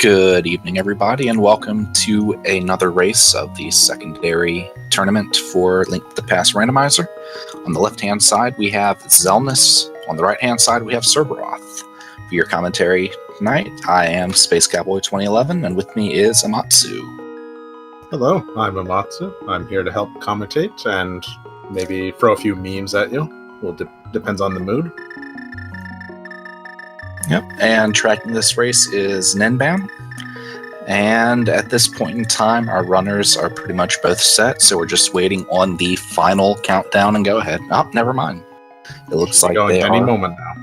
Good evening, everybody, and welcome to another race of the secondary tournament for Link to the Past Randomizer. On the left-hand side, we have Xelnas. On the right-hand side, we have Serberoth. For your commentary tonight, I am Space Cowboy 2011, and with me is Amatsu. Hello, I'm Amatsu. I'm here to help commentate and maybe throw a few memes at you. Well, depends on the mood. Yep, and tracking this race is Nenban. And at this point in time, our runners are pretty much both set, so we're just waiting on the final countdown and go ahead. Oh, never mind. It looks like going they any are... moment now.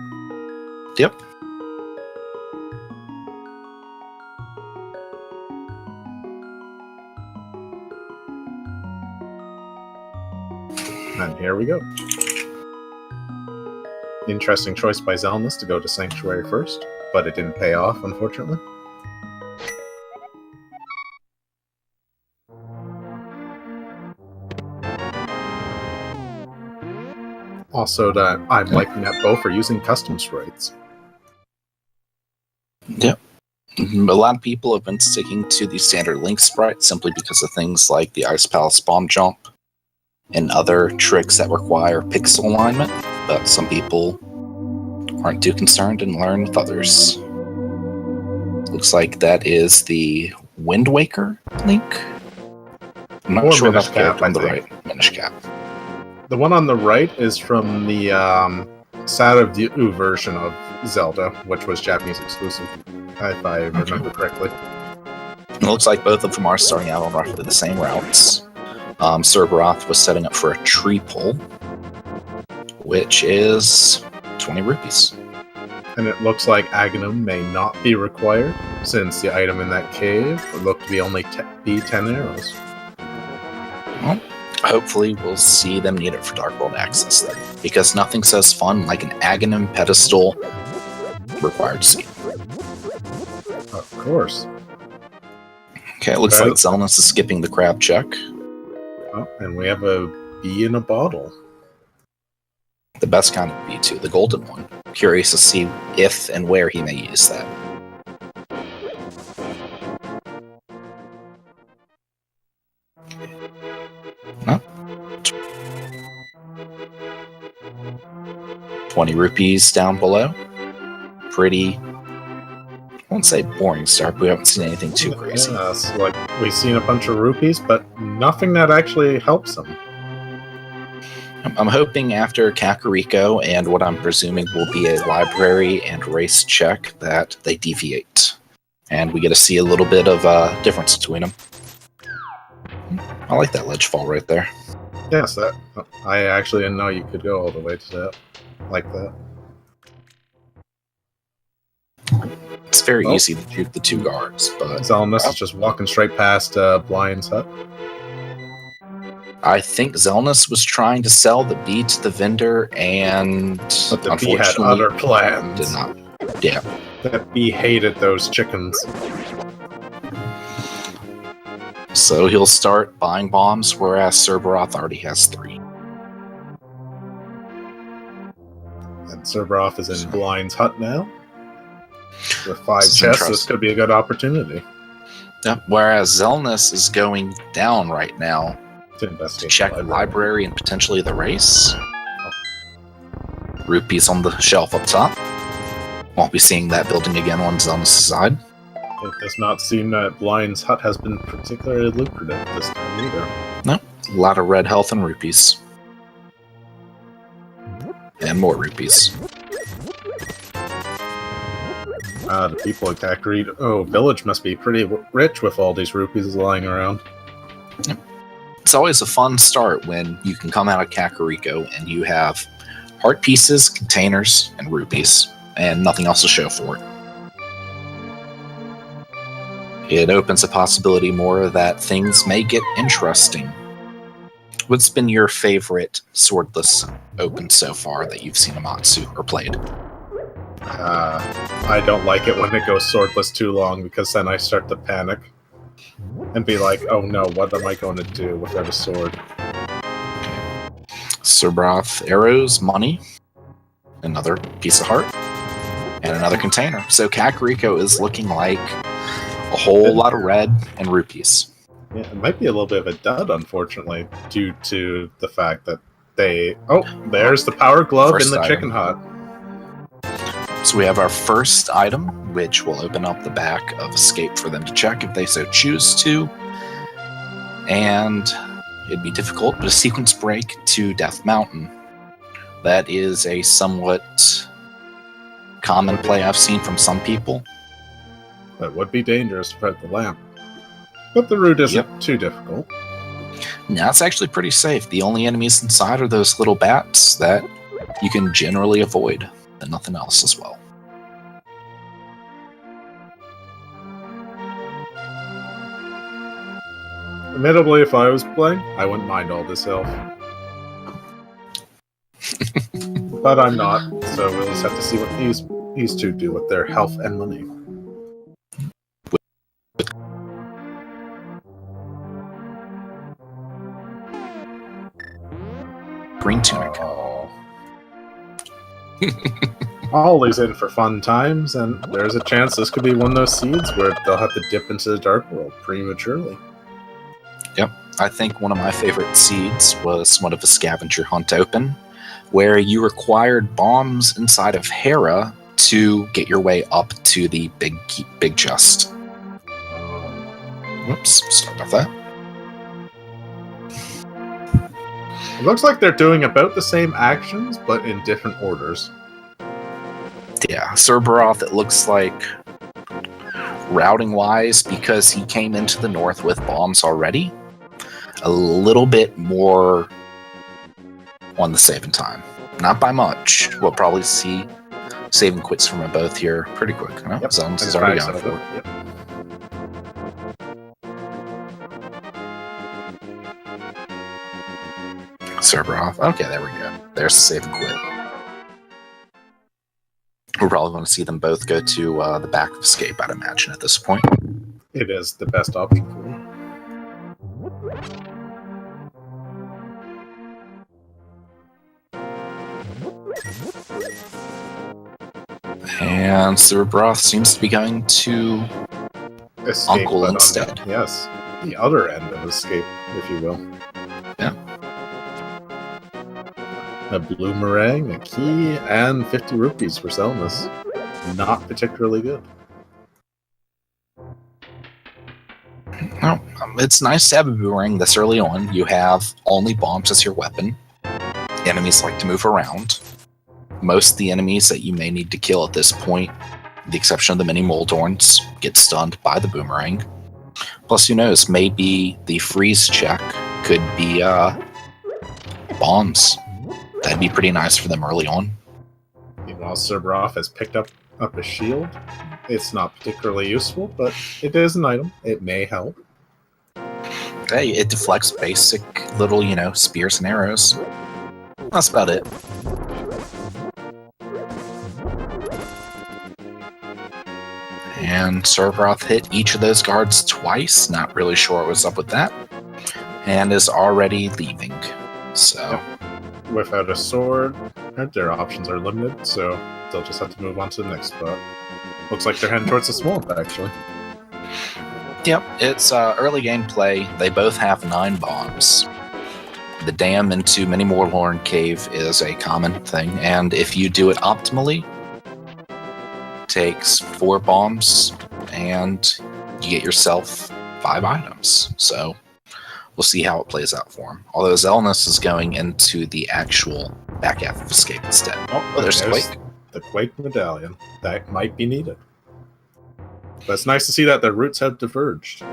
Yep. And here we go. Interesting choice by Xelnas to go to Sanctuary first, but it didn't pay off, unfortunately. Also, I'm liking that both are using custom sprites. Yep. A lot of people have been sticking to the standard Link sprite simply because of things like the Ice Palace Bomb Jump and other tricks that require pixel alignment, but some people aren't too concerned and learn with others. Looks like that is the Wind Waker Link. I'm not sure about the character on the right. Minish Cap. The one on the right is from the Sad View version of Zelda, which was Japanese exclusive, if I remember correctly. It looks like both of them are starting out on roughly the same routes. Serberoth was setting up for a tree pull, which is 20 rupees. And it looks like Aghanim may not be required, since the item in that cave would look to be only 10 arrows. Well, hopefully we'll see them need it for Dark World access then, because nothing says fun like an Aghanim pedestal required scene. Of course. Okay, it looks like Xelnas is skipping the crab check. Oh, and we have a bee in a bottle. The best kind of bee, too, the golden one. Curious to see if and where he may use that. No. 20 rupees down below. Pretty, I won't say boring start, but we haven't seen anything too crazy. Yeah, so like we've seen a bunch of rupees, but nothing that actually helps them. I'm hoping after Kakariko and what I'm presuming will be a library and race check that they deviate. And we get to see a little bit of a difference between them. I like that ledge fall right there. Yes, I actually didn't know you could go all the way to that. Like that. It's very easy to shoot the two guards, but... Xelnas is just walking straight past Blind's hut. I think Xelnas was trying to sell the bee to the vendor, and but the bee had other plans. Did not. Yeah. That bee hated those chickens. So he'll start buying bombs, whereas Serberoth already has 3. And Serberoth is in Blind's hut now. With 5 chests, this could be a good opportunity. Yeah, whereas Xelnas is going down right now to check the library and potentially the race. Rupees on the shelf up top. Won't be seeing that building again on Xelnas' side. It does not seem that Blind's hut has been particularly lucrative this time either. No, a lot of red health and rupees. And more rupees. The people at Kakariko... Oh, village must be pretty rich with all these rupees lying around. Yep. It's always a fun start when you can come out of Kakariko and you have heart pieces, containers, and rupees, and nothing else to show for it. It opens a possibility more that things may get interesting. What's been your favorite swordless open so far that you've seen Amatsu or played? I don't like it when it goes swordless too long, because then I start to panic. And be like, oh no, what am I going to do without a sword? Serberoth arrows, money, another piece of heart, and another container. So Kakariko is looking like A whole lot of red and rupees. Yeah, it might be a little bit of a dud, unfortunately, due to the fact that they... Oh, there's the power glove First in the item. chicken hut. So we have our first item, which will open up the back of Escape for them to check if they so choose to. And it'd be difficult, but a sequence break to Death Mountain. That is a somewhat common play I've seen from some people. That would be dangerous to fight the lamp. But the route isn't too difficult. Now it's actually pretty safe. The only enemies inside are those little bats that you can generally avoid, and nothing else as well. Admittedly, if I was playing, I wouldn't mind all this health. But I'm not, so we'll just have to see what these two do with their health and money. Green tunic. Oh. Always in for fun times, and there's a chance this could be one of those seeds where they'll have to dip into the dark world prematurely. Yep. I think one of my favorite seeds was one of a scavenger hunt open, where you required bombs inside of Hera to get your way up to the big chest. Whoops, sorry about that. It looks like they're doing about the same actions, but in different orders. Yeah, Serberoth, it looks like, routing-wise, because he came into the north with bombs already, a little bit more on the saving time. Not by much. We'll probably see saving quits from both here pretty quick. No, Yep. Xelnas has already gone for it. Yep. Serberoth. Okay, there we go. There's the save and quit. We're probably going to see them both go to the back of Escape, I'd imagine, at this point. It is the best option for me. And Serberoth seems to be going to Escape, Uncle but instead. Yes, the other end of Escape, if you will. Yeah. A blue meringue, a key, and 50 rupees for Xelnas. Not particularly good. Well, it's nice to have a boomerang this early on. You have only bombs as your weapon. Enemies like to move around. Most of the enemies that you may need to kill at this point, with the exception of the mini Moldorns, get stunned by the boomerang. Plus, who knows, maybe the freeze check could be bombs. That'd be pretty nice for them early on. Meanwhile, Serberoth has picked up a shield. It's not particularly useful, but it is an item. It may help. Hey, it deflects basic little, spears and arrows. That's about it. And Serberoth hit each of those guards twice. Not really sure what's up with that. And is already leaving. So, Without a sword, their options are limited, so they'll just have to move on to the next spot. Looks like they're heading towards the swamp, actually. Yep, it's early gameplay. They both have 9 bombs. The dam into Mini Morlorn Cave is a common thing, and if you do it optimally, it takes 4 bombs, and you get yourself 5 items. So, we'll see how it plays out for him. Although Xelnas is going into the actual back half of Escape instead. Oh, there's Quake. The Quake medallion. That might be needed. But it's nice to see that their routes have diverged.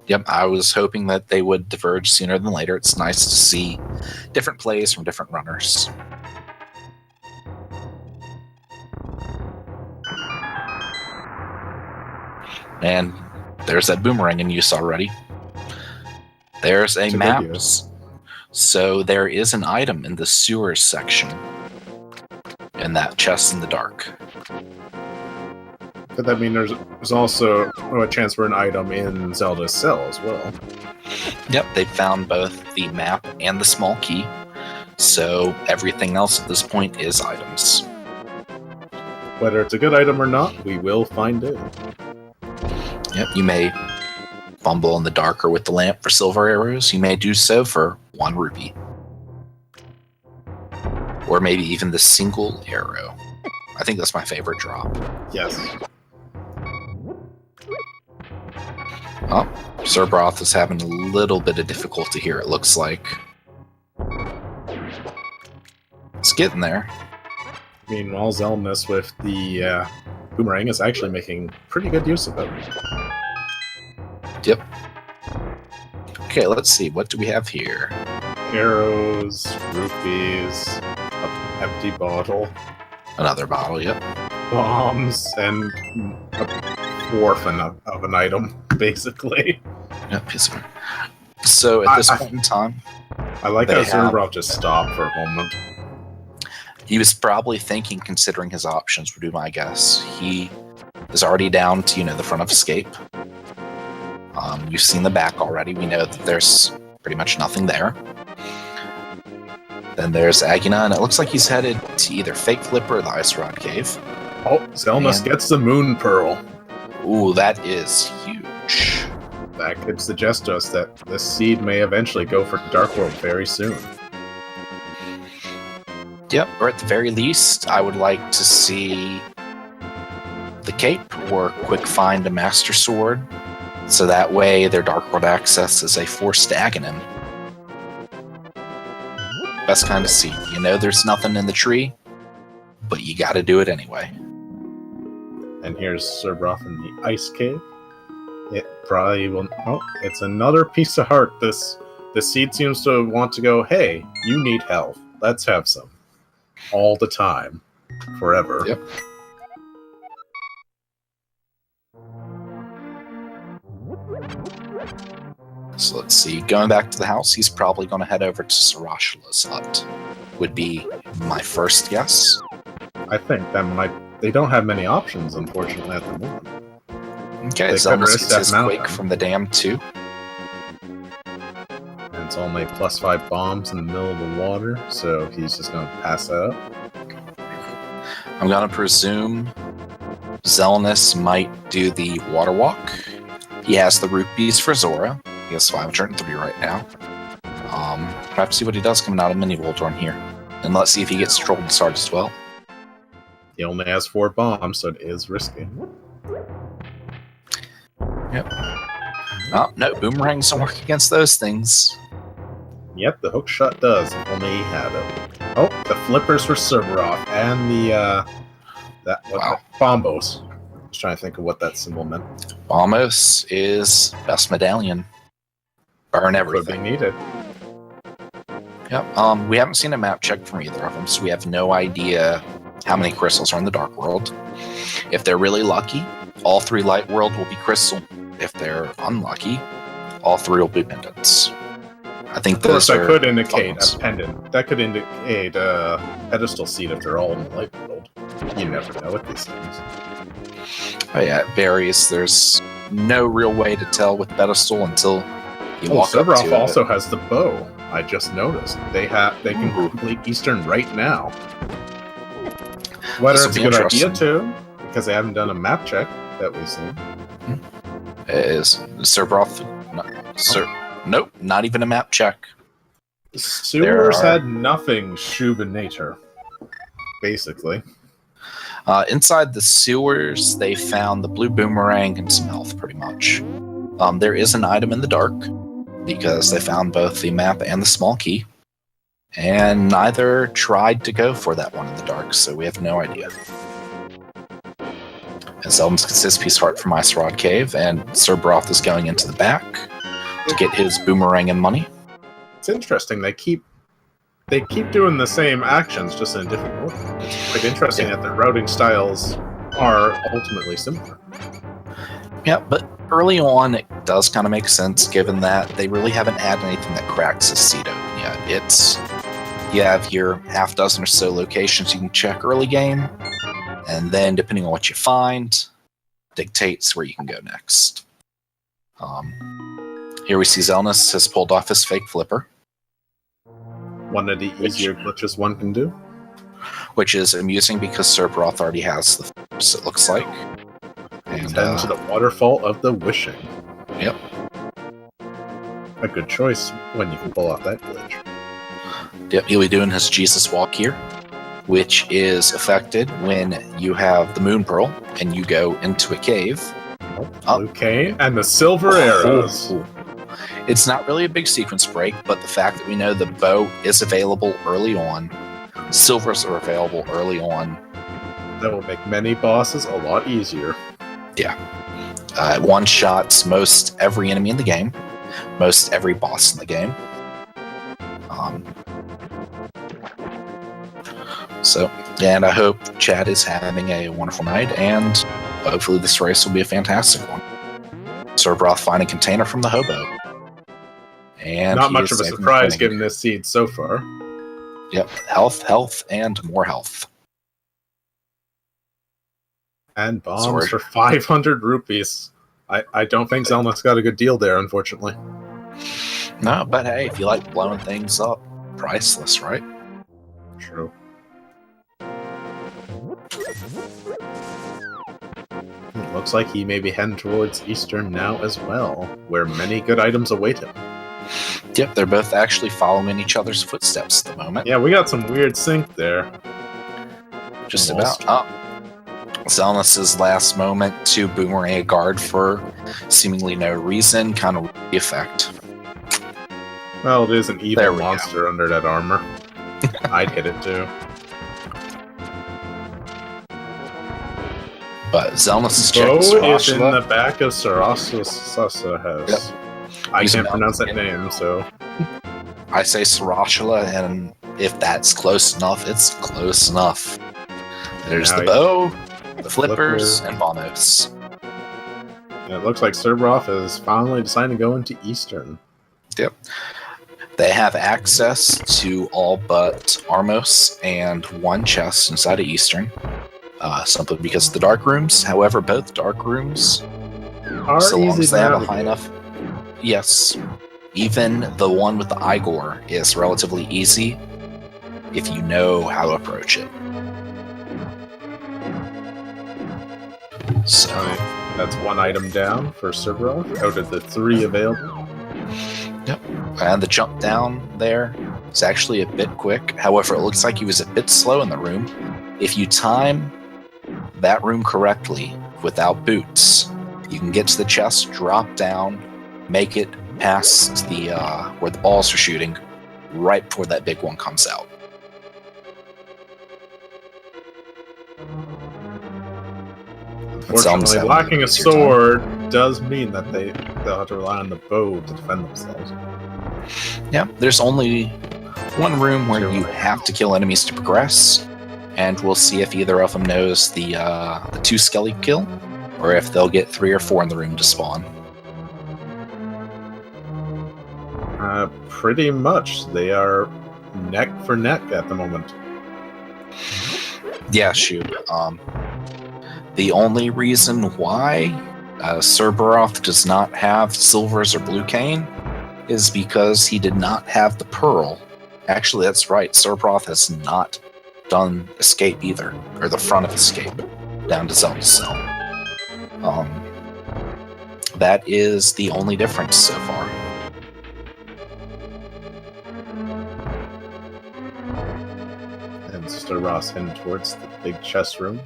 Yep, I was hoping that they would diverge sooner than later. It's nice to see different plays from different runners. And there's that boomerang in use already. There's a map. So there is an item in the sewers section. In that chest in the dark. Could that mean there's also a chance for an item in Zelda's cell as well? Yep, they found both the map and the small key. So everything else at this point is items. Whether it's a good item or not, we will find out. Yep, you may fumble in the dark or with the lamp for silver arrows. You may do so for 1 rupee. Or maybe even the single arrow. I think that's my favorite drop. Yes. Oh, Serberoth is having a little bit of difficulty here, it looks like. It's getting there. Meanwhile, Xelnas with the boomerang is actually making pretty good use of it. Yep. Okay, let's see. What do we have here? Arrows, rupees, an empty bottle, Another bottle, yep. bombs, and a orphan of an item, basically. Yep. So at this point in time, I like how Serberoth just stopped for a moment. he was probably thinking, considering his options, would be my guess. He is already down to, the front of escape. We've seen the back already. We know that there's pretty much nothing there. Then there's Aguna, and it looks like he's headed to either Fake Flipper or the Ice Rod Cave. Oh, Xelnas gets the Moon Pearl. Ooh, that is huge. That could suggest to us that this seed may eventually go for Dark World very soon. Yep, or at the very least, I would like to see the cape or quick find a Master Sword, so that way their Dark World access is a forced Aghanim. Best kind of seed. There's nothing in the tree, but you gotta do it anyway. And here's Serberoth in the Ice Cave. It probably will... Oh, it's another piece of heart. This seed seems to want to go, hey, you need health. Let's have some. All the time. Forever. Yep. So let's see. Going back to the house, he's probably going to head over to Sarashala's hut. Would be my first guess. I think that might... They don't have many options, unfortunately, at the moment. Okay, Xelnas gets his Quake from the dam, too. And it's only +5 bombs in the middle of the water, so he's just going to pass that up. I'm going to presume Xelnas might do the water walk. He has the rupees for Zora. He has 503 right now. Perhaps see what he does coming out of Mini Voltorn here. And let's see if he gets Troll to start as well. He only has 4 bombs, so it is risky. Yep. Oh, no, boomerangs don't work against those things. Yep, the hook shot does. If only he had it. Oh, the flippers for Serberoth and the Bombos. I was trying to think of what that symbol meant. Bombos is best medallion. Burn everything. Could be needed. Yep. We haven't seen a map check from either of them, so we have no idea how many crystals are in the Dark World. If they're really lucky, all 3 Light World will be crystal. If they're unlucky, all 3 will be pendants. I think those that could indicate bombs. a pendant. That could indicate a pedestal seed if they're all in the Light World. You never know with these things. Oh yeah, it varies. There's no real way to tell with pedestal until you walk up to Serberoth it. also has the bow. I just noticed. They can complete Eastern right now. Whether it's a good idea to, because they haven't done a map check that we've seen. Is Serberoth? Nope, not even a map check. Sewers had nothing Shubinator, basically. Inside the sewers, they found the blue boomerang and some health, pretty much. There is an item in the dark, because they found both the map and the small key. And neither tried to go for that one in the dark, so we have no idea. And Xelnas gets his piece heart from Ice Rod Cave, and Serberoth is going into the back to get his boomerang and money. It's interesting. They keep doing the same actions, just in a different order. It's quite interesting that their routing styles are ultimately similar. Yeah, but early on, it does kind of make sense, given that they really haven't had anything that cracks a seed open yet. You have your half dozen or so locations you can check early game, and then depending on what you find, dictates where you can go next. Here we see Xelnas has pulled off his fake flipper. One of the easier glitches one can do. Which is amusing because Serberoth already has the flips, it looks like. And Let's head into the Waterfall of the Wishing. Yep. A good choice when you can pull off that glitch. Yep, he'll be doing his Jesus walk here, which is affected when you have the Moon Pearl and you go into a cave. Okay, and the silver arrows. It's not really a big sequence break, but the fact that we know the bow is available early on, silvers are available early on. That will make many bosses a lot easier. Yeah. It one-shots most every enemy in the game, most every boss in the game. And I hope Chad is having a wonderful night, and hopefully this race will be a fantastic one. Serberoth finding container from the hobo. And not much of a surprise given this seed so far. Yep, health, and more health. And bombs for 500 rupees. I don't think Xelnas got a good deal there, unfortunately. No, but hey, if you like blowing things up, priceless, right? True. It looks like he may be heading towards Eastern now as well, where many good items await him. Yep, they're both actually following each other's footsteps at the moment. Yeah, we got some weird sync there. Just about. Xelnas' last moment to boomerang a guard for seemingly no reason, kind of the effect. Well, it is an evil monster under that armor. I'd hit it too. But Xelnas' check is in the back of Saras's house. Yep. I can't pronounce that name, so... I say Sarashula, and if that's close enough, it's close enough. There's the bow, the flippers, and Bonos. Yeah, it looks like Serberoth is finally deciding to go into Eastern. Yep. They have access to all but Armos and one chest inside of Eastern. Simply because of the dark rooms. However, both dark rooms, are so long easy as they have a high enough... Yes. Even the one with the Igor is relatively easy if you know how to approach it. So that's one item down for Serberoth out of the 3 available. Yep. And the jump down there is actually a bit quick. However, it looks like he was a bit slow in the room. If you time that room correctly without boots, you can get to the chest, drop down, make it past the where the balls are shooting right before that big one comes out. Unfortunately, lacking a sword does mean that they'll have to rely on the bow to defend themselves. Yeah, there's only one room where you have to kill enemies to progress, and we'll see if either of them knows the 2 skelly kill, or if they'll get 3 or 4 in the room to spawn. Pretty much. They are neck for neck at the moment. Yeah, shoot. The only reason why Serberoth does not have silvers or blue cane is because he did not have the pearl. Actually, that's right. Serberoth has not done escape either, or the front of escape down to Zelda's cell. That is the only difference so far. And Serberoth heading towards the big chest room.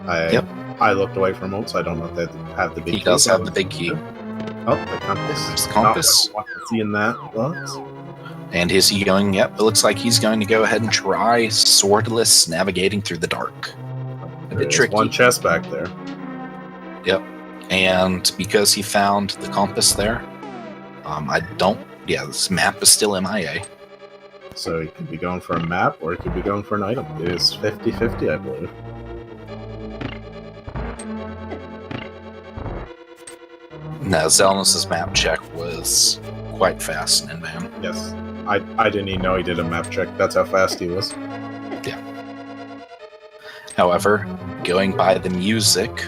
I looked away for a moment, so I don't know if they have the big key. He does have the big key. Oh, the compass. There's the compass. Not seeing that box. And is he going? Yep, it looks like he's going to go ahead and try swordless navigating through the dark. A bit tricky. One chest back there. Yep. And because he found the compass there, this map is still MIA. So he could be going for a map, or he could be going for an item. It is 50-50, I believe. No, Xelnas' map check was quite fast and inbound. Yes. I didn't even know he did a map check. That's how fast he was. Yeah. However, going by the music,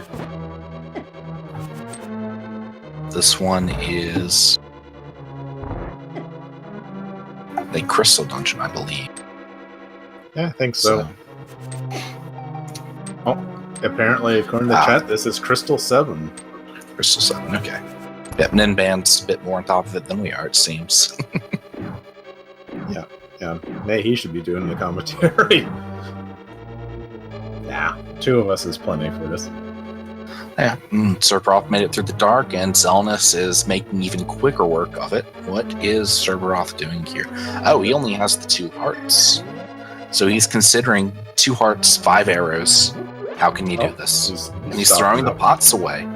this one is the Crystal Dungeon, I believe. Yeah, I think so. Oh, Apparently, according to chat, this is Crystal 7. Crystal 7, okay. Yep, Ninband's a bit more on top of it than we are, it seems. Yeah. Hey, he should be doing the commentary. Yeah, 2 of us is plenty for this. Yeah, Serberoth made it through the dark, and Xelnas is making even quicker work of it. What is Serberoth doing here? Oh, he only has the 2 hearts. So he's considering 2 hearts, 5 arrows. How can you do this? He's throwing the pots away.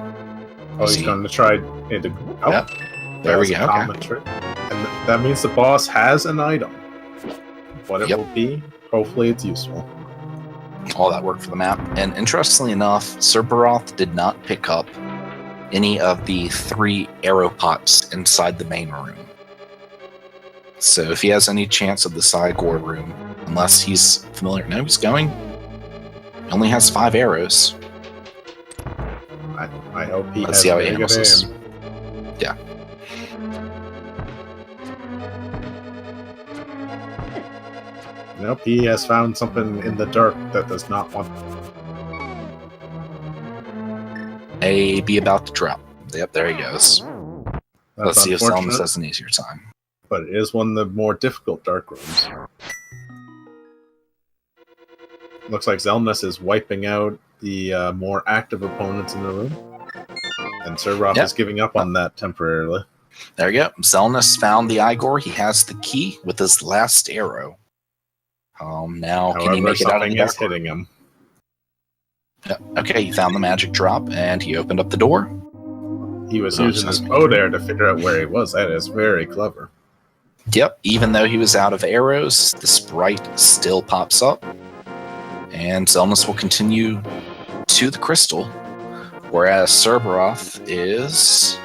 Oh, he's going to try... Yep, there we go. Okay. And that means the boss has an item. What it will be, hopefully it's useful. All that work for the map. And interestingly enough, Serberoth did not pick up any of the 3 arrow pots inside the main room. So if he has any chance of the Sigor room, unless he's familiar, no, he's going. He only has 5 arrows. I hope he Let's has see how he very handles good this. aim. Yeah. Nope, he has found something in the dark that does not want... Be about to drop. Yep, there he goes. That's Let's see if Xelnas has an easier time. But it is one of the more difficult dark rooms. Looks like Xelnas is wiping out the more active opponents in the room. And Serberoth is giving up on that temporarily. There you go. Xelnas found the Igor. He has the key with his last arrow. Now, However, can he make it out of the something is dark? hitting him. Okay, he found the magic drop, and he opened up the door. He was using his bow there to figure out where he was. That is very clever. Yep, even though he was out of arrows, the sprite still pops up. And Xelnas will continue to the crystal, whereas Serberoth is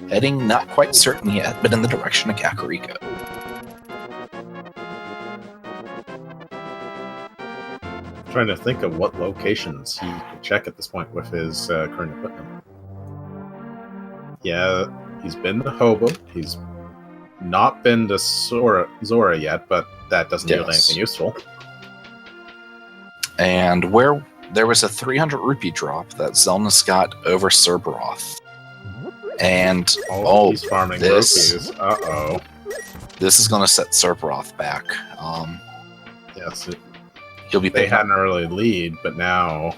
heading, not quite certain yet, but in the direction of Kakariko. Trying to think of what locations he could check at this point with his current equipment. Yeah, he's been to Hobo. He's not been to Zora yet, but that doesn't yield anything useful. And where there was a 300 rupee drop that Xelnas got over Serberoth. And he's farming rupees. Uh-oh. This is going to set Serberoth back. Yes, he'll be. They had an early lead, but now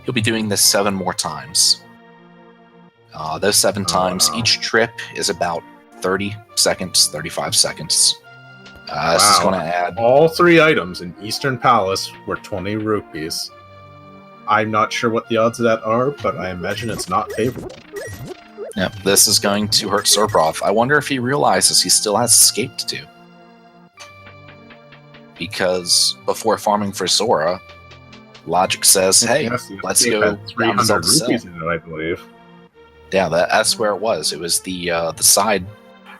he'll be doing this 7 more times. Those 7 times, each trip is about 30 seconds, 35 seconds. This is going to add... All 3 items in Eastern Palace were 20 rupees. I'm not sure what the odds of that are, but I imagine it's not favorable. Yep, this is going to hurt Serberoth. I wonder if he realizes he still has escape to do. Because before farming for Zora, logic says, hey, let's go down to 300 Zelda rupees in it, I believe. Yeah, that's where it was. It was the side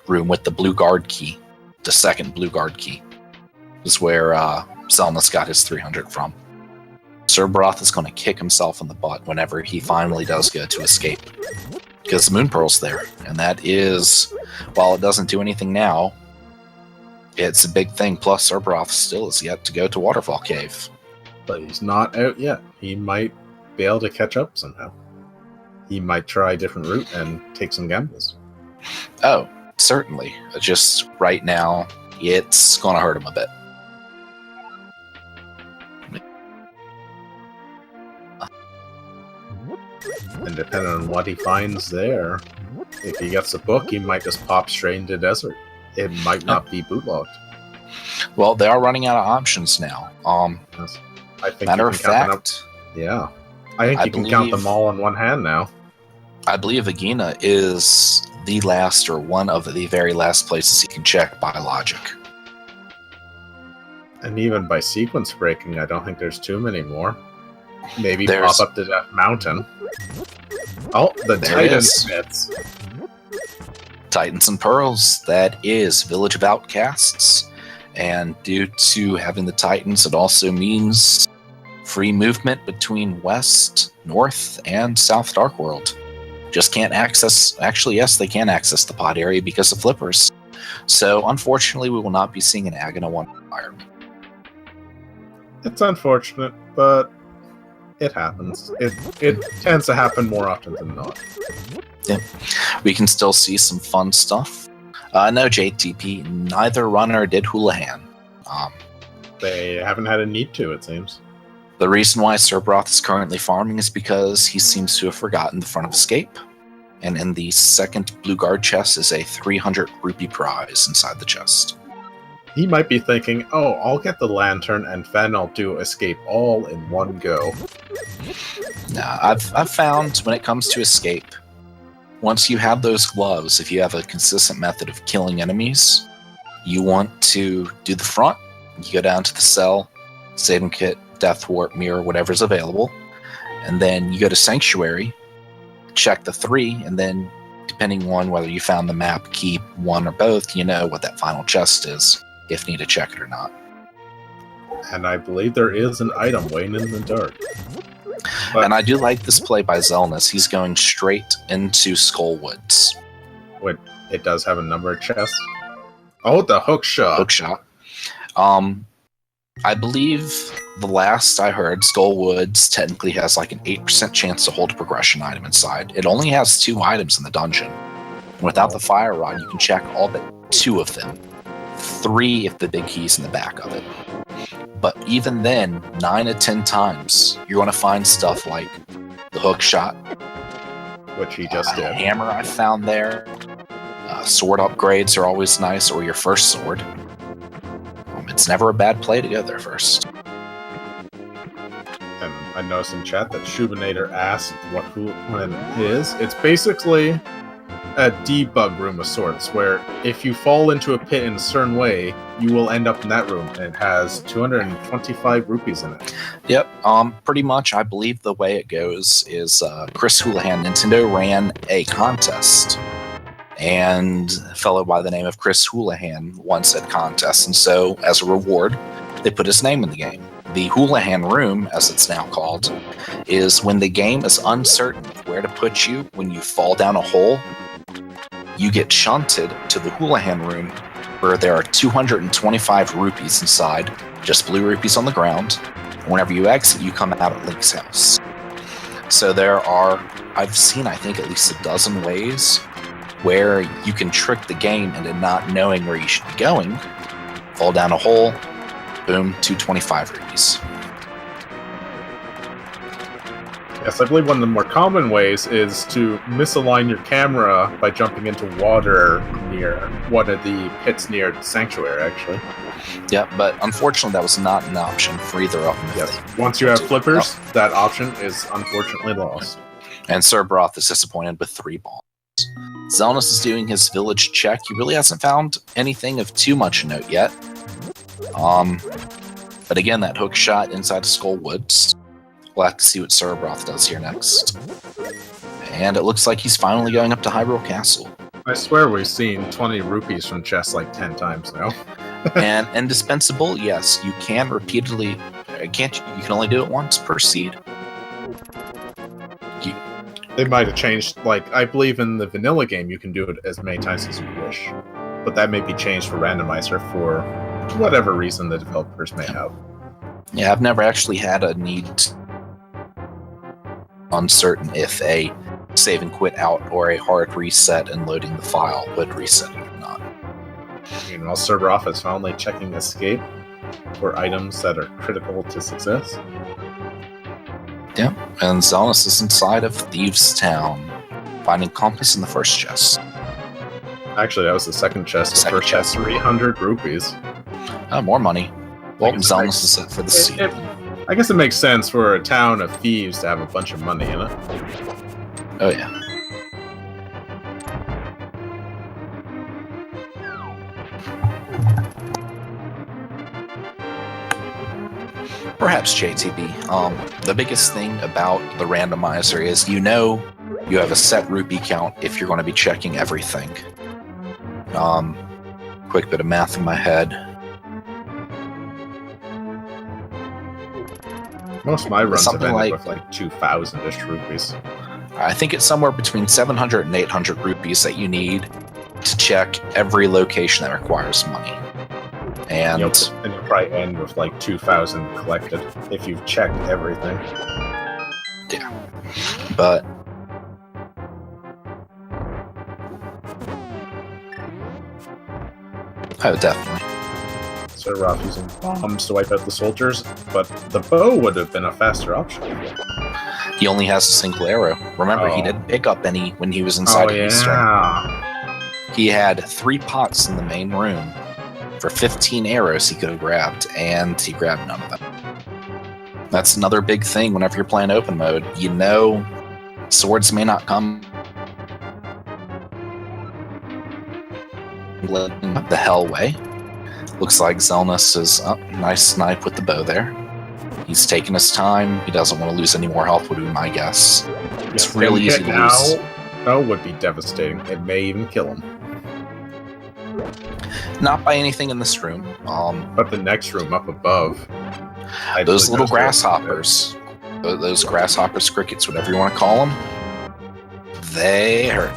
room with the blue guard key. The second blue guard key is where Xelnas got his 300 from. Serberoth is going to kick himself in the butt whenever he finally does go to escape. Because the Moon Pearl's there. And that is, while it doesn't do anything now, it's a big thing. Plus, Serberoth still is yet to go to Waterfall Cave. But he's not out yet. He might be able to catch up somehow. He might try a different route and take some gambles. Oh, certainly. Just right now, it's going to hurt him a bit. And depending on what he finds there, if he gets a book, he might just pop straight into desert. It might not be bootlogged. Well, they are running out of options now. Yes. I think matter of fact, yeah, I think you can count them all on one hand now. I believe Agina is the last or one of the very last places he can check by logic. And even by sequence breaking, I don't think there's too many more. Maybe pop up to that mountain. Oh, the Titans bits. Titans and Pearls. That is Village of Outcasts. And due to having the Titans, it also means free movement between West, North, and South Dark World. Just can't access... Actually, yes, they can access the pod area because of flippers. So, unfortunately, we will not be seeing an Agina 1 environment. It's unfortunate, but it happens. It tends to happen more often than not. Yeah. We can still see some fun stuff. No, JTP, neither runner did Houlihan. They haven't had a need to, it seems. The reason why Serberoth is currently farming is because he seems to have forgotten the front of escape. And in the second blue guard chest is a 300 rupee prize inside the chest. He might be thinking, oh, I'll get the lantern and then I'll do escape all in one go. Nah, I've found when it comes to escape, once you have those gloves, if you have a consistent method of killing enemies, you want to do the front, you go down to the cell, saving kit, death warp, mirror, whatever's available, and then you go to Sanctuary, check the 3, and then depending on whether you found the map, key, 1 or both, you know what that final chest is, if need to check it or not. And I believe there is an item waiting in the dark. But and I do like this play by Xelnas. He's going straight into Skull Woods. it does have a number of chests. Oh, the hook shot. Hook shot. I believe the last I heard, Skull Woods technically has like an 8% chance to hold a progression item inside. It only has 2 items in the dungeon. Without the fire rod, you can check all but 2 of them. 3 if the big key's in the back of it. But even then, 9 to 10 times, you're going to find stuff like the hook shot, Which he just did. hammer I found there. Sword upgrades are always nice, or your first sword. It's never a bad play to go there first. And I noticed in chat that Shubinator asked what Houlihan is. It's basically a debug room of sorts, where if you fall into a pit in a certain way, you will end up in that room, and it has 225 rupees in it. Yep, pretty much I believe the way it goes is Chris Houlihan, Nintendo ran a contest, and a fellow by the name of Chris Houlihan won said contest, and so as a reward, they put his name in the game. The Houlihan room, as it's now called, is when the game is uncertain of where to put you when you fall down a hole, you get shunted to the Houlihan room where there are 225 rupees inside, just blue rupees on the ground. And whenever you exit, you come out at Link's house. So there are, I've seen I think at least a dozen ways where you can trick the game into not knowing where you should be going, fall down a hole, boom, 225 rupees. Yes, I believe one of the more common ways is to misalign your camera by jumping into water near one of the pits near the Sanctuary, actually. Yeah, but unfortunately that was not an option for either of them. Yes, once you have flippers, that option is unfortunately lost. And Serberoth is disappointed with 3 bombs. Xelnas is doing his village check. He really hasn't found anything of too much note yet. But again, that hook shot inside of Skull Woods. We'll have to see what Serberoth does here next. And it looks like he's finally going up to Hyrule Castle. I swear we've seen 20 rupees from chests like 10 times now. And indispensable, yes, you can repeatedly... You can only do it once per seed. They might have changed, like, I believe in the vanilla game you can do it as many times as you wish. But that may be changed for Randomizer for whatever reason the developers may have. Yeah, I've never actually had a need uncertain if a save and quit out or a hard reset and loading the file would reset it or not. Meanwhile, Serberoth is finally checking escape for items that are critical to success. Yeah, and Xelnas is inside of Thieves' Town, finding compass in the first chest. Actually, that was the second chest. The first chest, 300 rupees. More money. Well, Xelnas is set for the seed. I guess it makes sense for a town of thieves to have a bunch of money in it. Oh, yeah. Perhaps JTB. The biggest thing about the randomizer is you know you have a set rupee count if you're going to be checking everything. Quick bit of math in my head. Most of my runs have Something ended like- with like 2,000-ish rupees. I think it's somewhere between 700 and 800 rupees that you need to check every location that requires money. And And you'll probably end with like 2,000 collected if you've checked everything. Yeah. But oh, definitely. Serberoth using bombs to wipe out the soldiers, but the bow would have been a faster option. He only has a single arrow. Remember, he didn't pick up any when he was inside of Eastern. He had 3 pots in the main room. For 15 arrows he could have grabbed, and he grabbed none of them. That's another big thing whenever you're playing open mode. You know, swords may not come the hell way. Looks like Xelnas is nice snipe with the bow there. He's taking his time. He doesn't want to lose any more health, would be my guess. It's really easy to lose. That would be devastating. It may even kill him. Not by anything in this room. But the next room up above. Those little grasshoppers. Those grasshoppers, crickets, whatever you want to call them. They hurt.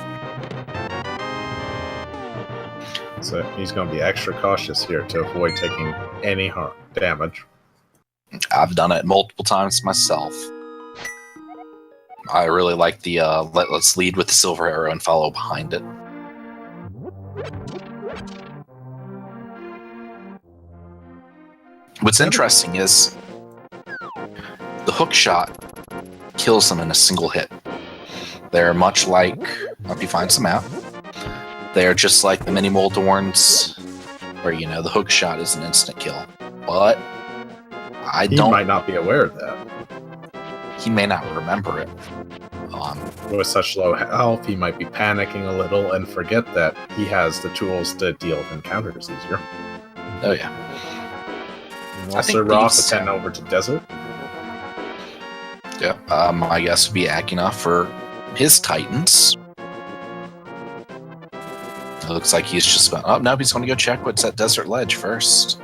So he's going to be extra cautious here to avoid taking any damage. I've done it multiple times myself. I really like the let's lead with the silver arrow and follow behind it. What's interesting is the hook shot kills them in a single hit. They're much like, I hope you find some out. They're just like the mini Moldorns, where, you know, the hook shot is an instant kill. But he might not be aware of that. He may not remember it. With such low health, he might be panicking a little and forget that he has the tools to deal with encounters easier. Oh yeah. Also, Roth is heading over to Desert. Yeah, my guess would be Akina for his Titans. It looks like he's just about. Oh no, he's going to go check what's at Desert Ledge first.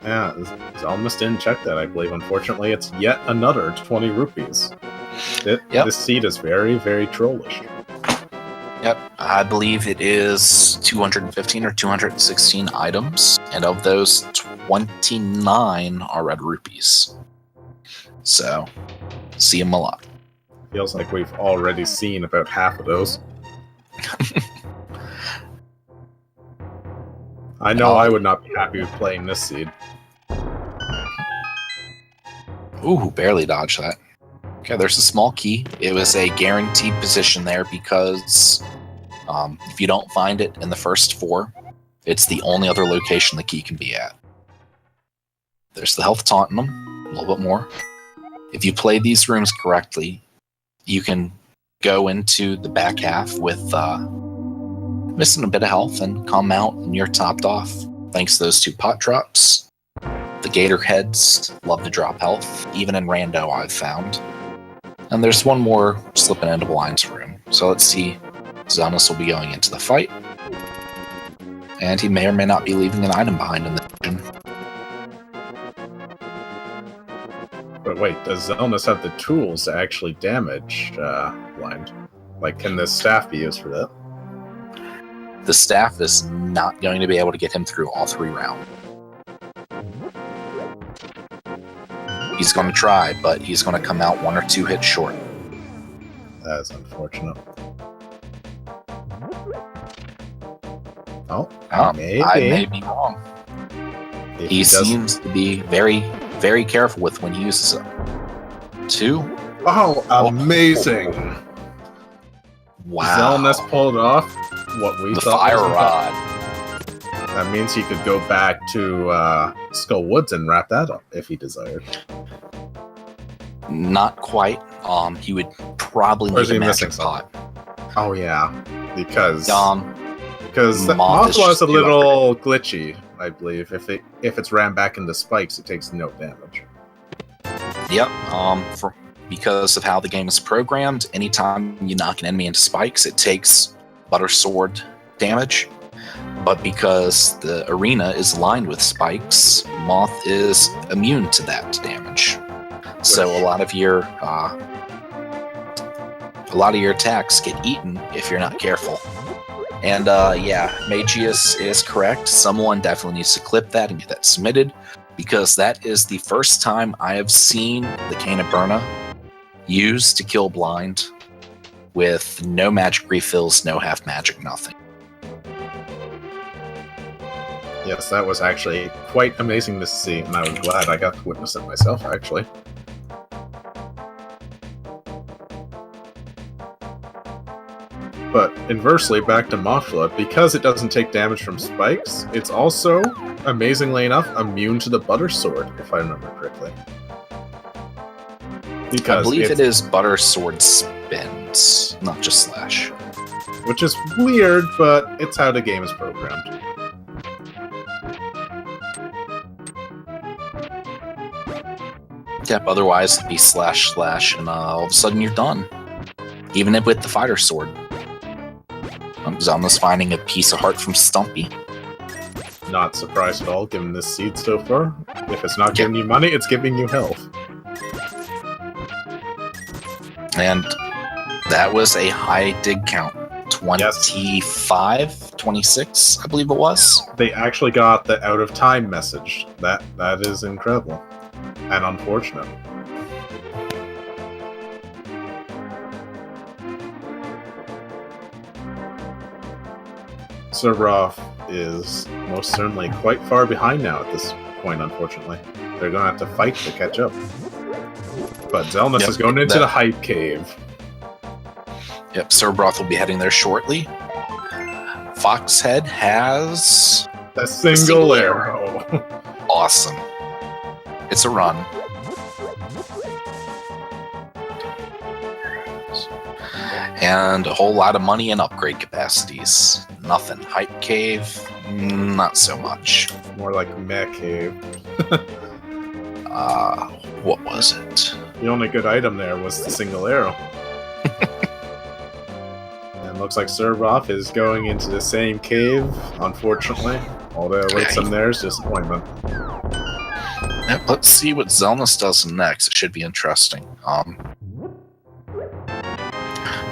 Yeah, Xelnas didn't check that, I believe. Unfortunately, it's yet another 20 rupees. This seed is very, very trollish. Yep, I believe it is 215 or 216 items, and of those, 29 are red rupees. So, see them a lot. Feels like we've already seen about half of those. I know I would not be happy with playing this seed. Ooh, barely dodged that. Okay, there's a small key. It was a guaranteed position there because if you don't find it in the first 4, it's the only other location the key can be at. There's the health taunt in them, a little bit more. If you play these rooms correctly, you can go into the back half with missing a bit of health and come out and you're topped off. Thanks to those 2 pot drops. The gator heads love to drop health, even in rando I've found. And there's one more slipping into Blind's room. So let's see. Xelnas will be going into the fight. And he may or may not be leaving an item behind in the dungeon. But wait, does Xelnas have the tools to actually damage Blind? Like, can this staff be used for that? The staff is not going to be able to get him through all 3 rounds. He's going to try, but he's going to come out 1 or 2 hits short. That is unfortunate. Oh, maybe. I may be wrong. He seems to be very, very careful with when he uses it. 2. Oh, amazing! Wow. Xelnas pulled off what we the thought fire was rod. That means he could go back to Skull Woods and wrap that up if he desired. Not quite. He would probably need a magic pot. Oh yeah, because Moth Mothwa is a little glitchy, I believe. If it's ran back into spikes, it takes no damage. Yep. Because of how the game is programmed, anytime you knock an enemy into spikes, it takes butter sword damage. But because the arena is lined with spikes, Moth is immune to that damage. So a lot of your attacks get eaten if you're not careful. And yeah, Magius is correct. Someone definitely needs to clip that and get that submitted, because that is the first time I have seen the Cane of Burna Use to kill blind with no magic refills, no half magic, nothing. Yes, that was actually quite amazing to see, and I was glad I got to witness it myself, actually. But inversely, back to Mothra, because it doesn't take damage from spikes, it's also, amazingly enough, immune to the Butter Sword, if I remember correctly. Because I believe it is Butter Sword spins, not just Slash. Which is weird, but it's how the game is programmed. Yep, otherwise it'd be Slash, and all of a sudden you're done. Even with the Fighter Sword. Xelnas finding a piece of heart from Stumpy. Not surprised at all, given this seed so far. If it's not giving you money, it's giving you health. And that was a high dig count. 25, 26, I believe it was. They actually got the out of time message. That is incredible. And unfortunate. Serberoth is most certainly quite far behind now at this point, unfortunately. They're going to have to fight to catch up. But Xelnas is going into the Hype Cave. Yep, Serberoth will be heading there shortly. Foxhead has... a single arrow. Awesome. It's a run. And a whole lot of money and upgrade capacities. Nothing. Hype Cave, not so much. More like Mech Cave. What was it? The only good item there was the single arrow. And looks like Serberoth is going into the same cave, unfortunately. All that awaits him there is disappointment. Yep, let's see what Xelnas does next. It should be interesting.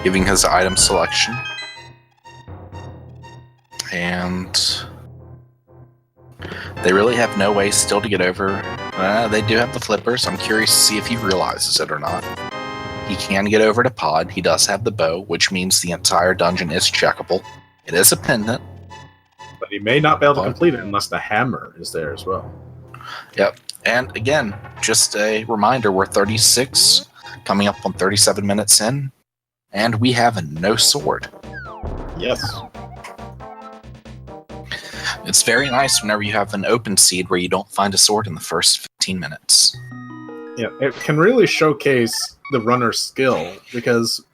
Giving his item selection. And they really have no way still to get over. They do have the flippers. I'm curious to see if he realizes it or not. He can get over to Pod. He does have the bow, which means the entire dungeon is checkable. It is a pendant. But he may not be able to complete it unless the hammer is there as well. Yep. And again, just a reminder, we're 36, coming up on 37 minutes in, and we have no sword. Yes. It's very nice whenever you have an open seed where you don't find a sword in the first 15 minutes. Yeah, it can really showcase the runner's skill, because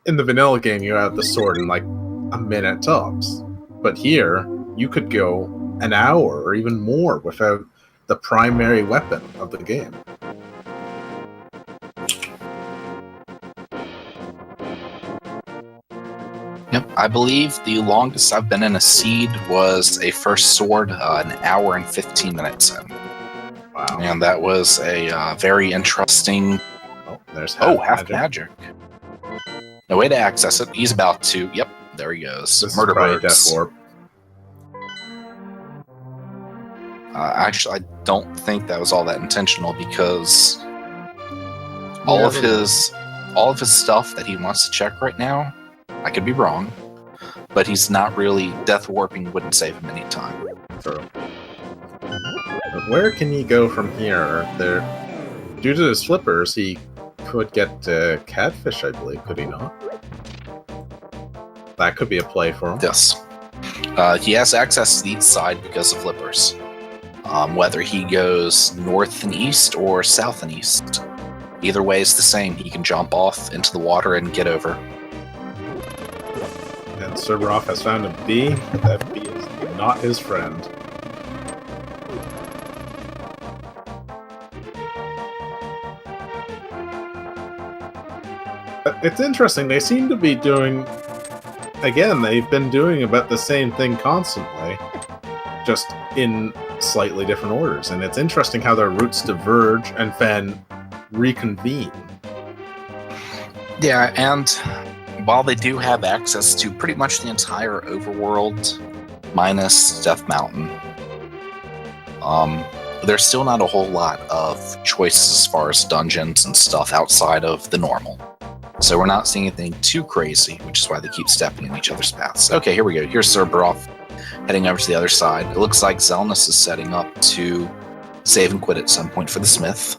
in the vanilla game you have the sword in like a minute tops. But here, you could go an hour or even more without the primary weapon of the game. Yep, I believe the longest I've been in a seed was a first sword, an hour and 15 minutes in. Wow. And that was a very interesting... Oh, there's half magic. No way to access it. He's about to... Yep, there he goes. This Murder is probably birds. Death Warp. Actually, I don't think that was all that intentional, because all of his stuff that he wants to check right now, I could be wrong, but he's not really... Death Warping wouldn't save him any time. True. But where can he go from here? Due to his flippers, he could get Catfish, I believe, could he not? That could be a play for him. Yes. He has access to the east side because of flippers. Whether he goes north and east or south and east. Either way is the same. He can jump off into the water and get over. And Serberoth has found a bee, but that bee is not his friend. It's interesting, they seem to be doing... Again, they've been doing about the same thing constantly, just in slightly different orders. And it's interesting how their routes diverge and then reconvene. Yeah, and while they do have access to pretty much the entire overworld, minus Death Mountain, there's still not a whole lot of choices as far as dungeons and stuff outside of the normal. So we're not seeing anything too crazy, which is why they keep stepping in each other's paths. Okay, here we go. Here's Serberoth heading over to the other side. It looks like Xelnas is setting up to save and quit at some point for the Smith.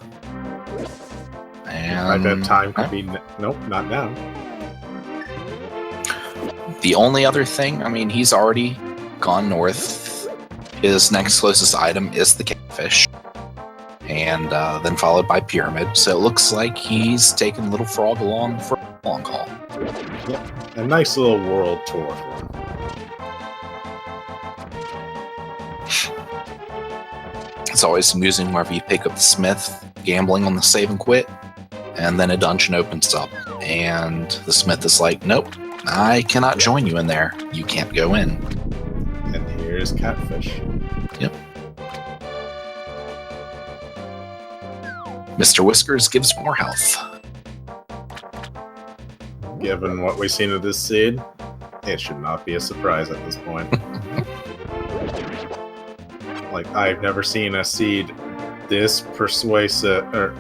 And That time could be... Nope, not now. The only other thing, I mean, he's already gone north. His next closest item is the catfish. And then followed by Pyramid. So it looks like he's taking Little Frog along for a long haul. Yep, a nice little world tour for him. It's always amusing whenever you pick up the Smith, gambling on the save and quit, and then a dungeon opens up. And the Smith is like, nope, I cannot join you in there. You can't go in. And here's Catfish. Yep. Mr. Whiskers gives more health. Given what we've seen of this seed, it should not be a surprise at this point. Like, I've never seen a seed this persuasive, or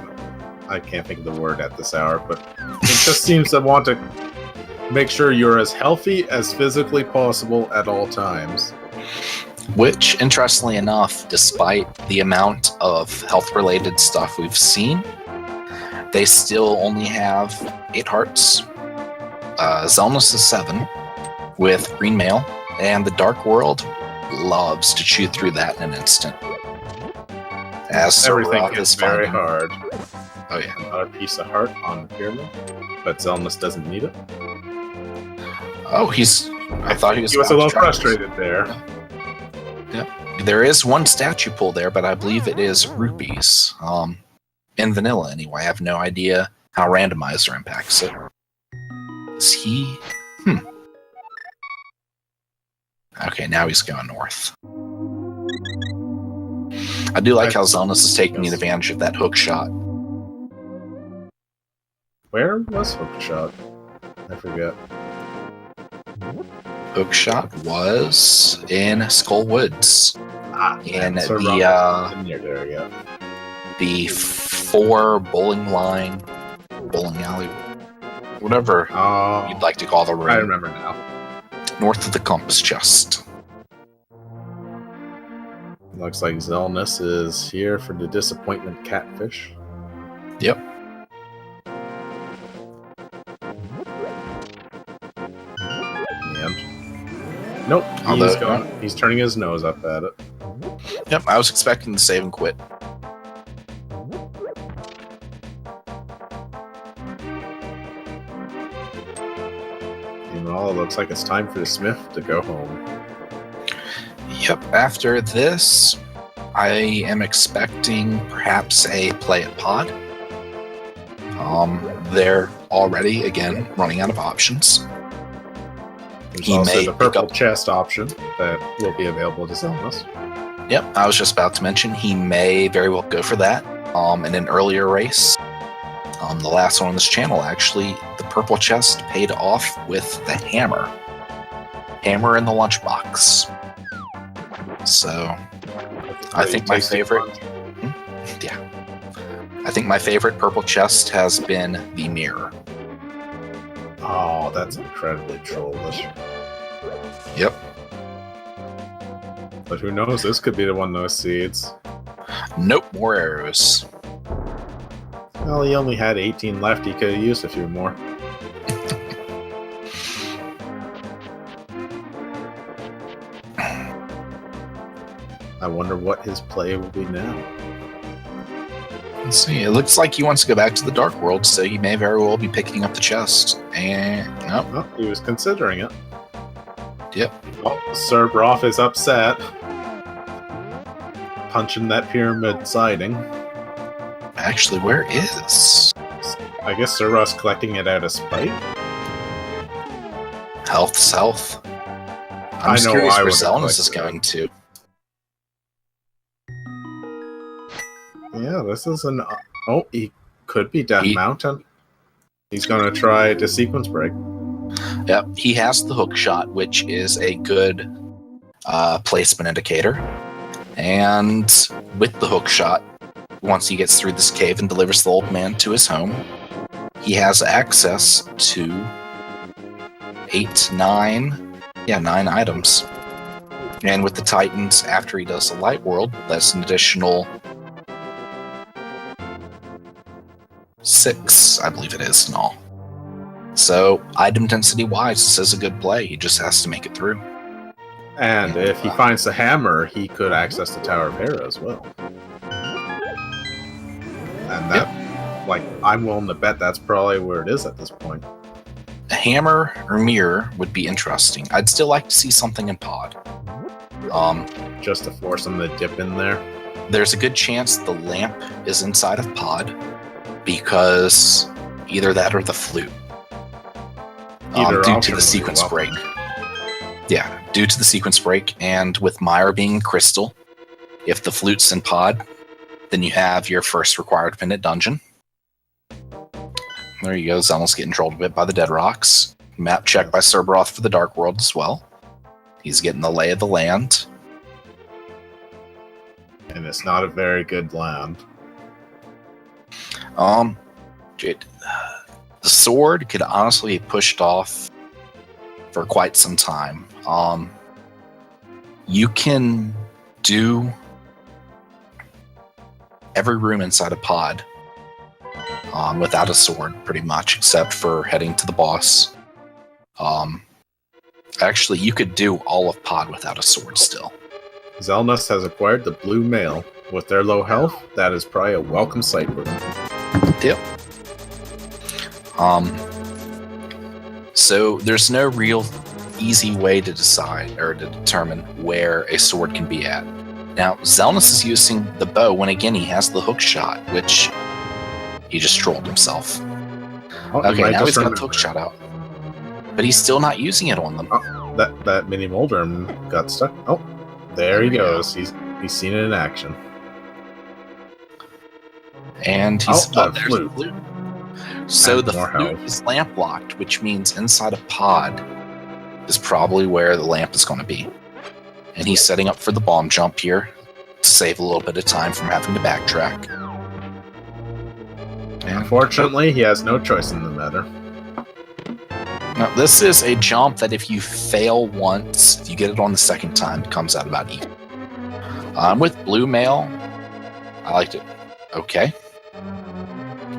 I can't think of the word at this hour, but it just seems to want to make sure you're as healthy as physically possible at all times. Which, interestingly enough, despite the amount of health-related stuff we've seen, they still only have 8 hearts. Xelnas is 7, with green mail, and the Dark World loves to chew through that in an instant. As Everything Serberoth gets is very finding... hard. Oh yeah. Another piece of heart on the pyramid, but Xelnas doesn't need it. Oh, I thought he was... He was a about little to try this. frustrated there. Yep. There is one statue pull there, but I believe it is rupees. In vanilla, anyway. I have no idea how Randomizer impacts it. Is he... Okay, now he's going north. I do like how Xelnas is taking advantage of that hook shot. Where was Hookshot? I forget. Hook shot was in Skull Woods. In there, yeah. the 4 bowling alley, whatever you'd like to call the room. I remember now. North of the compass chest. Looks like Xelnas is here for the disappointment catfish. Yep. And nope, he's turning his nose up at it. Yep, I was expecting to save and quit. Meanwhile, it looks like it's time for the Smith to go home. Yep, after this, I am expecting perhaps a play at pod. They're already, again, running out of options. There's also the purple chest option that will be available to Xelnas. Yep, I was just about to mention he may very well go for that. In an earlier race, the last one on this channel, actually, the purple chest paid off with the hammer. Hammer in the lunchbox. So, I think my favorite... Yeah. I think my favorite purple chest has been the mirror. Oh, that's incredibly trollish. Yep. But who knows, this could be the one of those seeds. Nope, more arrows. Well, he only had 18 left, he could have used a few more. I wonder what his play will be now. Let's see, it looks like he wants to go back to the Dark World, so he may very well be picking up the chest. And, nope. Oh, he was considering it. Yep. Oh, Serberoth is upset. Punching that pyramid siding. Actually, where is? I guess Serberoth's collecting it out of spite? Health's health. I'm just curious where Xelnas is going to. Yeah, this is an... Oh, he could be Death Mountain. He's going to try to sequence break. Yep, he has the hook shot, which is a good placement indicator. And with the hook shot, once he gets through this cave and delivers the old man to his home, he has access to 9 items. And with the Titans, after he does the light world, that's an additional 6, I believe it is, in all. So, item density wise, this is a good play. He just has to make it through. And if he finds the hammer, he could access the Tower of Hera as well. And that, I'm willing to bet that's probably where it is at this point. A hammer or mirror would be interesting. I'd still like to see something in pod. Just to force him to dip in there. There's a good chance the lamp is inside of pod, because either that or the flute. Due to the sequence break. Yeah, due to the sequence break, and with Myra being crystal, if the flute's in pod, then you have your first required pendant dungeon. There you go, Xelnas getting trolled a bit by the Dead Rocks. Map check by Serberoth for the Dark World as well. He's getting the lay of the land. And it's not a very good land. The sword could honestly be pushed off for quite some time. You can do every room inside a pod without a sword, pretty much, except for heading to the boss. Actually, you could do all of pod without a sword still. Xelnas has acquired the blue mail. With their low health, that is probably a welcome sight for them. Yep. So there's no real easy way to decide or to determine where a sword can be at. Now, Xelnas is using the bow when again he has the hook shot, which he just trolled himself. Okay, now he's got the hook shot out. But he's still not using it on them. Oh, that mini Moldrum got stuck. Oh, there he goes. He's seen it in action. And he's there's the flute. So the flute is lamp locked, which means inside a pod is probably where the lamp is going to be. And he's setting up for the bomb jump here to save a little bit of time from having to backtrack. And unfortunately, he has no choice in the matter. Now, this is a jump that if you fail once, if you get it on the second time, it comes out about even. With blue mail, I liked it. Okay.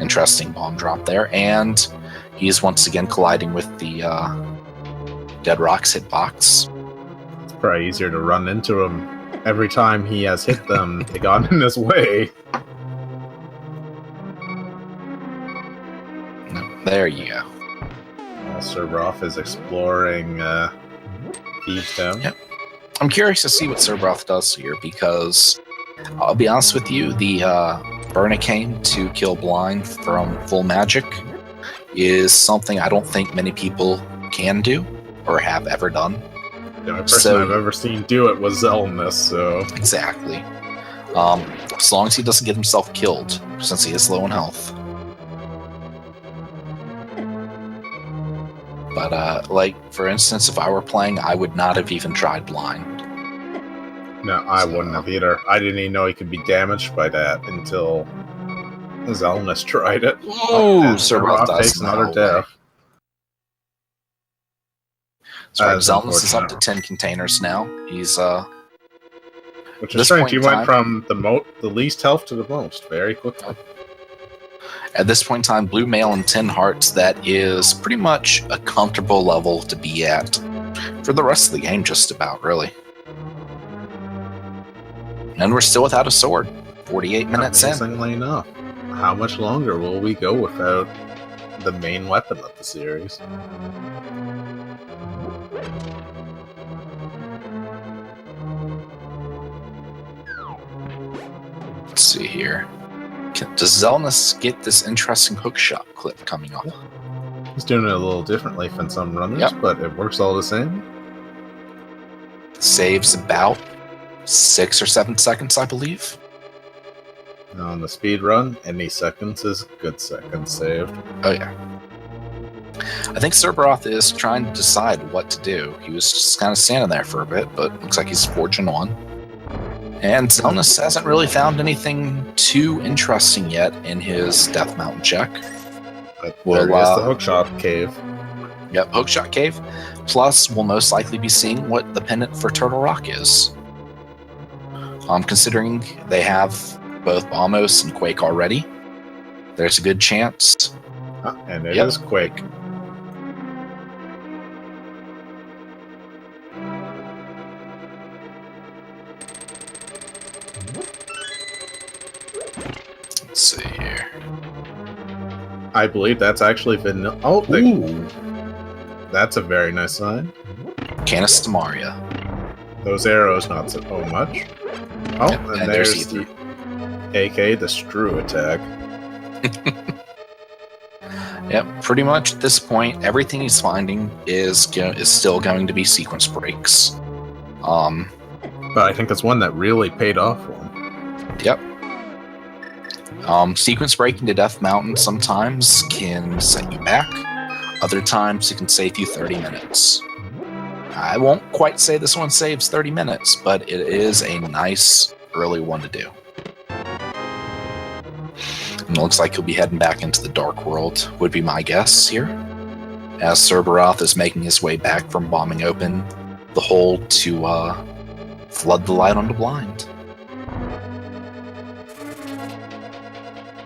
Interesting bomb drop there, and he's once again colliding with the Dead Rocks hitbox. It's probably easier to run into him. Every time he has hit them, they got in his way. There you go. Serberoth is exploring Thieves Town. Yep. I'm curious to see what Serberoth does here, because I'll be honest with you, the Burnicane to kill blind from full magic is something I don't think many people can do or have ever done. The only person I've ever seen do it was Xelnas, so... Exactly. As long as he doesn't get himself killed, since he is low in health. But, for instance, if I were playing, I would not have even tried blind. No, I wouldn't have either. I didn't even know he could be damaged by that until Xelnas tried it. Oh, Serberoth takes another death. So Xelnas is up to 10 containers now. He's which is strange. He went from the least health to the most very quickly. At this point in time, blue mail and 10 hearts, that is pretty much a comfortable level to be at for the rest of the game, just about, really. And we're still without a sword. 48 minutes in. Interestingly enough, how much longer will we go without the main weapon of the series? Let's see here. Does Xelnas get this interesting hookshot clip coming up? He's doing it a little differently from some runners, but it works all the same. Saves about 6 or 7 seconds, I believe. On the speed run, any seconds is good seconds saved. Oh yeah. I think Serberoth is trying to decide what to do. He was just kind of standing there for a bit, but looks like he's forging on. And Xelnas hasn't really found anything too interesting yet in his Death Mountain check. But there is the Hookshot Cave. Yep, Hookshot Cave. Plus, we'll most likely be seeing what the pendant for Turtle Rock is. Considering they have both Bombos and Quake already, there's a good chance. And it is Quake. Let's see here. I believe that's actually vanilla. Oh, that's a very nice sign. Canis de Maria. Those arrows, not so much. Oh, Yep, and there's the AK, the Screw attack. Yep, pretty much at this point, everything he's finding is still going to be sequence breaks. But I think that's one that really paid off for him. Yep. Sequence breaking to Death Mountain sometimes can set you back. Other times it can save you 30 minutes. I won't quite say this one saves 30 minutes, but it is a nice early one to do. And it looks like he'll be heading back into the Dark World, would be my guess here. As Serberoth is making his way back from bombing open the hole to flood the light onto Blind.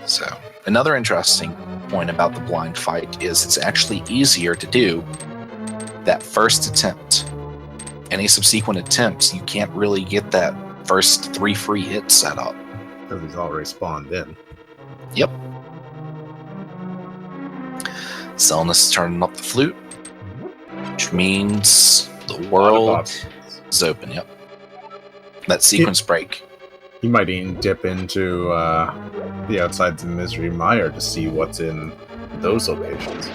So, another interesting point about the Blind fight is it's actually easier to do that first attempt. Any subsequent attempts, you can't really get that first 3 free hits set up. Because he's already spawned in. Yep. Xelnas is turning up the flute, which means the world is open. Yep. That sequence break. He might even dip into the outsides of Misery Mire to see what's in those locations.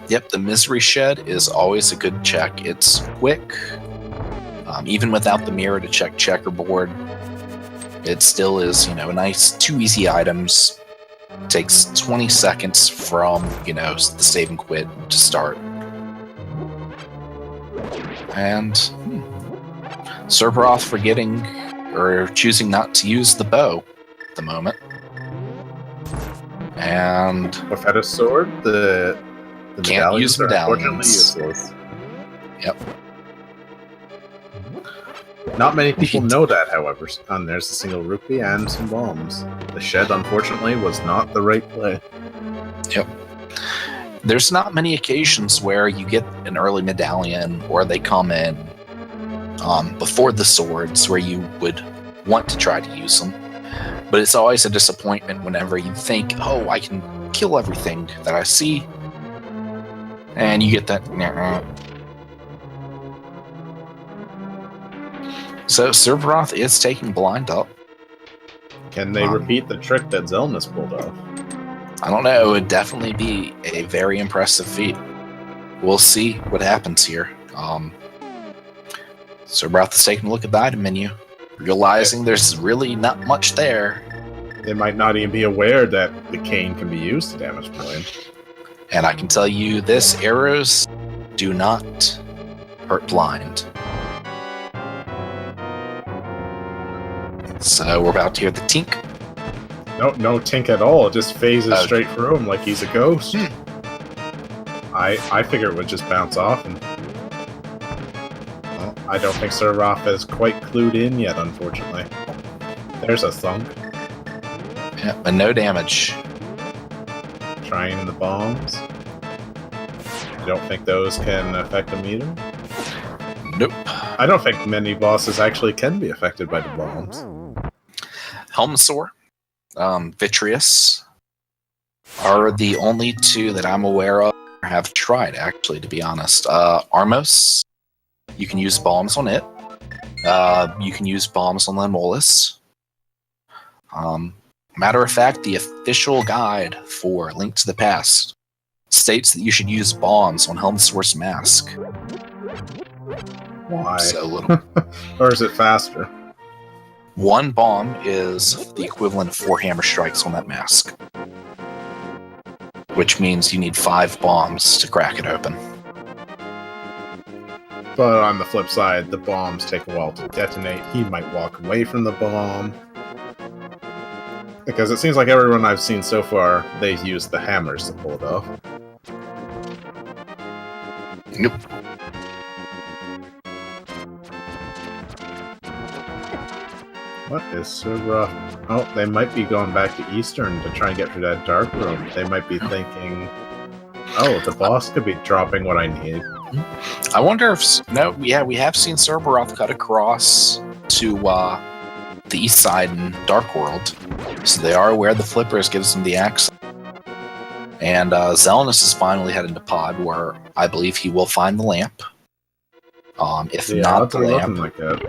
Yep, the Misery Shed is always a good check. It's quick. Even without the mirror to check checkerboard, it still is, a nice 2 easy items. Takes 20 seconds from, the save and quit to start. And Serberoth forgetting or choosing not to use the bow at the moment. And without a sword, the can't use medallions. Unfortunately useless. Yep. Not many people know that, however. And there's a single rupee and some bombs. The shed, unfortunately, was not the right play. Yep. There's not many occasions where you get an early medallion or they come in before the swords where you would want to try to use them. But it's always a disappointment whenever you think, oh, I can kill everything that I see. And you get that. So Serberoth is taking Blind up. Can they repeat the trick that Xelnas pulled off? I don't know. It would definitely be a very impressive feat. We'll see what happens here. Serberoth is taking a look at the item menu, realizing there's really not much there. They might not even be aware that the cane can be used to damage Blind. And I can tell you this, arrows do not hurt Blind. So we're about to hear the tink. No tink at all. It just phases straight through him like he's a ghost. I figure it would just bounce off. And I don't think Serberoth is quite clued in yet, unfortunately. There's a thunk. Yeah, but no damage. Trying the bombs. I don't think those can affect him either. Nope. I don't think many bosses actually can be affected by the bombs. Helmsaur, Vitreous are the only 2 that I'm aware of or have tried, actually, to be honest. Armos, you can use bombs on it. You can use bombs on Lemolus. Matter of fact, the official guide for Link to the Past states that you should use bombs on Helmsaur's mask. Why? So little. Or is it faster? 1 bomb is the equivalent of 4 hammer strikes on that mask. Which means you need 5 bombs to crack it open. But on the flip side, the bombs take a while to detonate. He might walk away from the bomb. Because it seems like everyone I've seen so far, they've used the hammers to pull it off. Yep. What is Serberoth? Oh, they might be going back to Eastern to try and get through that dark room. They might be thinking, oh, the boss could be dropping what I need. I wonder if... No, yeah, we have seen Serberoth cut across to the east side in Dark World. So they are aware the flippers gives them the access. And Xelnas is finally heading to Pod, where I believe he will find the lamp. If not the lamp, like that.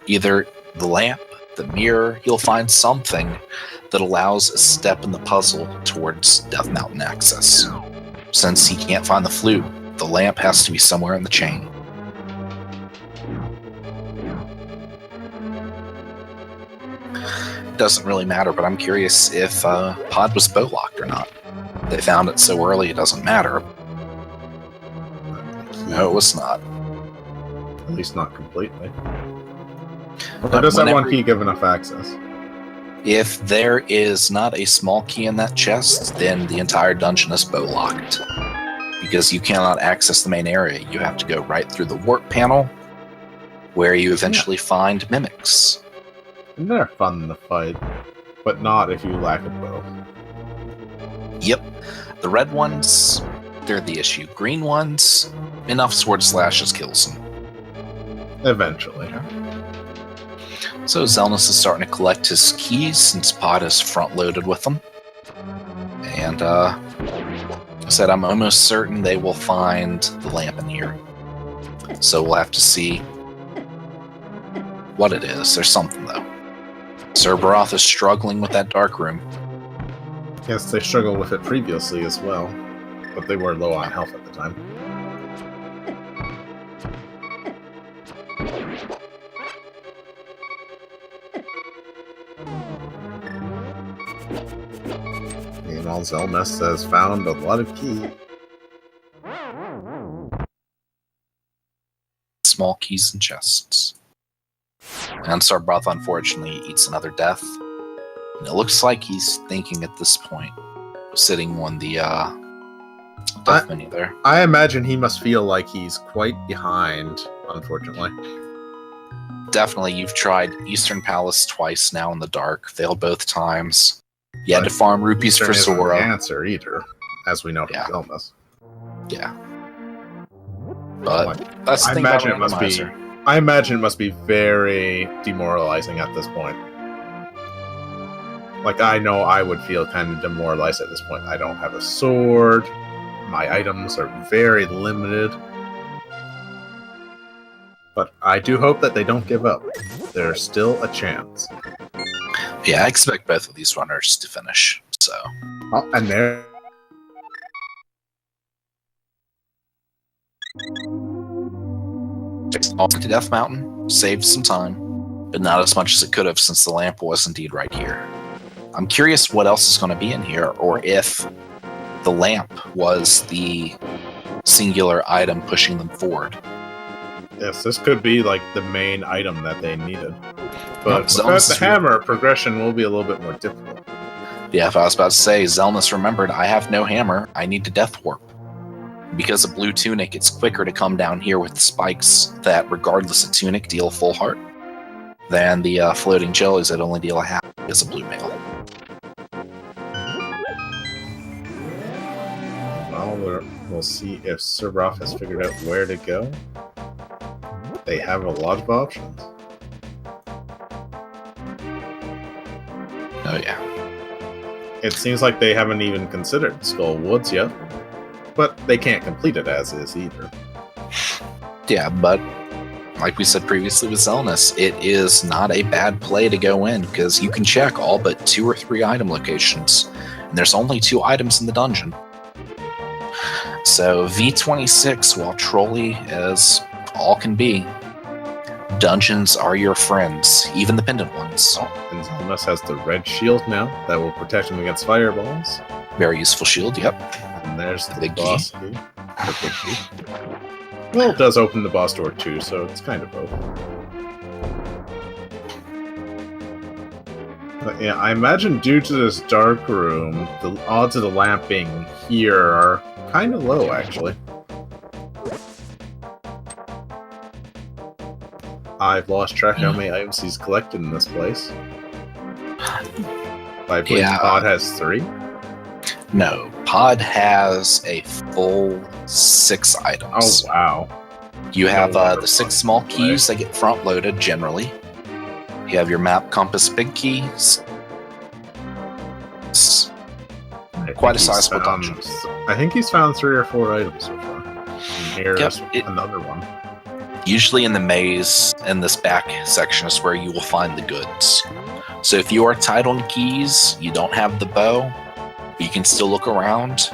Either the lamp, the mirror, he'll find something that allows a step in the puzzle towards Death Mountain access. Since he can't find the flute, the lamp has to be somewhere in the chain. Doesn't really matter, but I'm curious if Pod was bow locked or not. They found it so early it doesn't matter. No, it was not. At least not completely. Or does that one key give enough access? If there is not a small key in that chest, then the entire dungeon is bow locked. Because you cannot access the main area. You have to go right through the warp panel, where you eventually find mimics. And they're fun to fight, but not if you lack a bow. Yep. The red ones, they're the issue. Green ones, enough sword slashes kills them. Eventually. So Xelnas is starting to collect his keys since Pod is front-loaded with them. And, I said I'm almost certain they will find the lamp in here. So we'll have to see what it is. There's something, though. Serberoth is struggling with that dark room. Yes, they struggled with it previously as well, but they were low on health at the time. Meanwhile, Xelnas has found a lot of keys. Small keys and chests. And Serberoth unfortunately eats another death. And it looks like he's thinking at this point, sitting on the death menu there. I imagine he must feel like he's quite behind, unfortunately. Definitely, you've tried Eastern Palace twice now in the dark, failed both times. You had to farm rupees for Sora. The answer either, as we know from Xelnas. Yeah. But that's the thing about Randomizer. I imagine it must be very demoralizing at this point. Like, I know I would feel kind of demoralized at this point. I don't have a sword. My items are very limited. But I do hope that they don't give up. There's still a chance. Yeah, I expect both of these runners to finish, so... Oh, and there... Off to Death Mountain, saved some time, but not as much as it could have since the lamp was indeed right here. I'm curious what else is going to be in here, or if the lamp was the singular item pushing them forward. Yes, this could be like the main item that they needed. But without the hammer, progression will be a little bit more difficult. Yeah, if I was about to say, Xelnas remembered, I have no hammer, I need to death warp. Because of blue tunic, it's quicker to come down here with the spikes that, regardless of tunic, deal full heart, than the floating jellies that only deal a half as a blue mail. Well, we'll see if Serberoth has figured out where to go. They have a lot of options. Oh yeah. It seems like they haven't even considered Skull Woods yet. But they can't complete it as is either. Yeah, but like we said previously with Xelnas, it is not a bad play to go in, because you can check all but 2 or 3 item locations, and there's only 2 items in the dungeon. So V26, while trolly as all can be, dungeons are your friends, even the pendant ones. And Xelnas has the red shield now that will protect him against fireballs. Very useful shield, yep. And there's the big boss key. key. Well, it does open the boss door too, so it's kind of both. But yeah, I imagine due to this dark room, the odds of the lamp being here are kind of low, actually. I've lost track of how many items he's collected in this place. I believe Pod has 3? No, Pod has a full 6 items. Oh, wow. You have the 6 small keys that get front-loaded, generally. You have your map, compass, big keys. Quite a sizable dungeon. I think he's found 3 or 4 items so far. And here's another one. Usually in the maze, in this back section, is where you will find the goods. So if you are tight on keys, you don't have the bow, but you can still look around.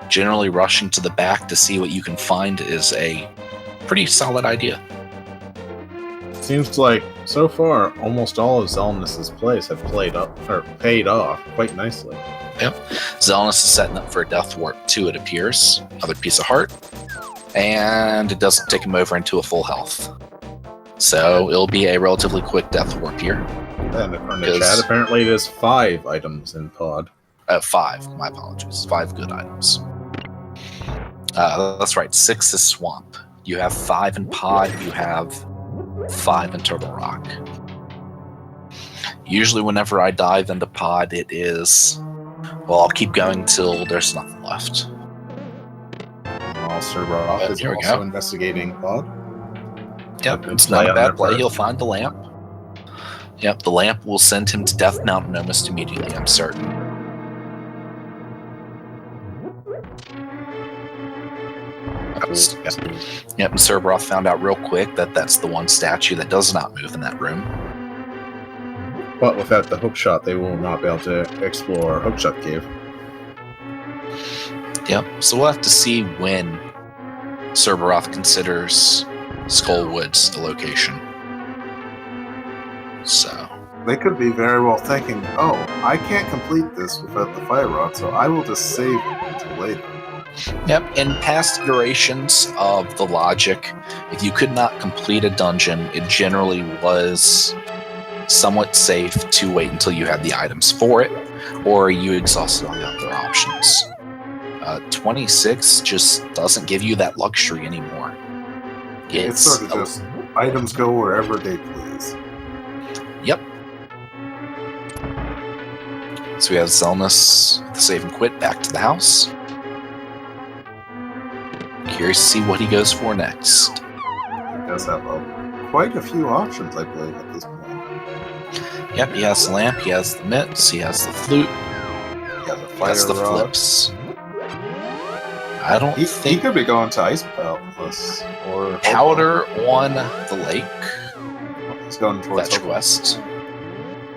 Generally rushing to the back to see what you can find is a pretty solid idea. Seems like, so far, almost all of Xelnas' plays have paid off quite nicely. Yep. Xelnas is setting up for a death warp 2, it appears. Another piece of heart. And it doesn't take him over into a full health. So it'll be a relatively quick death warp here. And according to chat, apparently there's 5 items in Pod. 5, my apologies. 5 good items. That's right, 6 is Swamp. You have 5 in Pod, you have 5 in Turtle Rock. Usually whenever I dive into Pod, it is... Well, I'll keep going till there's nothing left. Serberoth is also investigating Pod. Yep, it's not a bad play. He'll find the lamp. Yep, the lamp will send him to Death Mountain almost immediately, I'm certain. Yep, and Serberoth found out real quick that that's the one statue that does not move in that room. But without the hookshot, they will not be able to explore Hookshot Cave. Yep, so we'll have to see when Serberoth considers Skull Woods the location. So they could be very well thinking, oh, I can't complete this without the fire rod, so I will just save it until later. Yep, in past iterations of the logic, if you could not complete a dungeon, it generally was somewhat safe to wait until you had the items for it, or you exhausted all the other options. 26 just doesn't give you that luxury anymore. It's sort of just items go wherever they please. Yep. So we have Xelnas, the save and quit, back to the house. Curious to see what he goes for next. He does have quite a few options, I believe, at this point. Yep, he has the lamp, he has the mitts, he has the flute, he has the flips. I don't think... He could be going to Ice Palace or... Powder on the lake. He's going towards Fetch quest.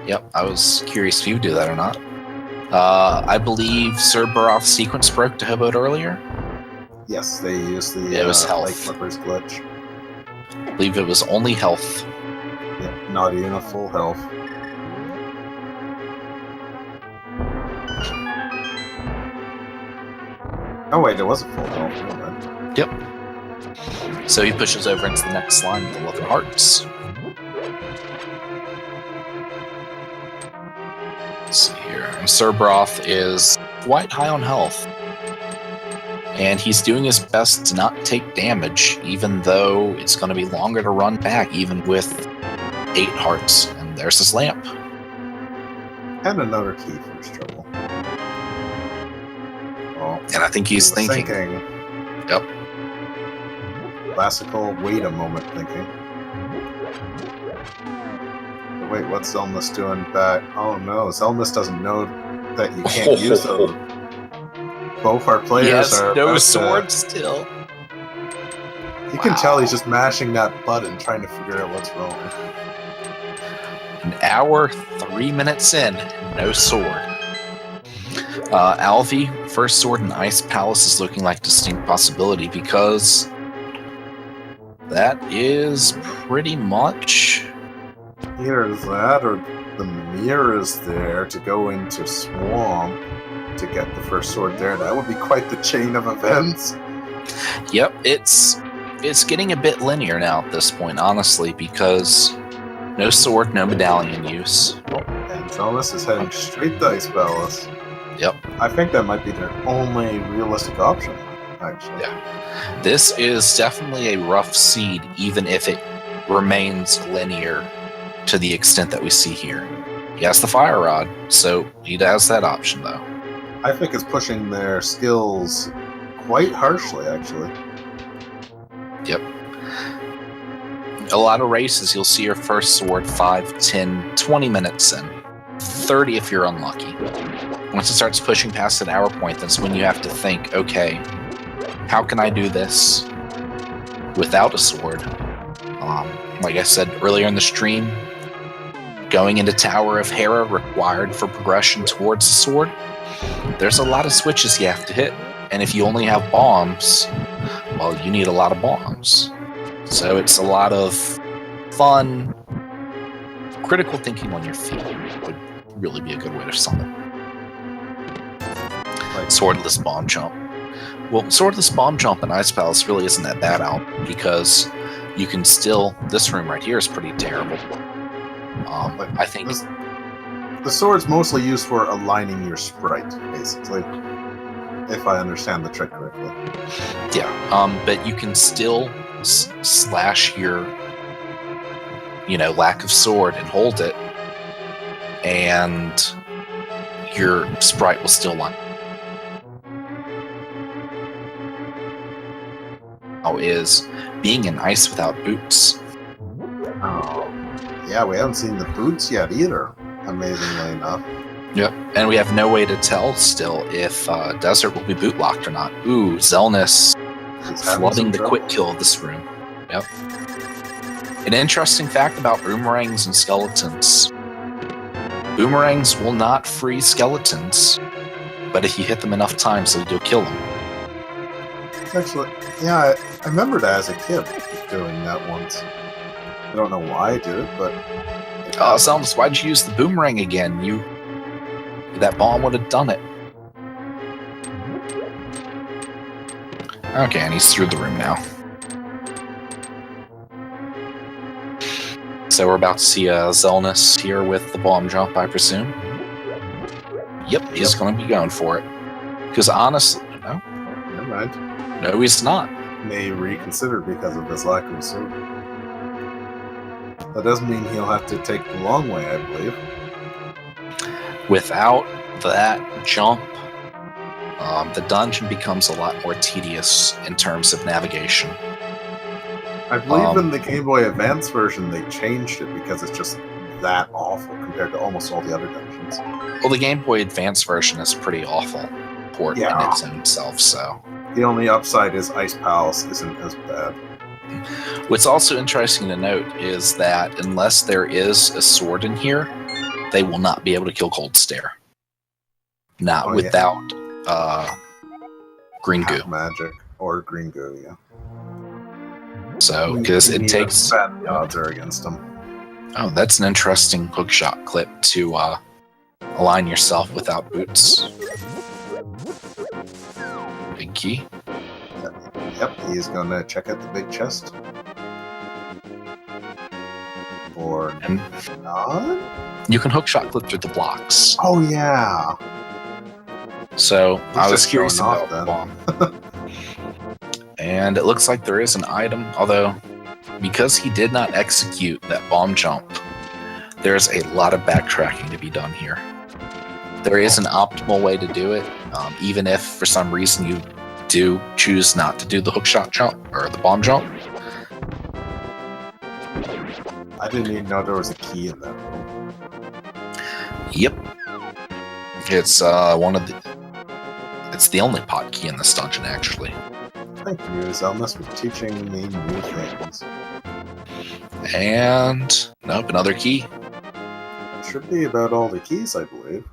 Yep, I was curious if you do that or not. I believe Serberoth's sequence broke to Hobot earlier. Yes, they used the it was health. Lake Clippers glitch. I believe it was only health. Yep, not even a full health. Oh wait, it was a full health. Right? Yep. So he pushes over into the next line with 11 hearts. Let's see here. And Serberoth is quite high on health. And he's doing his best to not take damage, even though it's going to be longer to run back, even with 8 hearts. And there's his lamp. And another key for his trouble. Oh, and I think he's thinking. Yep. Classical wait a moment thinking. But wait, what's Xelnas doing back? Oh no, Xelnas doesn't know that you can't use those. Both our players are no sword still. You can tell he's just mashing that button, trying to figure out what's wrong. An hour, 3 minutes in, no sword. Alvi, first sword in Ice Palace is looking like a distinct possibility because that is pretty much... Either that or the mirror is there to go into Swamp to get the first sword there. That would be quite the chain of events. Yep, it's it's getting a bit linear now at this point, honestly, because no sword, no medallion use. And Xelnas is heading straight to Ice Palace. Yep. I think that might be their only realistic option, actually. Yeah. This is definitely a rough seed, even if it remains linear to the extent that we see here. He has the Fire Rod, so he has that option, though. I think it's pushing their skills quite harshly, actually. Yep. A lot of races, you'll see your first sword 5, 10, 20 minutes in. 30 if you're unlucky. Once it starts pushing past an hour point, that's when you have to think, okay, how can I do this without a sword? Like I said earlier in the stream, going into Tower of Hera required for progression towards the sword. There's a lot of switches you have to hit, and if you only have bombs, well, you need a lot of bombs. So it's a lot of fun, critical thinking on your feet would really be a good way to sum it. Like swordless bomb jump. Well, swordless bomb jump in Ice Palace really isn't that bad out, because you can still... This room right here is pretty terrible. I think... The sword's mostly used for aligning your sprite, basically. If I understand the trick correctly. Yeah, but you can still slash your, lack of sword and hold it, and your sprite will still line. How is being in ice without boots? Oh, yeah, we haven't seen the boots yet either, amazingly enough. Yep, and we have no way to tell still if Desert will be boot locked or not. Ooh, Xelnas flooding the quick kill of this room. Yep. An interesting fact about boomerangs and skeletons. Boomerangs will not free skeletons, but if you hit them enough times, you'll kill them. Actually, yeah, I remember that as a kid doing that once. I don't know why I did it, but... Xelnas, why'd you use the boomerang again? That bomb would have done it. Okay, and he's through the room now. So we're about to see Xelnas here with the bomb jump, I presume. Yep, he's going to be going for it. Because honestly, no. Never mind. No, he's not. May reconsider because of his lack of a sword. That doesn't mean he'll have to take the long way, I believe. Without that jump, the dungeon becomes a lot more tedious in terms of navigation. I believe in the Game Boy Advance version they changed it because it's just that awful compared to almost all the other dungeons. Well, the Game Boy Advance version is pretty awful port in its own self, so... The only upside is Ice Palace isn't as bad. What's also interesting to note is that unless there is a sword in here, they will not be able to kill Cold Stare. Not without green goo. Magic or green goo, yeah. So, because it takes... Bad odds are against them. Oh, that's an interesting hookshot clip to align yourself without boots. Big key. Yep, he's going to check out the big chest. Or not? You can hookshot clip through the blocks. Oh, yeah. So, I was curious about the bomb. And it looks like there is an item, although because he did not execute that bomb jump, there's a lot of backtracking to be done here. There is an optimal way to do it, even if for some reason you do choose not to do the hookshot jump or the bomb jump. I didn't even know there was a key in that room. Yep. It's it's the only pot key in this dungeon, actually. Thank you, Xelnas, for teaching me new things. And nope, another key. It should be about all the keys, I believe.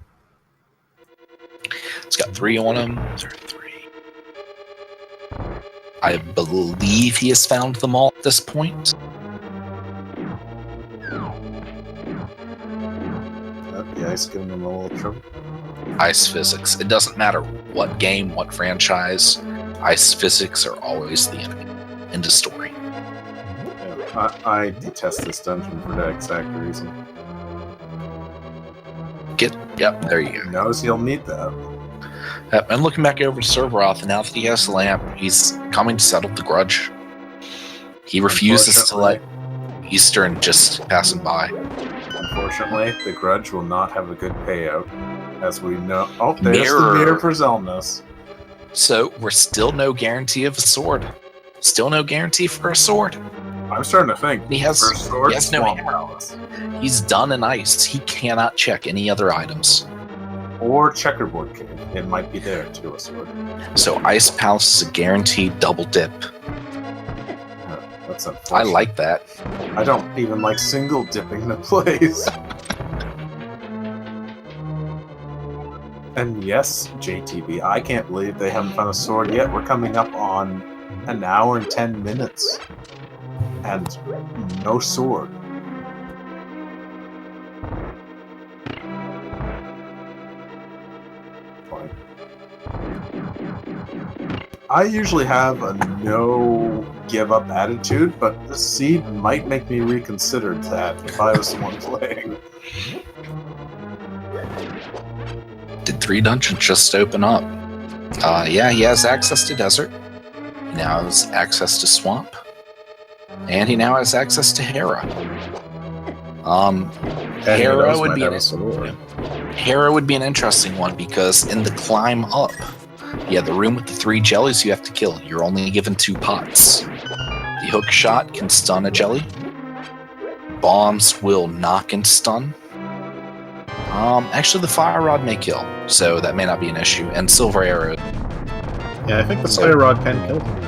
It's got 3 on him. Is there 3? I believe he has found them all at this point. The ice giving him a little trouble. Ice physics. It doesn't matter what game, what franchise. Ice physics are always the enemy. End of story. I detest this dungeon for that exact reason. Yep, there you go. He knows he'll need that. And looking back over to Serberoth, now that he has the lamp, he's coming to settle the grudge. He refuses to let Eastern just pass him by. Unfortunately, the grudge will not have a good payout. As we know... Oh, there's the mirror for Xelnas. So, we're still no guarantee of a sword. Still no guarantee for a sword. I'm starting to think. He has no hammer. He's done in ice. He cannot check any other items. Or checkerboard cave. It might be there too, a sword. So Ice Palace is a guaranteed double dip. That's unfortunate. I like that. I don't even like single dipping the place. And yes, JTB, I can't believe they haven't found a sword yet. We're coming up on an hour and 10 minutes. And no sword. Fine. I usually have a no give up attitude, but this seed might make me reconsider that if I was the one playing. Did 3 dungeons just open up? Yeah, he has access to desert. He now has access to swamp. And he now has access to Hera. Hera would be an interesting one because in the climb up, the room with the 3 jellies you have to kill, you're only given 2 pots. The hook shot can stun a jelly. Bombs will knock and stun. Actually, the fire rod may kill, so that may not be an issue. And silver arrow. Yeah, I think the fire rod can kill him.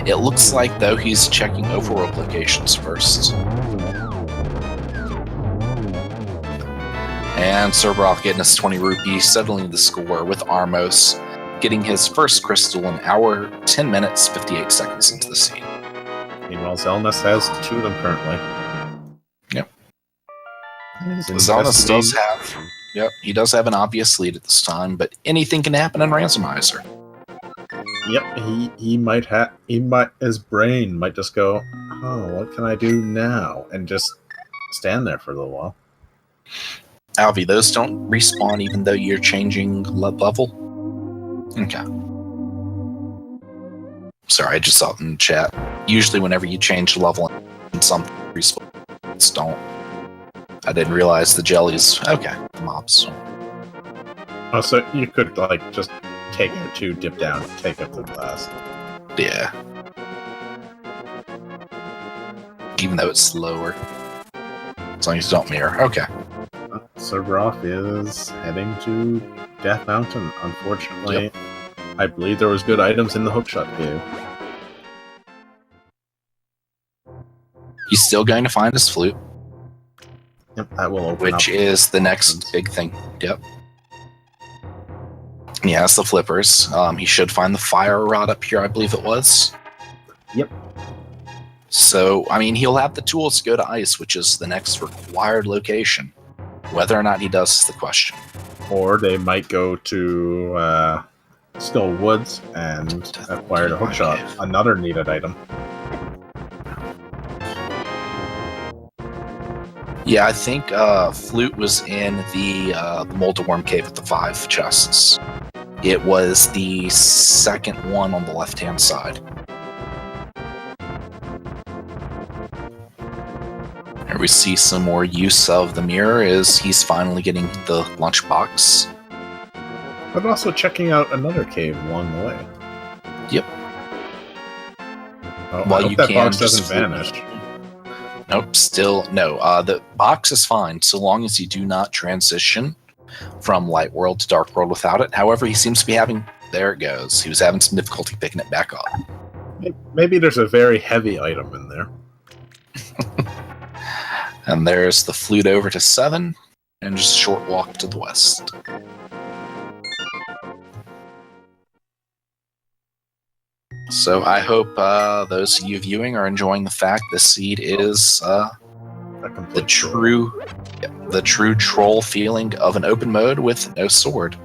It looks like, though, he's checking overworld locations first. And Serberoth getting his 20 rupees, settling the score with Armos, getting his first crystal an hour, 10 minutes, 58 seconds into the scene. Meanwhile, Xelnas has 2 of them currently. Yep. Xelnas does have... Yep, he does have an obvious lead at this time, but anything can happen in Randomizer. Yep, his brain might just go, oh, what can I do now? And just stand there for a little while. Alvi, those don't respawn even though you're changing level? Okay. Sorry, I just saw it in the chat. Usually whenever you change level and something respawns, don't. I didn't realize the jellies. Okay, the mobs. Oh, so you could, just take out 2, dip down, take up the last. Yeah. Even though it's slower. As long as you don't mirror. Okay. Serberoth is heading to Death Mountain. Unfortunately, yep. I believe there was good items in the hookshot cave. He's still going to find his flute. Yep, that will open Which is the next big thing. Yep. He has the flippers. He should find the fire rod up here, I believe it was. Yep. So, he'll have the tools to go to ice, which is the next required location. Whether or not he does is the question. Or they might go to Still Woods and acquire the hookshot, another needed item. Yeah, I think Flute was in the Molderworm Cave with the 5 chests. It was the second one on the left-hand side. Here we see some more use of the mirror as he's finally getting the lunchbox. But also checking out another cave along the way. Yep. Oh, well, I hope that box doesn't vanish. Nope, still no. The box is fine so long as you do not transition from Light World to Dark World without it. However, he seems to be having... There it goes. He was having some difficulty picking it back up. Maybe there's a very heavy item in there. And there's the flute over to 7, and just a short walk to the west. So I hope those of you viewing are enjoying the fact this seed is the true troll feeling of an open mode with no sword.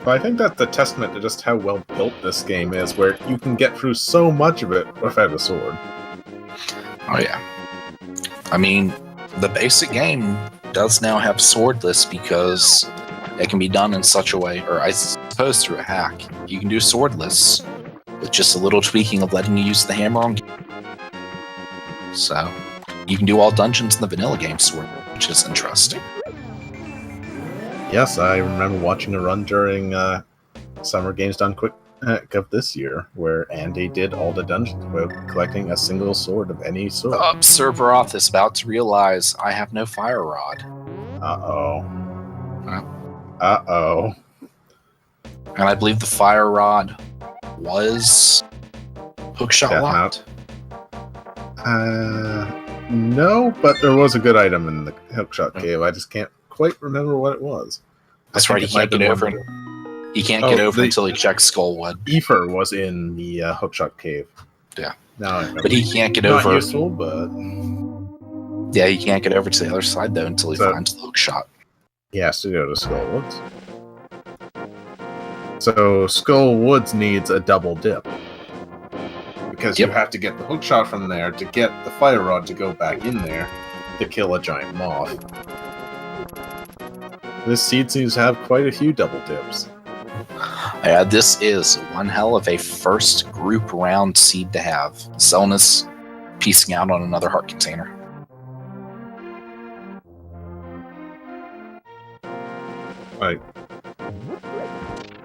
But I think that's a testament to just how well built this game is, where you can get through so much of it without a sword. Oh yeah. I mean, the basic game does now have swordless because it can be done in such a way, or I suppose through a hack, you can do swordless with just a little tweaking of letting you use the hammer on. So you can do all dungeons in the vanilla game sword, which is interesting. Yes, I remember watching a run during Summer Games Done Quick of this year, where Andy did all the dungeons without collecting a single sword of any sort. Serberoth is about to realize I have no fire rod. Uh-oh. Well. Uh-oh. And I believe the fire rod was hookshot locked. No, but there was a good item in the hookshot cave. I just can't quite remember what it was. That's right, he can't get over it. He can't get over until he checks Skullwood. Ether was in the hookshot cave. Yeah. No, but he can't get over. Not useful, but yeah, he can't get over to the other side though until he finds the hookshot. He has to go to Skullwoods. So Skullwoods needs a double dip. Because you have to get the hookshot from there to get the fire rod to go back in there to kill a giant moth. This seed seems to have quite a few double dips. This is one hell of a first group round seed to have. Xelnas piecing out on another heart container.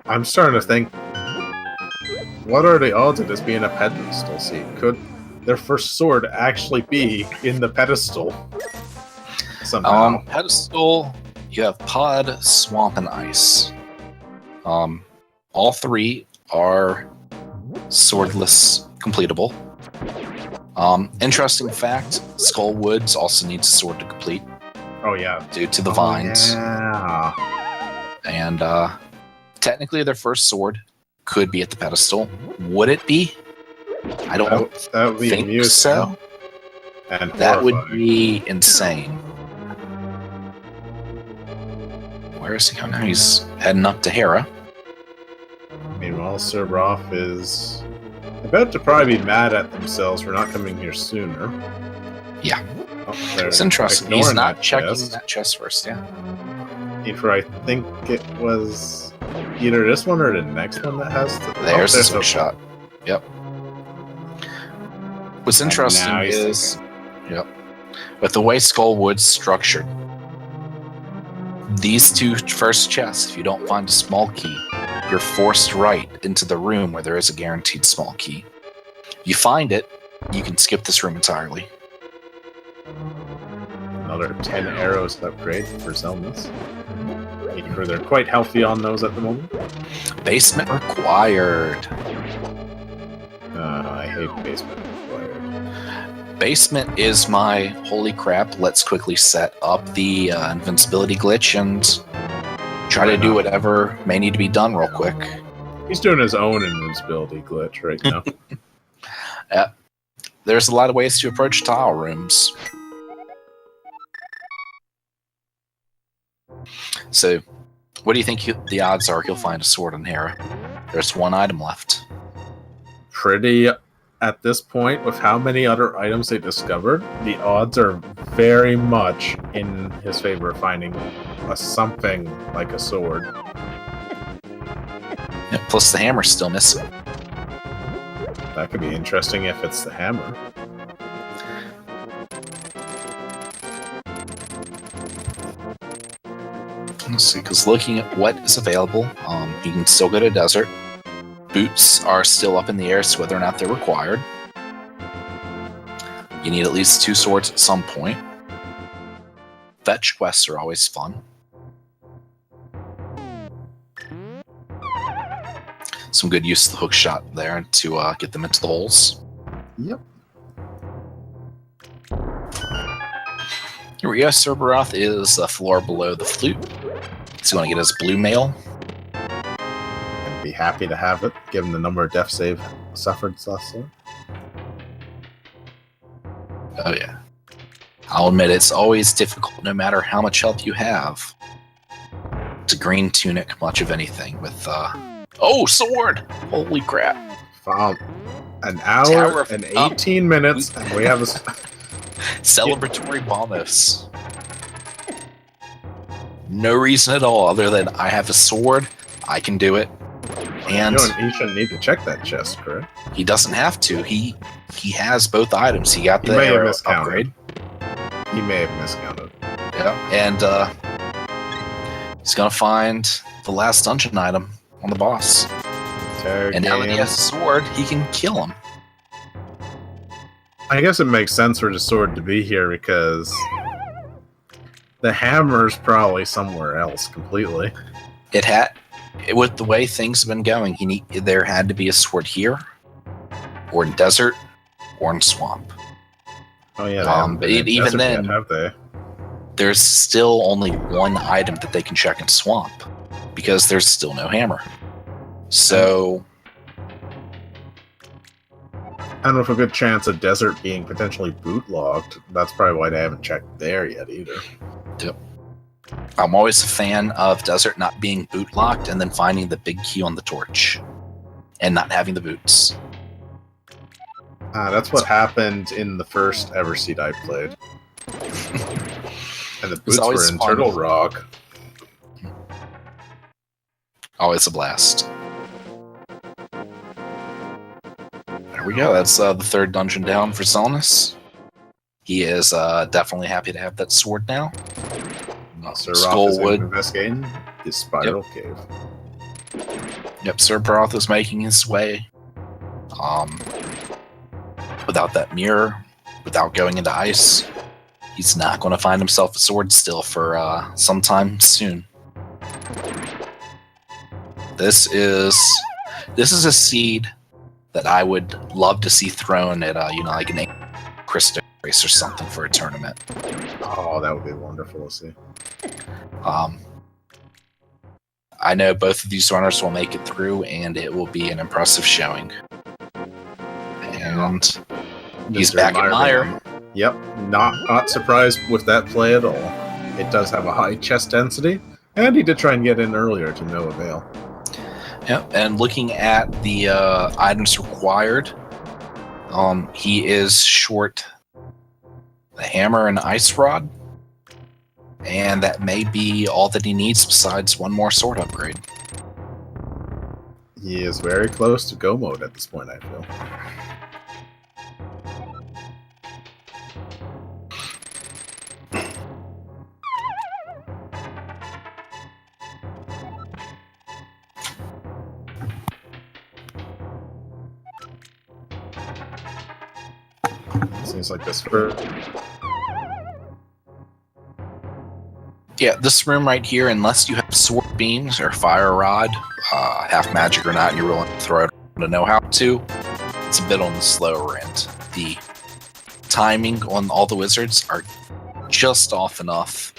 I'm starting to think, what are the odds of this being a pedestal seed? Could their first sword actually be in the pedestal somehow? Pedestal, you have Pod, Swamp, and Ice. All three are swordless completable. Interesting fact, Skullwoods also needs a sword to complete. Oh yeah. Due to the vines. Yeah. And technically their first sword could be at the pedestal. Would it be? I don't think so. And that would be insane. Where is he going now? He's heading up to Hera. Meanwhile, Serberoth is about to probably be mad at themselves for not coming here sooner. Yeah. It's interesting. He's not checking that chest first, yeah. Either I think it was either this one or the next one that has the... There's the switch shot. Yep. What's interesting is... Yep. With the way Skullwood's structured, these two first chests, if you don't find a small key, you're forced right into the room where there is a guaranteed small key. If you find it, you can skip this room entirely. Another 10 arrows upgrade for Xelnas. Making sure they're quite healthy on those at the moment. Basement required. I hate basement required. Basement is my holy crap, let's quickly set up the invincibility glitch and try to do whatever may need to be done real quick. He's doing his own invincibility glitch right now. Yeah. There's a lot of ways to approach tile rooms. So, what do you think the odds are he'll find a sword in Hera? There's one item left. Pretty, at this point, with how many other items they discovered, the odds are very much in his favor of finding something like a sword. Yeah, plus the hammer's still missing. That could be interesting if it's the hammer. Let's see, because looking at what is available, you can still go to desert. Boots are still up in the air as to whether or not they're required. You need at least 2 swords at some point. Fetch quests are always fun. Some good use of the hook shot there to get them into the holes. Yep. Here we go. Serberoth is a floor below the flute. He's going to get his blue mail. I'd be happy to have it, given the number of death save suffered last year. Oh yeah. I'll admit it's always difficult, no matter how much health you have, to green tunic, much of anything with oh, sword! Holy crap. An hour Tower of- and 18 minutes, and we have a celebratory bonus. No reason at all other than I have a sword, I can do it. And he shouldn't need to check that chest, correct? he doesn't have to. He has both items. He got the may have arrow miscounted. upgrade. He may have miscounted. Yeah, and he's gonna find the last dungeon item on the boss. And now that he has a sword, he can kill him. I guess it makes sense for the sword to be here because the hammer's probably somewhere else completely. With the way things have been going, there had to be a sword here, or in desert, or in swamp. Oh yeah, but even then, have they? There's still only one item that they can check in swamp because there's still no hammer. So, I don't know if a good chance of desert being potentially bootlogged. That's probably why they haven't checked there yet either. Yep. I'm always a fan of desert not being boot locked and then finding the big key on the torch and not having the boots. That's what happened in the first ever seed I played. And the boots were in Turtle Rock. Always a blast. There we go. That's the third dungeon down for Xelnas. He is definitely happy to have that sword now. Serberoth is investigating the spiral cave. Yep, Serberoth is making his way. Without that mirror, without going into ice, he's not going to find himself a sword still for sometime soon. This is a seed that I would love to see thrown at like an crystal race or something for a tournament. Oh, that would be wonderful to see. I know both of these runners will make it through, and it will be an impressive showing. And he's back at Meyer. Yep, not surprised with that play at all. It does have a high chest density, and he did try and get in earlier to no avail. Yep, and looking at the items required, he is short the hammer and ice rod, and that may be all that he needs besides one more sword upgrade. He is very close to go mode at this point, I feel. Seems like this for... Yeah, this room right here, unless you have sword beams or fire rod, half magic or not, and you're willing to throw it to know how to, it's a bit on the slower end. The timing on all the wizards are just off enough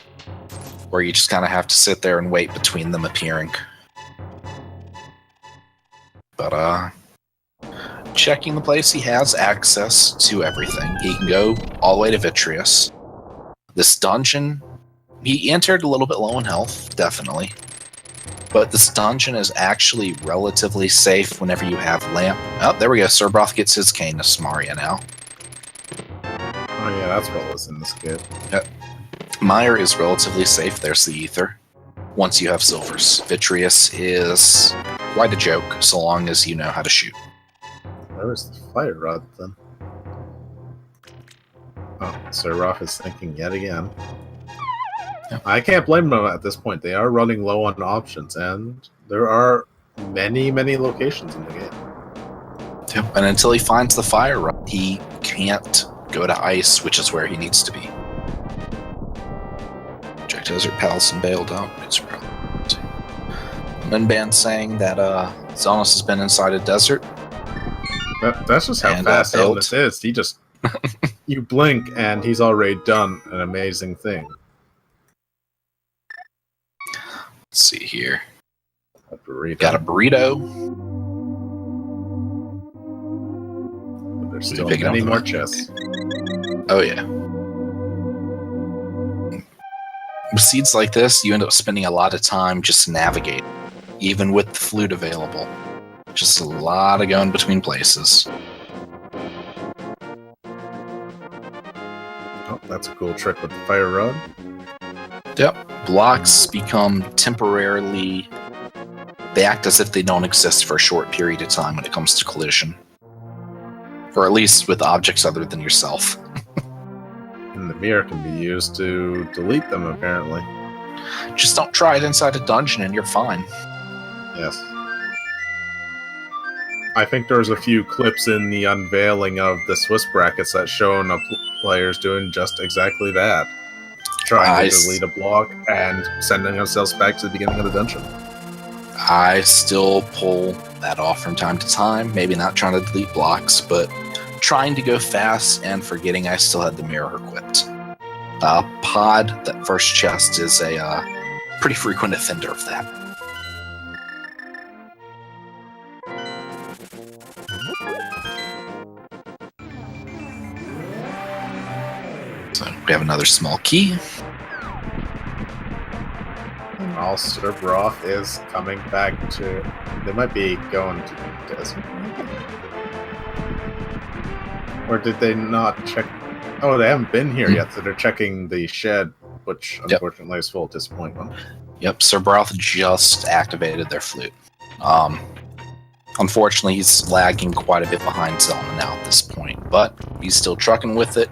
where you just kind of have to sit there and wait between them appearing. But, checking the place, he has access to everything. He can go all the way to Vitreous. This dungeon, he entered a little bit low in health, definitely. But this dungeon is actually relatively safe whenever you have lamp. Oh, there we go. Serberoth gets his cane to Samaria now. Oh yeah, that's what was in this kit. Yep. Meyer is relatively safe. There's the ether. Once you have silvers. Vitreous is quite a joke, so long as you know how to shoot. Where is the fire rod then? Oh, Serberoth is thinking yet again. Yep. I can't blame them at this point. They are running low on options, and there are many, many locations in the game. Yep. And until he finds the fire rod, he can't go to ice, which is where he needs to be. Check Desert Palace and bailed out. It's Moonband saying that Xelnas has been inside a desert. That's just how fast Xelnas is. He just... you blink, and he's already done an amazing thing. Let's see here. A burrito. Got a burrito. But there's still many more chests. Oh, yeah. With seeds like this, you end up spending a lot of time just navigating, even with the flute available. Just a lot of going between places. Oh, that's a cool trick with the fire rod. Yep. Blocks become temporarily... They act as if they don't exist for a short period of time when it comes to collision. Or at least with objects other than yourself. And the mirror can be used to delete them, apparently. Just don't try it inside a dungeon and you're fine. Yes. I think there's a few clips in the unveiling of the Swiss brackets that show players doing just exactly that. Trying to delete a block and sending themselves back to the beginning of the dungeon. I still pull that off from time to time. Maybe not trying to delete blocks, but trying to go fast and forgetting I still had the mirror equipped. Pod, that first chest, is a pretty frequent offender of that. So we have another small key. All Serberoth is coming back to... They might be going to the desert. Or did they not check... Oh, they haven't been here yet, so they're checking the shed, which unfortunately is full of disappointment. Yep, Serberoth just activated their flute. Unfortunately, he's lagging quite a bit behind Zelda now at this point, but he's still trucking with it.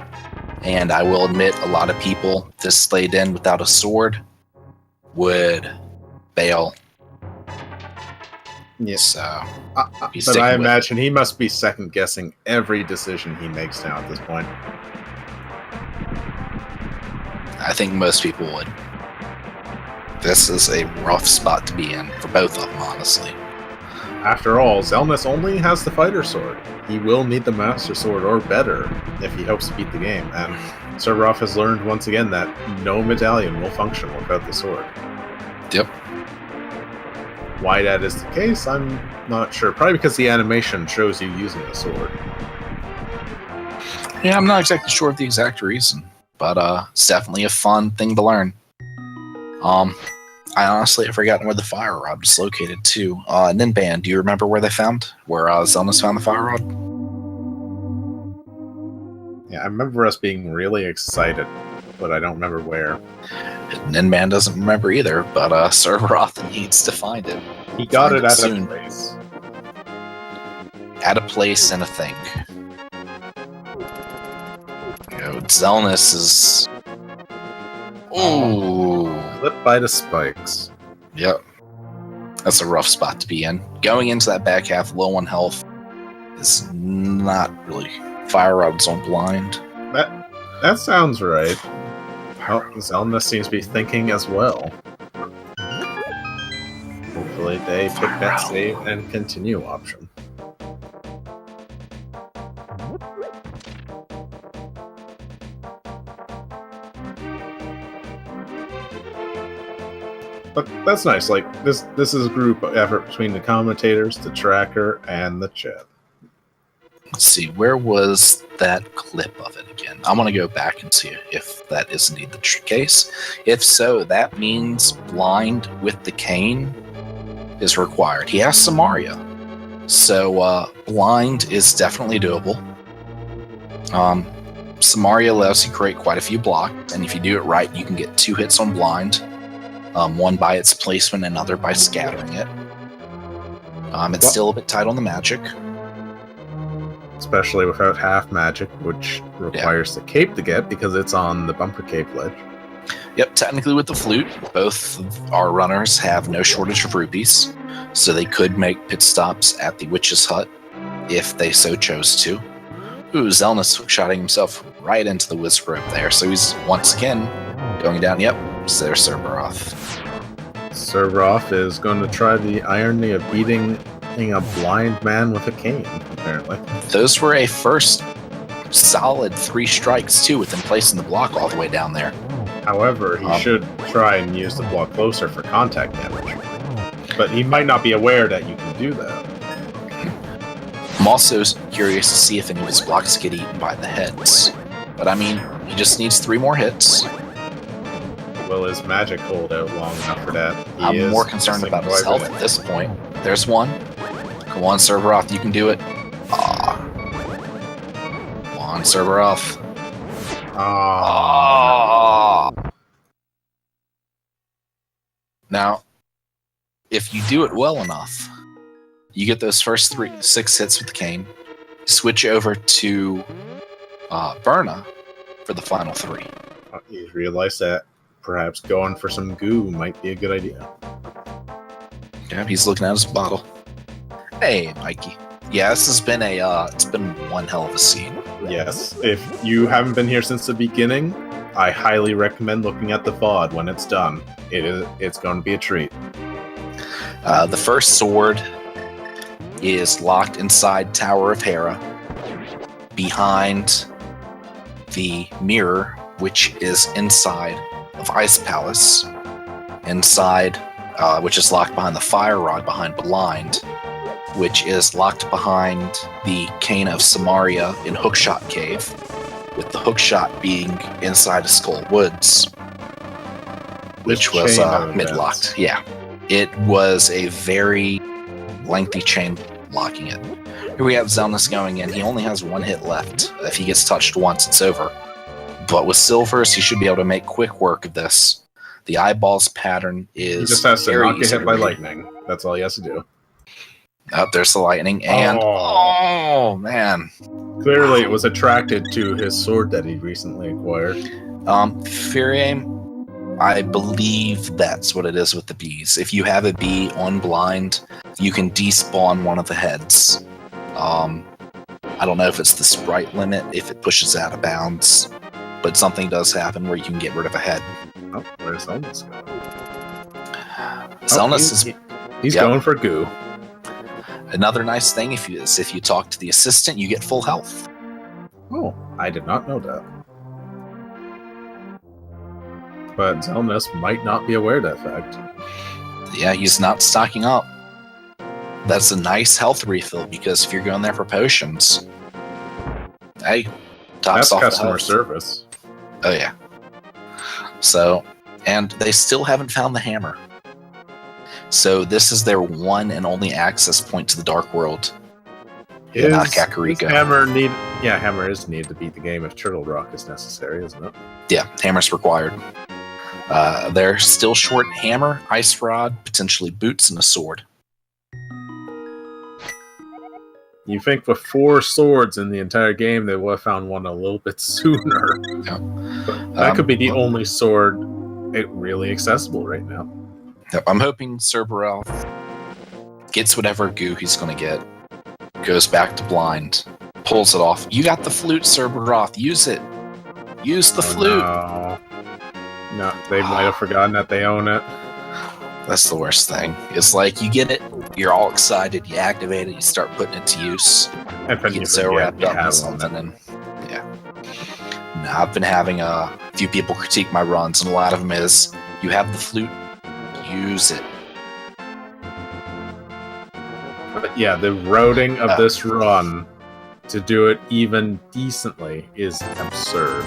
And I will admit, a lot of people, this slayed in without a sword, would bail. Yes. So, but I imagine he must be second guessing every decision he makes now at this point. I think most people would. This is a rough spot to be in for both of them, honestly. After all, Xelnas only has the fighter sword. He will need the master sword or better if he hopes to beat the game. And Serberoth has learned once again that no medallion will function without the sword. Yep. Why that is the case, I'm not sure. Probably because the animation shows you using the sword. Yeah, I'm not exactly sure of the exact reason, but it's definitely a fun thing to learn. I honestly have forgotten where the fire rod was located too. Ninban, do you remember where Xelnas found the fire rod? Yeah, I remember us being really excited, but I don't remember where. Ninban doesn't remember either, but Serberoth needs to find it. He got it at a place. At a place and a thing. Xelnas is... Ooh. Lit by the spikes. Yep. That's a rough spot to be in. Going into that back half low on health is not really... Fire rods on blind. That sounds right. Well, Xelnas seems to be thinking as well. Hopefully they pick that save and continue option. But that's nice. Like this is a group effort between the commentators, the tracker, and the chat. Let's see, where was that clip of it again? I want to go back and see if that is indeed the case. If so, that means blind with the cane is required. He has Samaria, so blind is definitely doable. Samaria allows you to create quite a few blocks, and if you do it right, you can get 2 hits on blind. One by its placement, another by scattering it. It's still a bit tight on the magic. Especially without half magic, which requires the cape to get because it's on the bumper cape ledge. Yep, technically with the flute, both of our runners have no shortage of rupees, so they could make pit stops at the witch's hut if they so chose to. Ooh, Xelnas hookshotting himself right into the whisper up there, so he's once again going down. Yep, so there's Serberoth. Serberoth is going to try the irony of beating a blind man with a cane, apparently. Those were a first solid 3 strikes, too, with him placing the block all the way down there. However, he should try and use the block closer for contact damage. But he might not be aware that you can do that. I'm also curious to see if any of his blocks get eaten by the heads. But I mean, he just needs 3 more hits. Will his magic hold out long enough for that? I'm more concerned about his health at this point. There's one. Come on, Serberoth, you can do it. Ah. Come on, Serberoth. Ah. Now, if you do it well enough, you get those first 6 hits with the cane, switch over to Berna for the final 3. You realize that perhaps going for some goo might be a good idea. Yeah, he's looking at his bottle. Hey, Mikey. Yeah, this has been it's been one hell of a scene. Yes, if you haven't been here since the beginning, I highly recommend looking at the VOD when it's done. It's going to be a treat. The first sword is locked inside Tower of Hera, behind the mirror, which is inside of Ice Palace, inside, which is locked behind the fire rod behind Blind, which is locked behind the Cane of Samaria in Hookshot Cave, with the Hookshot being inside of Skull Woods, which was mid-locked. Yeah. It was a very lengthy chain locking it. Here we have Xelnas going in. He only has 1 hit left. If he gets touched once, it's over. But with Silvers, he should be able to make quick work of this. The eyeballs pattern is he just has to very not get easy hit by read. lightning. That's all he has to do. There's the lightning, and oh man. Clearly it was attracted to his sword that he recently acquired. Fury, I believe that's what it is with the bees. If you have a bee on Blind, you can despawn one of the heads. I don't know if it's the sprite limit, if it pushes out of bounds, but something does happen where you can get rid of a head. Oh, where's Xelnas going? Xelnas he's going for goo. Another nice thing if you talk to the assistant, you get full health. Oh, I did not know that. But Xelnas might not be aware of that fact. Yeah, he's not stocking up. That's a nice health refill, because if you're going there for potions, hey, tops that's off customer the health. service. Oh yeah. So, and they still haven't found the hammer. So this is their one and only access point to the Dark World. Kakariko. Hammer is needed to beat the game if Turtle Rock is necessary, isn't it? Yeah, hammer's required. They're still short hammer, ice rod, potentially boots, and a sword. You think with 4 swords in the entire game, they would have found one a little bit sooner. Yeah. But that could be the only sword really accessible right now. I'm hoping Serberoth gets whatever goo he's going to get, goes back to Blind, pulls it off. You got the flute, Serberoth. Use it. Use the flute. No, they might have forgotten that they own it. That's the worst thing. It's like you get it, you're all excited, you activate it, you start putting it to use. And then You get so wrapped up in something, and yeah. No, I've been having a few people critique my runs, and a lot of them is, you have the flute, use it. But yeah, the routing of this run to do it even decently is absurd.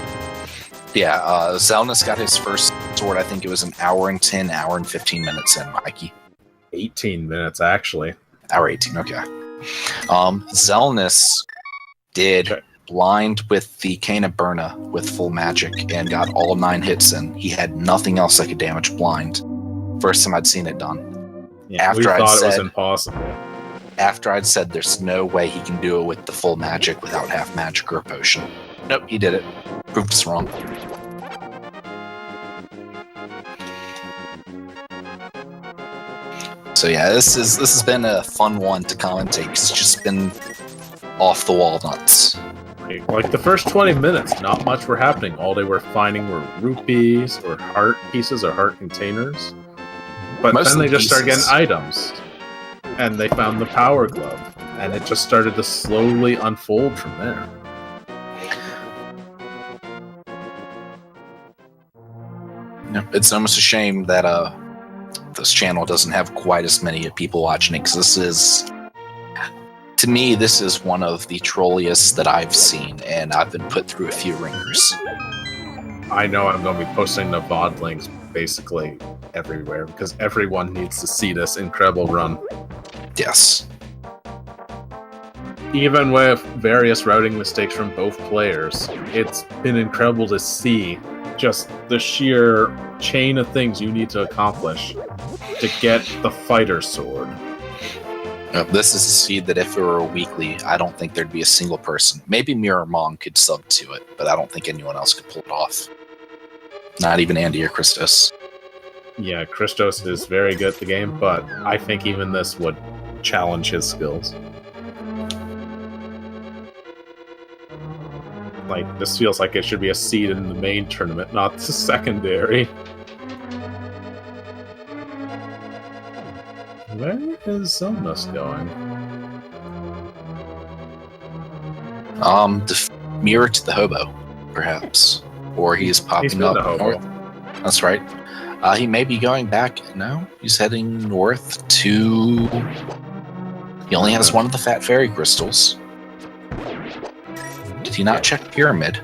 Yeah, Xelnas got his first sword, I think it was an hour and 15 minutes in, Mikey. 18 minutes, actually. Hour 18, okay. Xelnas did Blind with the Cane of Berna with full magic and got all 9 hits in. He had nothing else that could damage Blind. First time I'd seen it done. Yeah, we thought it was impossible. After I'd said there's no way he can do it with the full magic without half magic or a potion. Nope, he did it. Proved us wrong. So yeah, this has been a fun one to commentate because it's just been off the wall nuts. Like the first 20 minutes, not much were happening. All they were finding were rupees or heart pieces or heart containers. But then they just started getting items. And they found the power glove. And it just started to slowly unfold from there. Yeah, it's almost a shame that this channel doesn't have quite as many people watching it, because this is, to me, this is one of the trolliest that I've seen, and I've been put through a few ringers. I know I'm going to be posting the VOD links basically everywhere because everyone needs to see this incredible run. Yes. Even with various routing mistakes from both players, it's been incredible to see just the sheer chain of things you need to accomplish to get the fighter sword. This is a seed that if it were a weekly, I don't think there'd be a single person. Maybe Mirror Mong could sub to it, but I don't think anyone else could pull it off. Not even Andy or Christos. Yeah, Christos is very good at the game, but I think even this would challenge his skills. Like, this feels like it should be a seed in the main tournament, not the secondary. Where is Xelnas going? Mirror to the hobo, perhaps. Or he's popping up north. That's right. He may be going back. No, he's heading north to... He only has one of the Fat Fairy crystals. Did he not check Pyramid?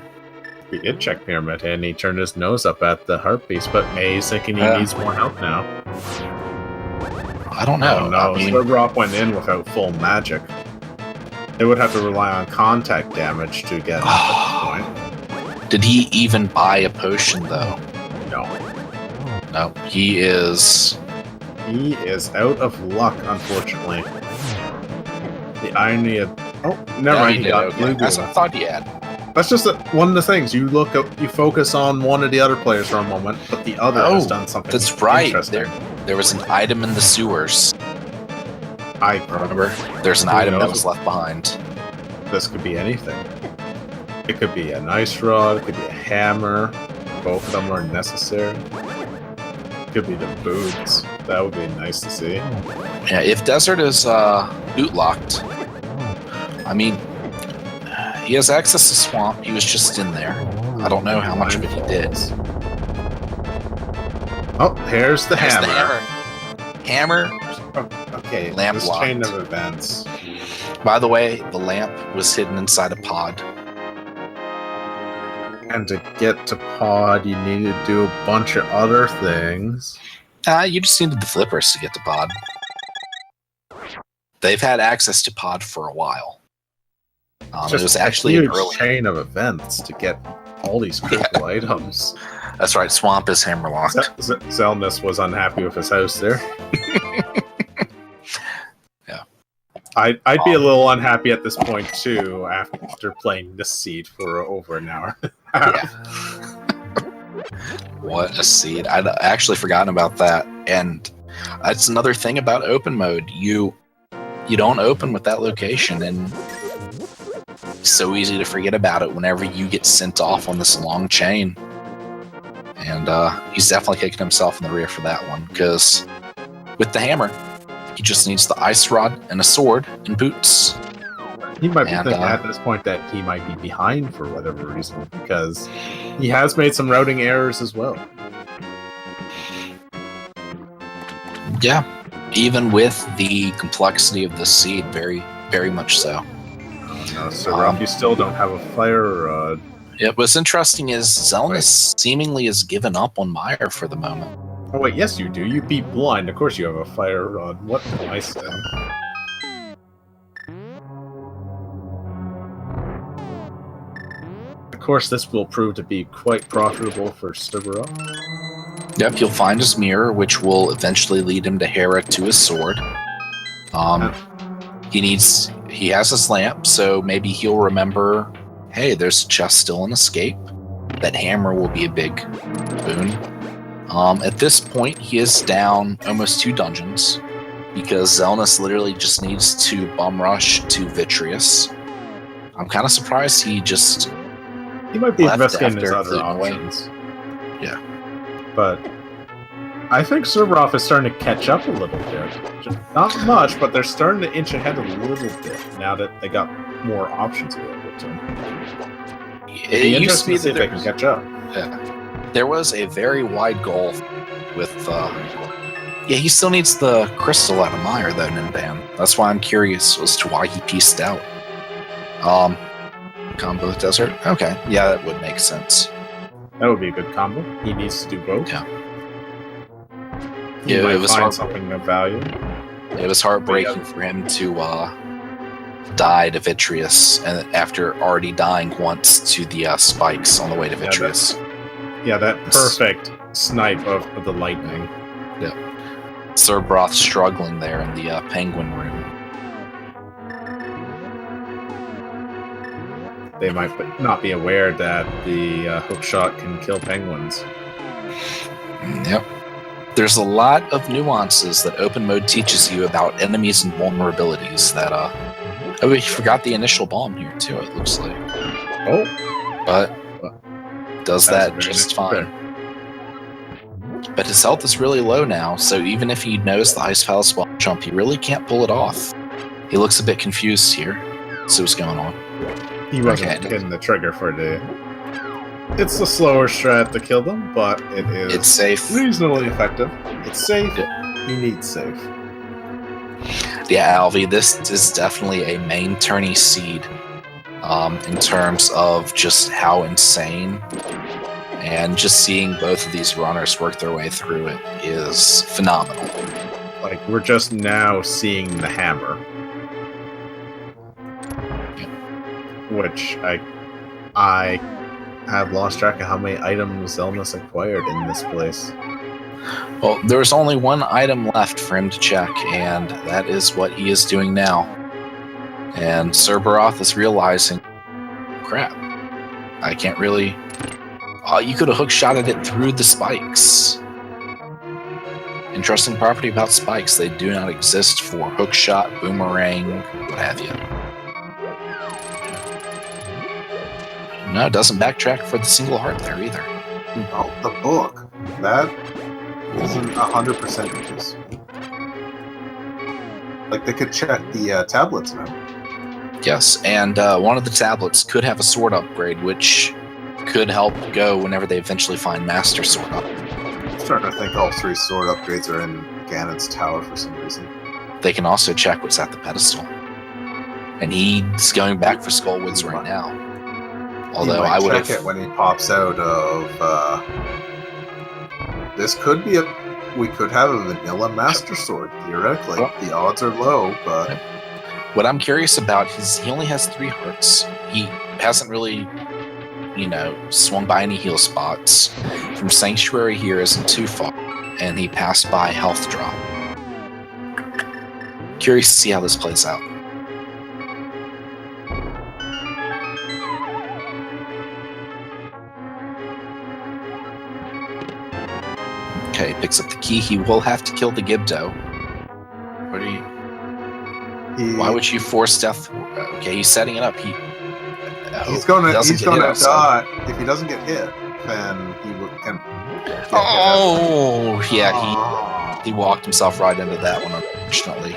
He did check Pyramid, and he turned his nose up at the heart piece, but May's thinking he needs more help now. I don't know. Oh, no, Serberoth went in without full magic. They would have to rely on contact damage to get at this point. Did he even buy a potion, though? No. No, he is... He is out of luck, unfortunately. The irony of... Oh, never mind, he got blue. I thought he had. That's just one of the things. You look up, you focus on one of the other players for a moment, but the other has done something interesting. There was an item in the sewers. I remember. There's an item that was left behind. This could be anything. It could be an ice rod, it could be a hammer. Both of them are necessary. It could be the boots. That would be nice to see. Yeah, if Desert is boot locked, I mean, he has access to Swamp. He was just in there. I don't know how much of it he did. Oh, here's the hammer. Hammer. Okay, lamp this locked. chain of events. By the way, the lamp was hidden inside a pod. And to get to pod, you need to do a bunch of other things. You just needed the flippers to get to pod. They've had access to pod for a while. It was actually a an huge early chain of events to get all these critical items. That's right, Swamp is hammerlocked. Xelnas was unhappy with his house there. Yeah. I'd be a little unhappy at this point too, after playing this seed for over an hour. Yeah. What a seed. I'd actually forgotten about that. And that's another thing about open mode. You don't open with that location, and it's so easy to forget about it whenever you get sent off on this long chain. And he's definitely kicking himself in the rear for that one, because with the hammer, he just needs the ice rod and a sword and boots. He might be thinking at this point that he might be behind for whatever reason, because he has made some routing errors as well. Yeah, even with the complexity of the seed, very, very much so. No, so you still don't have a fire rod. Yeah, what's interesting is Xelnas seemingly has given up on Meyer for the moment. Oh wait, yes you do. You beat Blind. Of course you have a fire rod. What am I saying? Of course, this will prove to be quite profitable for Serberoth. Yep, he'll find his mirror, which will eventually lead him to Hera to his sword. He has his lamp, so maybe he'll remember, hey, there's a chest still in escape. That hammer will be a big boon. At this point, he is down almost 2 dungeons, because Xelnas literally just needs to bum rush to Vitreous. I'm kind of surprised he might be investigating his other options. Yeah. But I think Serberoth is starting to catch up a little bit. Just not much, but they're starting to inch ahead a little bit now that they got more options available to them. It used to be that they can catch up. Yeah. There was a very wide gulf with... he still needs the crystal out of Meyer, though, Ninban. That's why I'm curious as to why he pieced out. Combo with Desert? Okay, yeah, that would make sense. That would be a good combo. He needs to do both. Yeah. You Yeah, might it was find something of value. It was heartbreaking for him to die to Vitreous, and after already dying once to the spikes on the way to Vitreous. That perfect snipe of the lightning. Yeah. Serberoth struggling there in the penguin room. They might not be aware that the hook shot can kill penguins. Yep. There's a lot of nuances that open mode teaches you about enemies and vulnerabilities that oh, we forgot the initial bomb here too, it looks like. Oh. But does that just nice fine. But his health is really low now, so even if he knows the Ice Palace bomb jump, he really can't pull it off. He looks a bit confused here. So what's going on? He wasn't getting the trigger for the... It's the slower strat to kill them, but it's safe. Reasonably effective. It's safe. Yeah. You need safe. Yeah, Alvi, this is definitely a main tourney seed in terms of just how insane. And just seeing both of these runners work their way through it is phenomenal. Like, we're just now seeing the hammer. Yep. Which I have lost track of how many items Xelnas acquired in this place. Well, there's only one item left for him to check, and that is what he is doing now. And Serberoth is realizing, crap, I can't really... you could have hook-shotted it through the spikes. Interesting property about spikes, they do not exist for hook-shot, boomerang, what have you. No, it doesn't backtrack for the single heart there either. Oh, the book. That isn't 100% useful. Like, they could check the tablets now. Yes, and one of the tablets could have a sword upgrade, which could help go whenever they eventually find Master Sword up. I'm starting to think all 3 sword upgrades are in Ganon's tower for some reason. They can also check what's at the pedestal. And he's going back for Skullwoods right now. Although I would check it when he pops out of. This could be we could have a vanilla Master Sword theoretically. Well, the odds are low, but what I'm curious about is he only has 3 hearts. He hasn't really, swung by any heal spots. From Sanctuary here isn't too far, and he passed by Health Drop. Curious to see how this plays out. Okay, picks up the key. He will have to kill the Gibdo. What are you... Why would you force death? Okay, he's setting it up. He's gonna die. If he doesn't get hit, then he can. He walked himself right into that one, unfortunately.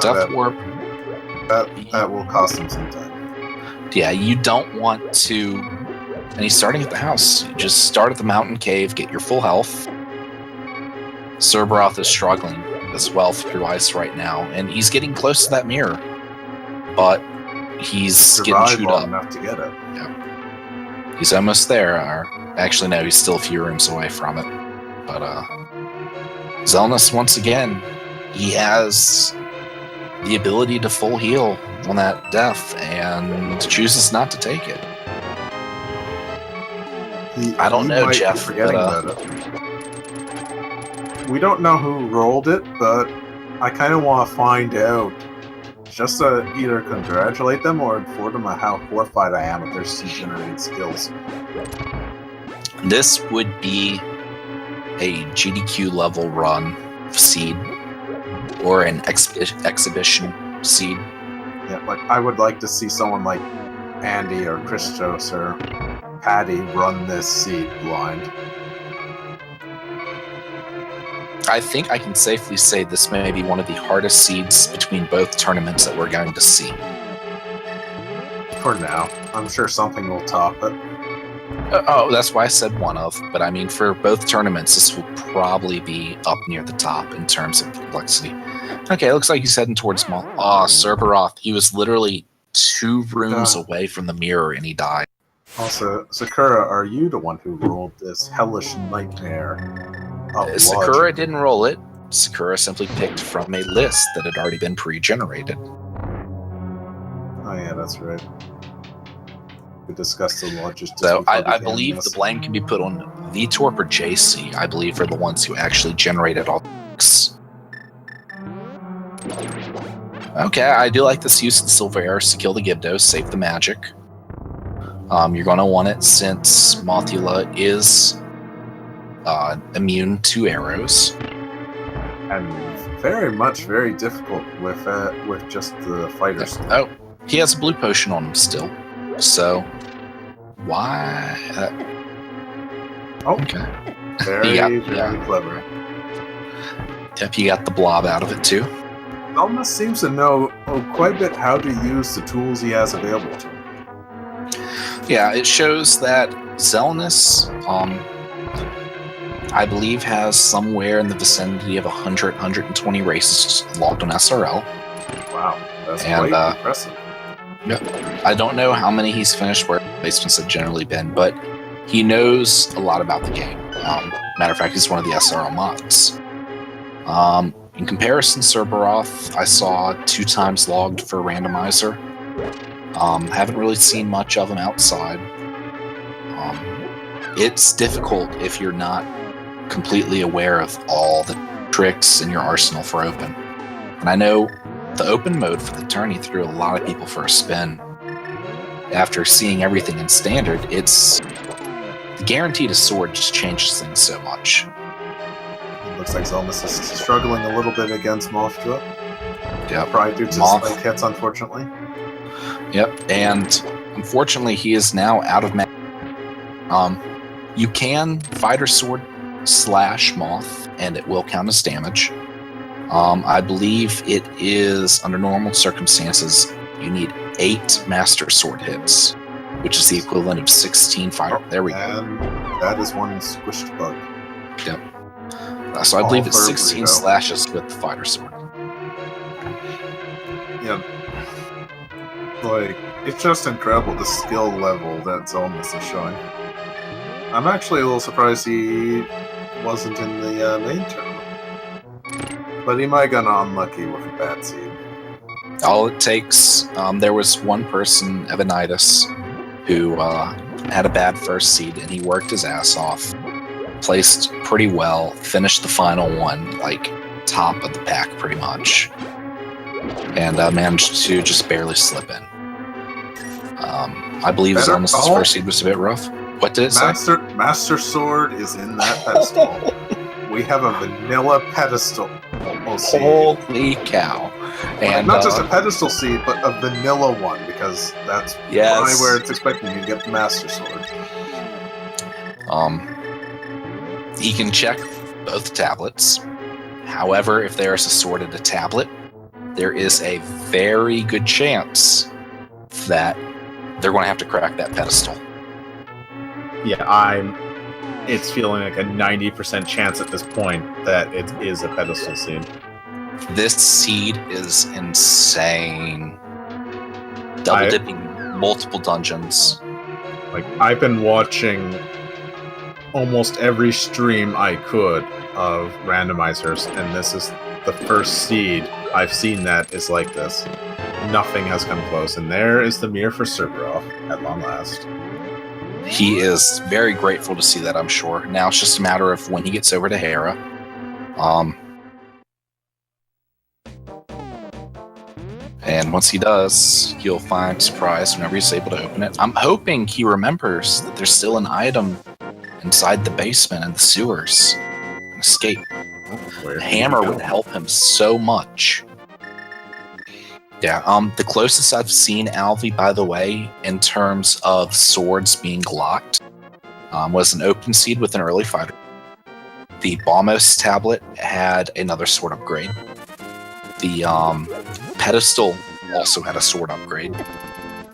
Death Warp. That will cost him some time. Yeah, you don't want to. And he's starting at the house. You just start at the mountain cave, get your full health. Serberoth is struggling as well through ice right now, and he's getting close to that mirror, but he's getting chewed up. Enough to get it. Yeah. He's almost there. Actually, no, he's still a few rooms away from it. But Xelnas, once again, he has the ability to full heal on that death, and chooses not to take it. I don't know, Jeff. We don't know who rolled it, but I kind of want to find out, just to either congratulate them or inform them on how horrified I am at their seed-generated skills. This would be a GDQ level run seed, or an exhibition seed. Yeah, like I would like to see someone like Andy or Christos or Patty run this seed blind. I think I can safely say this may be one of the hardest seeds between both tournaments that we're going to see. For now. I'm sure something will top it. That's why I said one of. But I mean, for both tournaments, this will probably be up near the top in terms of complexity. Okay, it looks like he's heading towards small. Serberoth. He was literally 2 rooms away from the mirror and he died. Also, Sakura, are you the one who rolled this hellish nightmare of Sakura logic? didn't roll it. Sakura simply picked from a list that had already been pre-generated. Oh yeah, that's right. We discussed the logic. So I believe the blame can be put on VTorp or JC. I believe are the ones who actually generated all the. Okay, I do like this use of the Silver Arrows to kill the Gibdos, save the magic. You're going to want it since Mothula is immune to arrows. And very difficult with just the fighter skill. Oh, he has a blue potion on him still. So, why? Okay. Very clever. Yep, you got the blob out of it too. Xelnas seems to know quite a bit how to use the tools he has available to him. Yeah, it shows that Xelnas, I believe, has somewhere in the vicinity of 100, 120 races logged on SRL. Wow, that's quite impressive. Yep. I don't know how many he's finished where placements have generally been, but he knows a lot about the game. Matter of fact, he's one of the SRL mods. In comparison, Serberoth, I saw 2 times logged for Randomizer. Haven't really seen much of him outside. It's difficult if you're not completely aware of all the tricks in your arsenal for open. And I know the open mode for the tourney threw a lot of people for a spin. After seeing everything in standard, it's guaranteed a sword just changes things so much. It looks like Xelnas is struggling a little bit against Mothula. Yep. Probably due to spike hits, unfortunately. Yep, and unfortunately he is now out of mana. You can fighter sword / moth, and it will count as damage. I believe it is, under normal circumstances, you need 8 master sword hits, which is the equivalent of 16 fighter. There we go. And that is one squished bug. Yep. So I believe it's 16 slashes with the fighter sword. Yeah. Like, it's just incredible the skill level that Xelnas is showing. I'm actually a little surprised he wasn't in the main tournament. But he might have gotten unlucky with a bad seed. All it takes, there was one person, Evanitis, who had a bad first seed, and he worked his ass off, placed pretty well, finished the final one, like, top of the pack pretty much, and managed to just barely slip in. I believe Xelnas' first seed was a bit rough. What did it say? Master Sword is in that pedestal. We have a vanilla pedestal. Holy cow. And not just a pedestal seed, but a vanilla one, because that's probably where it's expecting you to get the Master Sword. He can check both tablets. However, if there is a sword in a tablet, there is a very good chance that they're going to have to crack that pedestal. Yeah, it's feeling like a 90% chance at this point that it is a pedestal seed. This seed is insane. Double dipping multiple dungeons. Like, I've been watching almost every stream I could of randomizers, and this is the first seed I've seen that is like this. Nothing has come close, and there is the mirror for Serberoth at long last. He is very grateful to see that, I'm sure. Now it's just a matter of when he gets over to Hera. And once he does, he'll find surprise whenever he's able to open it. I'm hoping he remembers that there's still an item inside the basement and the sewers. An escape. The hammer would help him so much. Yeah, the closest I've seen Alvi, by the way, in terms of swords being locked, was an open seed with an early fighter. The Bombos tablet had another sword upgrade. The pedestal also had a sword upgrade.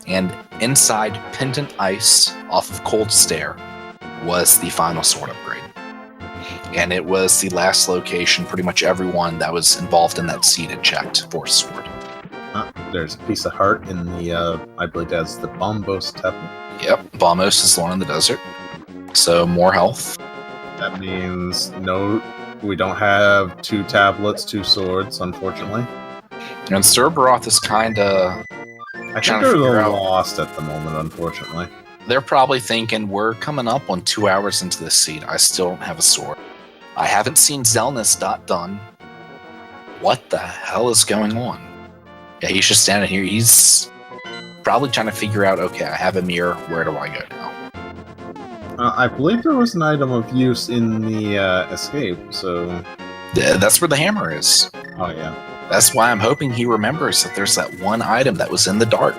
And inside Pendant Ice off of Cold Stare was the final sword upgrade. And it was the last location pretty much everyone that was involved in that seed had checked for a sword. There's a piece of heart in the, I believe that's the Bombos tablet. Yep, Vamos is the one in the desert. So more health. That means no, we don't have 2 tablets, 2 swords, unfortunately. And Serberoth is kind of... I think they're lost at the moment, unfortunately. They're probably thinking, we're coming up on 2 hours into this seed. I still don't have a sword. I haven't seen Xelnas done. What the hell is going on? Yeah, he's just standing here. He's probably trying to figure out, okay, I have a mirror. Where do I go now? I believe there was an item of use in the escape, so... That's where the hammer is. Oh, yeah. That's why I'm hoping he remembers that there's that one item that was in the dark.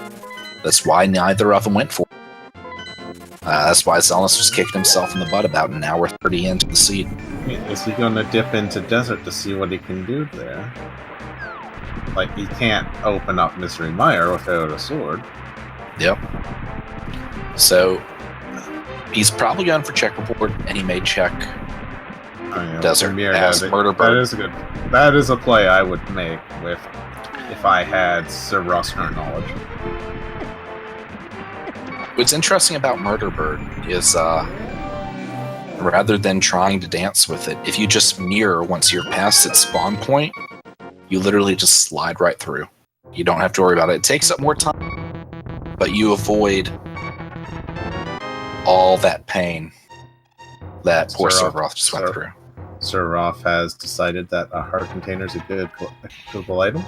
That's why neither of them went for it. That's why Xelnas was kicking himself in the butt about an hour 30 into the seed. Is he going to dip into desert to see what he can do there? Like, he can't open up Misery Mire without a sword. Yep. So, he's probably going for checkerboard, and he may check desert as Murder Bird. That is a play I would make if I had Serberoth's knowledge. What's interesting about Murder Bird is, rather than trying to dance with it, if you just mirror once you're past its spawn point, you literally just slide right through. You don't have to worry about it. It takes up more time, but you avoid all that pain that poor Serberoth just went through. Serberoth has decided that a heart container is a good collectible item.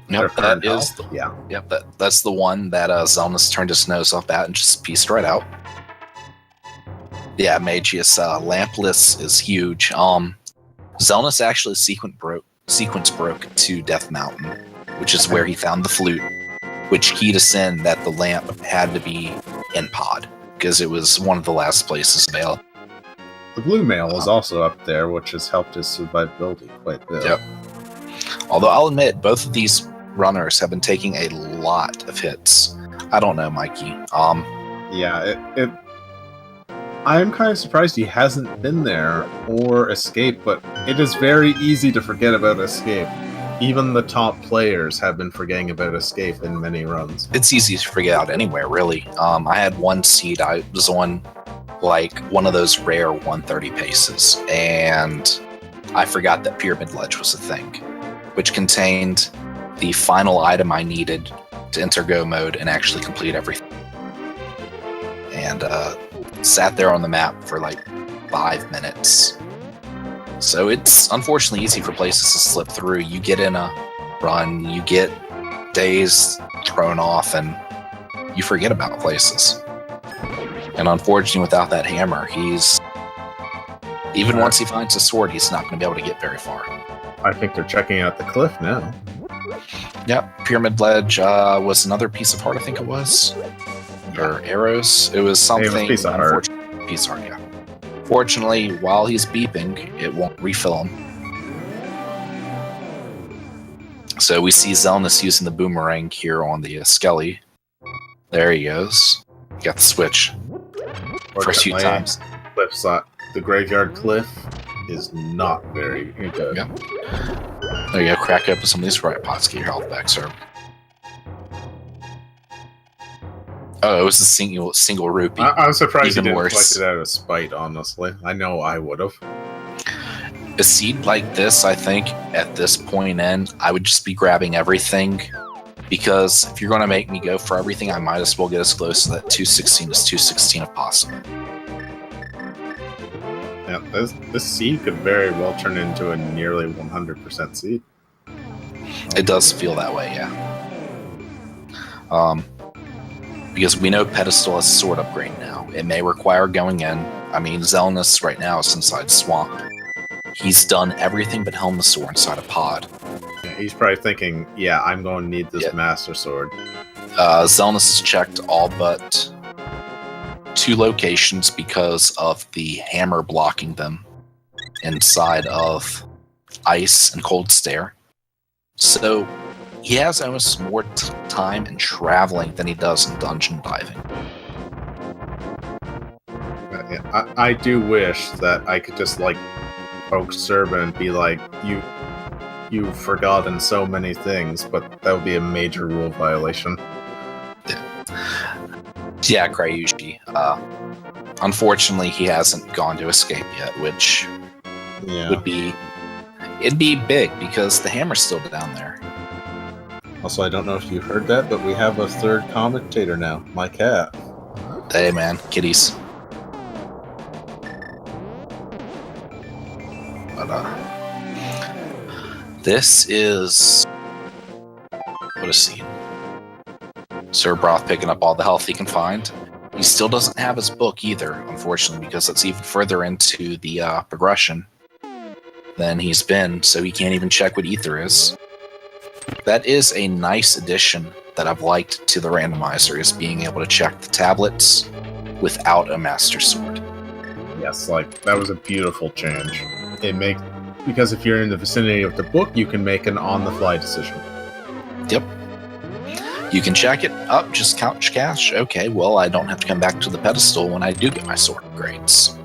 Yep, that is. Yep, that's the one that Xelnas turned his nose off at and just pieced right out. Yeah, Magius Lampless is huge. Xelnas actually sequence broke to Death Mountain, which is where he found the flute, which keyed us in that the lamp had to be in pod because it was one of the last places available. The blue mail was also up there, which has helped his survivability quite a bit. Yep. Although I'll admit, both of these runners have been taking a lot of hits. I don't know, Mikey. Yeah, I'm kind of surprised he hasn't been there or escaped, but it is very easy to forget about escape. Even the top players have been forgetting about escape in many runs. It's easy to forget out anywhere, really. I had one seed. I was on like one of those rare 130 paces, and I forgot that Pyramid Ledge was a thing, which contained the final item I needed to enter go mode and actually complete everything. And sat there on the map for like 5 minutes. So it's unfortunately easy for places to slip through. You get in a run, you get days thrown off, and you forget about places. And unfortunately, without that hammer, even once he finds a sword, he's not going to be able to get very far. I think they're checking out the cliff now. Yep, Pyramid Ledge was another piece of heart, I think it was. Or arrows. It was something. It was a piece of heart. Piece of heart, yeah. Fortunately, while he's beeping, it won't refill him. So we see Xelnas using the boomerang here on the Skelly. There he goes. Got the switch. First few times. Cliff side. The graveyard cliff is not very good. Yeah. There you go. Crack open some of these right pots. Get your health back, sir. Oh, it was a single rupee. I'm surprised Even he didn't worse. collect it out of spite, honestly. I know I would have. A seed like this, I think, at this point in, I would just be grabbing everything. Because if you're going to make me go for everything, I might as well get as close to that 216 as 216 if possible. Yeah, this seed could very well turn into a nearly 100% seed. It does feel that way, yeah. Because we know Pedestal has a sword upgrade now. It may require going in. I mean, Xelnas right now is inside Swamp. He's done everything but Helmasaur inside a pod. Yeah, he's probably thinking, yeah, I'm going to need this Master Sword. Xelnas has checked all but 2 locations because of the hammer blocking them inside of Ice and Cold Stare. So he has almost more time in traveling than he does in dungeon diving. Yeah, I do wish that I could just like poke Serba and be like, you've forgotten so many things, but that would be a major rule violation. Yeah, Kryushi. Unfortunately, he hasn't gone to escape yet, which would be... It'd be big, because the hammer's still down there. Also, I don't know if you heard that, but we have a third commentator now. My cat. Hey, man. Kitties. But, this is... What a scene. Serberoth picking up all the health he can find. He still doesn't have his book either, unfortunately, because it's even further into the progression than he's been, so he can't even check what ether is. That is a nice addition that I've liked to the randomizer, is being able to check the tablets without a master sword. Yes, like, that was a beautiful change. Because if you're in the vicinity of the book, you can make an on-the-fly decision. Yep. You can check it up, just couch cash. Okay, well, I don't have to come back to the pedestal when I do get my sword upgrades.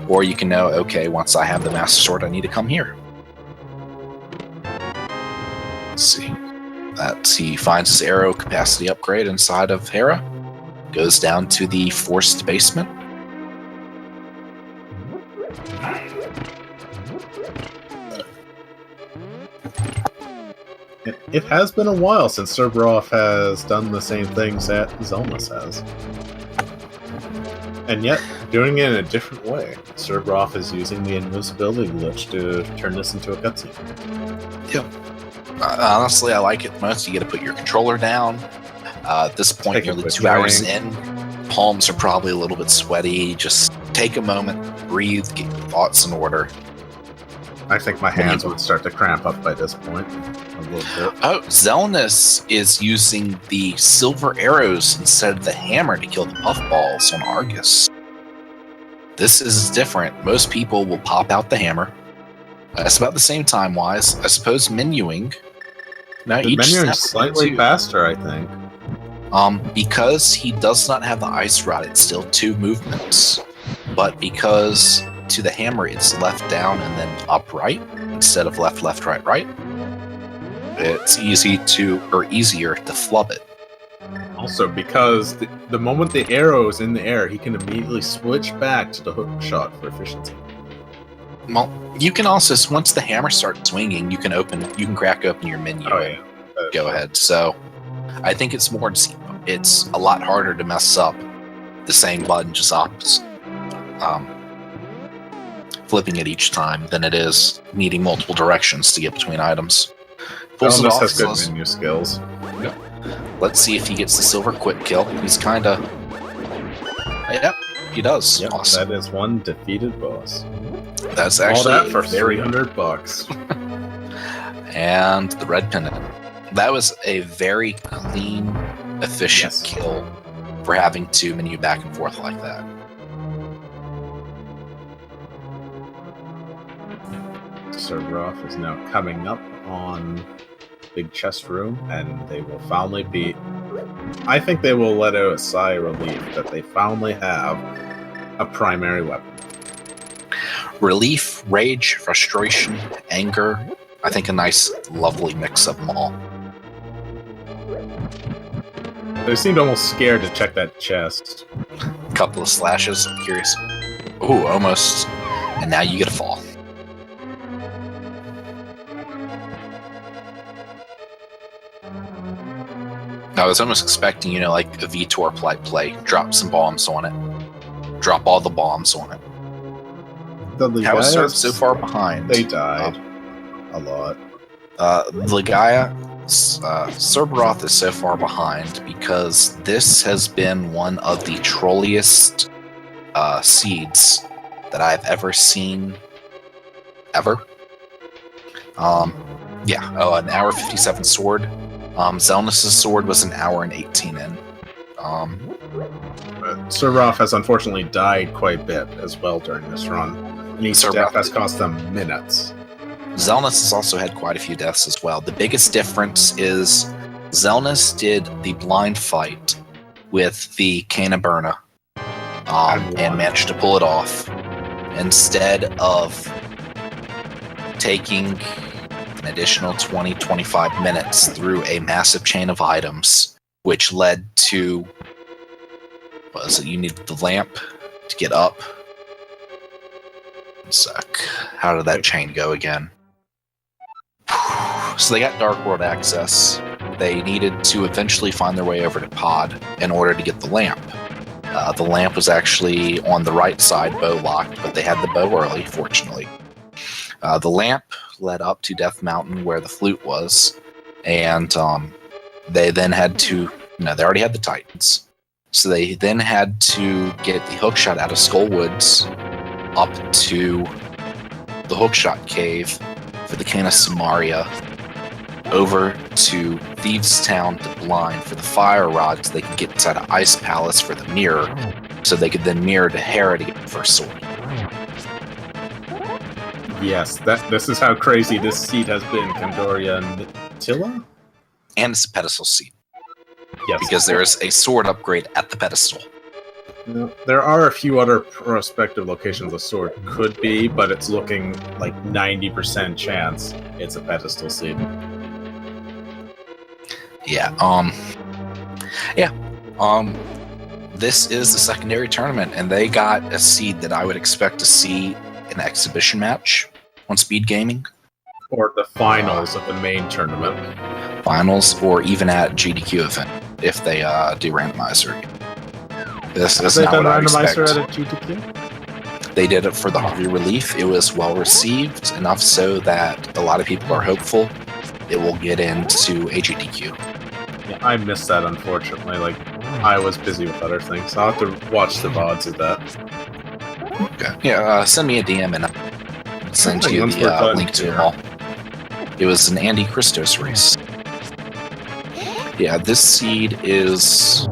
Or you can know, okay, once I have the master sword, I need to come here. Let's see. He finds his arrow capacity upgrade inside of Hera. Goes down to the forced basement. It has been a while since Serberoth has done the same things that Xelnas has. And yet, doing it in a different way. Serberoth is using the invisibility glitch to turn this into a cutscene. Yep. Honestly, I like it most. You get to put your controller down. At this point, nearly 2 hours in, palms are probably a little bit sweaty. Just take a moment, breathe, get your thoughts in order. I think my hands would start to cramp up by this point. A little bit. Oh, Xelnas is using the silver arrows instead of the hammer to kill the puffballs on Argus. This is different. Most people will pop out the hammer. It's about the same time-wise. I suppose menuing. Now, the menuing is slightly faster, I think. Because he does not have the ice rod, it's still 2 movements. But because to the hammer it's left down and then upright instead of left, left, right, right, it's easier to flub it. Also, because the moment the arrow is in the air, he can immediately switch back to the hook shot for efficiency. Well, you can also, once the hammer starts swinging, you can crack open your menu. Oh, yeah. Go ahead. So, I think it's a lot harder to mess up the same button, just opposite. Flipping it each time than it is needing multiple directions to get between items. Xelnas has good menu skills. Yep. Let's see if he gets the silver quick kill. He's kind of... Yep, he does. Yep, awesome. That is one defeated boss. That's actually... All that for $300. And the red pendant. That was a very clean, efficient kill for having to menu back and forth like that. Serberoth is now coming up on Big Chest Room, and they will finally be... I think they will let out a sigh of relief that they finally have a primary weapon. Relief, rage, frustration, anger. I think a nice, lovely mix of them all. They seemed almost scared to check that chest. A couple of slashes, I'm curious. Ooh, almost. And now you get a fall. I was almost expecting, like a Vitor play. Drop some bombs on it. Drop all the bombs on it. How is Serb so far behind? They died a lot. Serberoth is so far behind because this has been one of the trolliest seeds that I've ever seen. Ever. An hour 57 sword. Xelnas' sword was an hour and 18 in. Serberoth has unfortunately died quite a bit as well during this run. And each death has cost them minutes. Xelnas has also had quite a few deaths as well. The biggest difference is Xelnas did the blind fight with the Canaberna and managed to pull it off instead of taking an additional 20-25 minutes through a massive chain of items, which led to was it? You needed the lamp to get up. One sec. How did that chain go again? So they got Dark World access. They needed to eventually find their way over to Pod in order to get the lamp. The lamp was actually on the right side, bow locked, but they had the bow early, fortunately. The lamp led up to Death Mountain where the flute was, and they then had to, they already had the Titans. So they then had to get the hookshot out of Skull Woods up to the hookshot cave for the Cane of Samaria, over to Thieves' Town to Blind for the fire rod so they could get inside of Ice Palace for the mirror, so they could then mirror to Hera to get the first sword. Yes, this is how crazy this seed has been, Kandoria and Tilla? And it's a pedestal seat. Yes. Because there is a sword upgrade at the pedestal. There are a few other prospective locations a sword could be, but it's looking like 90% chance it's a pedestal seed. Yeah, this is the secondary tournament, and they got a seed that I would expect to see in an exhibition match on Speed Gaming. Or the finals of the main tournament. Finals, or even at GDQ event, if they do Randomizer. This is not what I expect. Randomizer at a GDQ? They did it for the Harvey Relief. It was well received, enough so that a lot of people are hopeful it will get into a GDQ. Yeah, I missed that, unfortunately. I was busy with other things. I'll have to watch the VODs of that. Okay. Yeah, send me a DM and I'll send you the link to them all. It was an Andy Christos race. Yeah, this seed is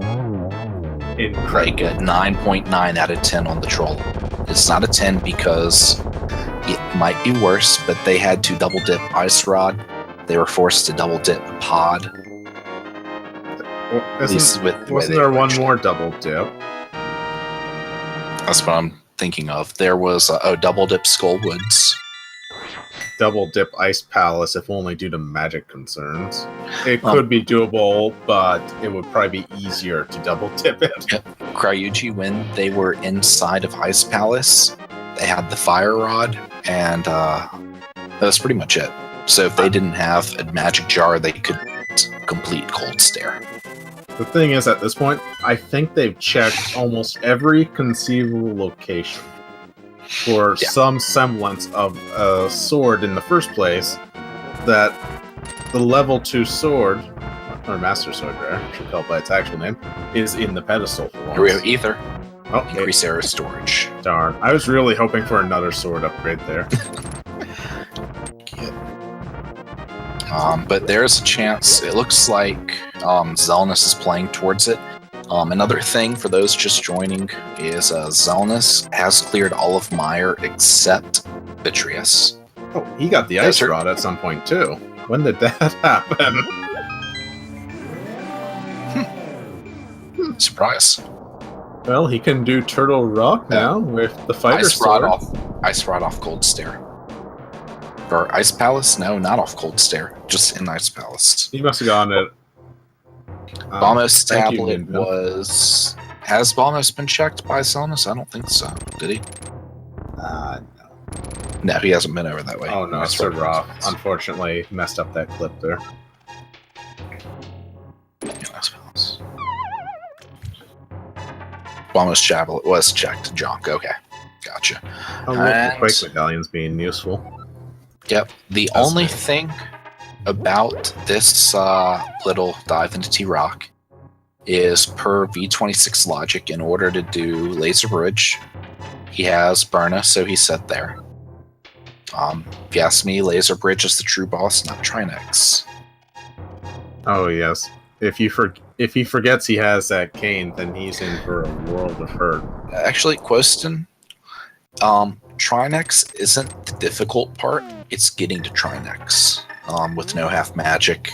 like a 9.9 out of 10 on the troll. It's not a 10 because it might be worse, but they had to double dip Ice Rod. They were forced to double dip Pod. Wasn't there one more double dip? That's what I'm thinking of. There was double dip Skull Woods. Double dip Ice Palace, if only due to magic concerns. It could be doable, but it would probably be easier to double dip it. Yep. Cryuji, when they were inside of Ice Palace, they had the fire rod, and that was pretty much it. So if they didn't have a magic jar, they could complete Cold Stare. The thing is, at this point, I think they've checked almost every conceivable location for some semblance of a sword in the first place, that the level 2 sword, or Master Sword there, I should call it by its actual name, is in the pedestal for once. Here we have Ether. Oh, increase area storage. Darn. I was really hoping for another sword upgrade there. But there's a chance. It looks like Xelnas is playing towards it. Another thing for those just joining is Xelnas has cleared all of Meyer except Vitreous. Oh, he got the Ice Rod at some point too. When did that happen? Surprise. Well, he can do Turtle Rock now with the Fighter Sword. Ice Rod off Cold Stare. Or Ice Palace? No, not off Cold Stare. Just in Ice Palace. He must have gotten it. Balmos tablet was... Has Balmos been checked by Xelnas? I don't think so. Did he? No. No, he hasn't been over that way. Oh no, Serberoth unfortunately messed up that clip there. Yeah, Ice Palace. Balmos tablet was checked. Junk. Okay. Gotcha. I love the Quake medallions being useful. Yep. The only thing about this little dive into T-Rock is per V26 logic, in order to do Laser Bridge, he has Burna, so he's set there. If you ask me, Laser Bridge is the true boss, not Trinex. Oh yes. If he forgets he has that cane, then he's in for a world of hurt. Actually, Quoston, Trinex isn't the difficult part, it's getting to Trinex. With no half magic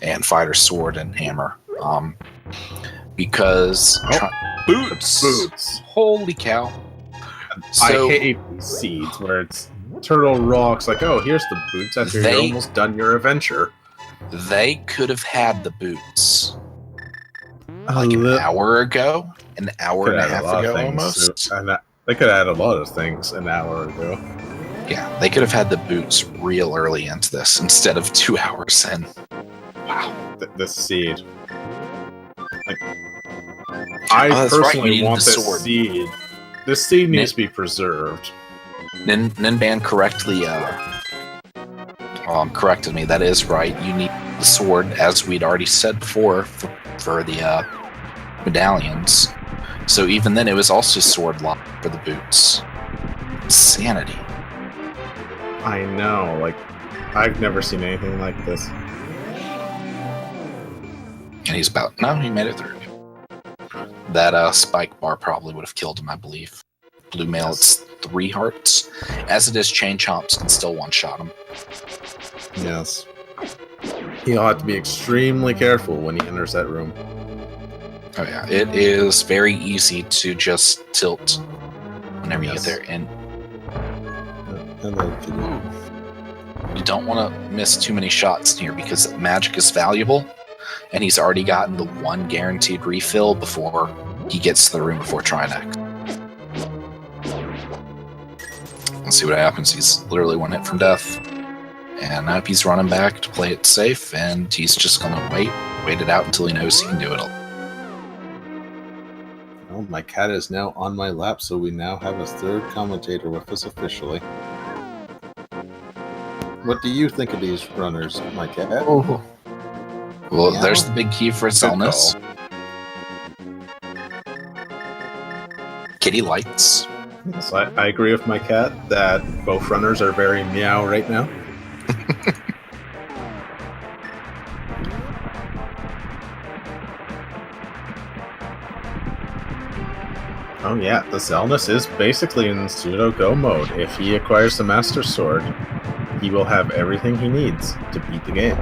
and fighter sword and hammer. Because boots. Holy cow. So, I hate these seeds where it's Turtle Rock's like, oh, here's the boots after you're almost done your adventure. They could have had the boots like an hour ago, an hour and a half ago almost. They could add a lot of things an hour ago. Yeah, they could have had the boots real early into this instead of 2 hours in. Wow. This seed. Like, I personally want this seed. This seed needs to be preserved. Ninban correctly corrected me. That is right. You need the sword, as we'd already said before, for the medallions. So even then, it was also sword lock for the boots. Insanity. I know. Like, I've never seen anything like this. And he's about... No, he made it through. That spike bar probably would have killed him, I believe. Blue mail, it's 3 hearts. As it is, Chain Chomps can still one-shot him. Yes. He'll have to be extremely careful when he enters that room. Oh yeah, it is very easy to just tilt whenever you get there. And you don't want to miss too many shots in here because magic is valuable. And he's already gotten the 1 guaranteed refill before he gets to the room before trying next. Let's see what happens. He's literally 1 hit from death. And now he's running back to play it safe, and he's just going to wait it out until he knows he can do it all. Well, my cat is now on my lap, so we now have a 3rd commentator with us officially. What do you think of these runners, my cat? Oh. Well, yeah. There's the big key for Xelnas. Kitty lights. Yes, I agree with my cat that both runners are very meow right now. Oh yeah, the Xelnas is basically in pseudo-go mode. If he acquires the Master Sword, he will have everything he needs to beat the game.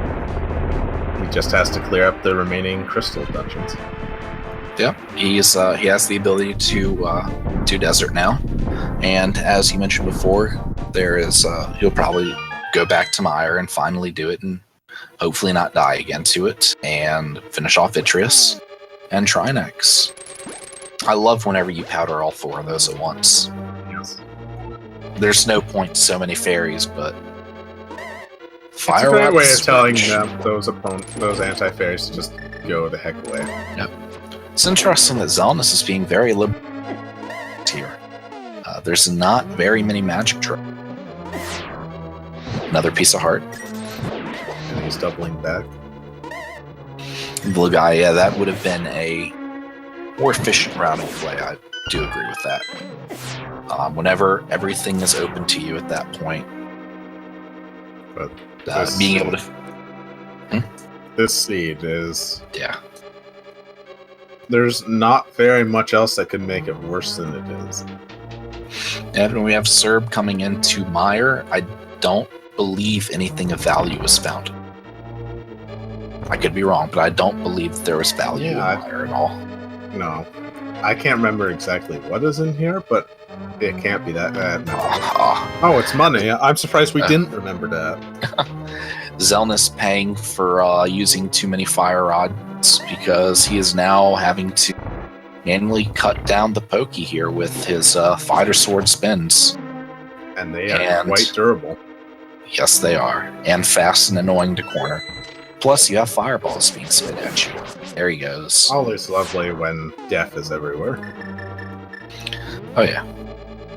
He just has to clear up the remaining crystal dungeons. Yep, he has the ability to do desert now, and as you mentioned before, there is he'll probably go back to Mire and finally do it, and hopefully not die again to it, and finish off Vitreous and Trinex. I love whenever you powder all 4 of those at once. Yes. There's no point to so many fairies, but Fire. It's a great way of telling them those anti-fairies to just go the heck away. Yep. It's interesting that Xelnas is being very liberal here. There's not very many magic traps. Another piece of heart. And he's doubling back. Blue guy, yeah, that would have been a more efficient routing play. I do agree with that. Whenever everything is open to you at that point, but being able to... This seed is... Yeah. There's not very much else that could make it worse than it is. And when we have Serb coming into Mire, I don't believe anything of value was found. I could be wrong, but I don't believe there was value in Mire at all. No. I can't remember exactly what is in here, but it can't be that bad. Oh, it's money. I'm surprised we didn't remember that. Xelnas paying for using too many fire rods because he is now having to manually cut down the pokey here with his fighter sword spins. And they are quite durable. Yes, they are. And fast and annoying to corner. Plus, you have fireballs being spit at you. There he goes. Always lovely when death is everywhere. Oh, yeah.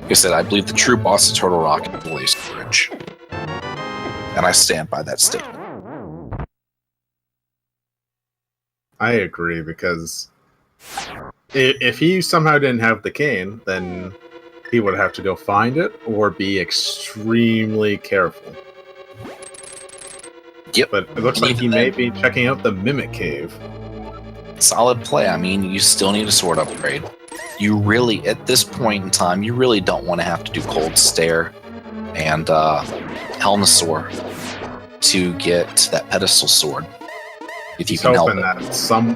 Like I said, I believe the true boss of Turtle Rock is the laser bridge. And I stand by that statement. I agree, because if he somehow didn't have the cane, then he would have to go find it or be extremely careful. Yep. But it looks like he may be checking out the Mimic Cave. Solid play. I mean, you still need a sword upgrade. You really, at this point in time, you really don't want to have to do Cold Stare and Helmasaur to get that pedestal sword. If you can help it. That some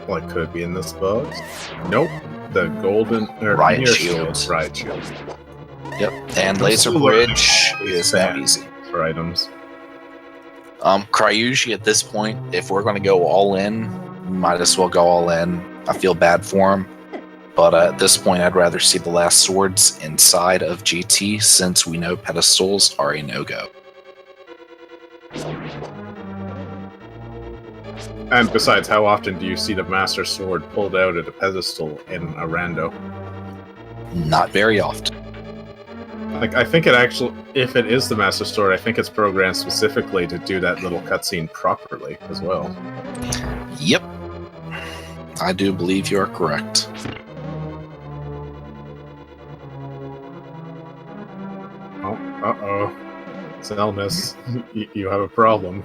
could be in this box. Nope. The golden Riot Shield. Riot Shield. Yep. And Laser Bridge is not easy for items. Cryuji at this point, if we're going to go all in, we might as well go all in. I feel bad for him. But at this point, I'd rather see the last swords inside of GT, since we know pedestals are a no-go. And besides, how often do you see the Master Sword pulled out at a pedestal in a rando? Not very often. Like, I think it actually, if it is the Master Sword, I think it's programmed specifically to do that little cutscene properly as well. Yep. I do believe you are correct. Oh, uh-oh. Xelnas, you have a problem.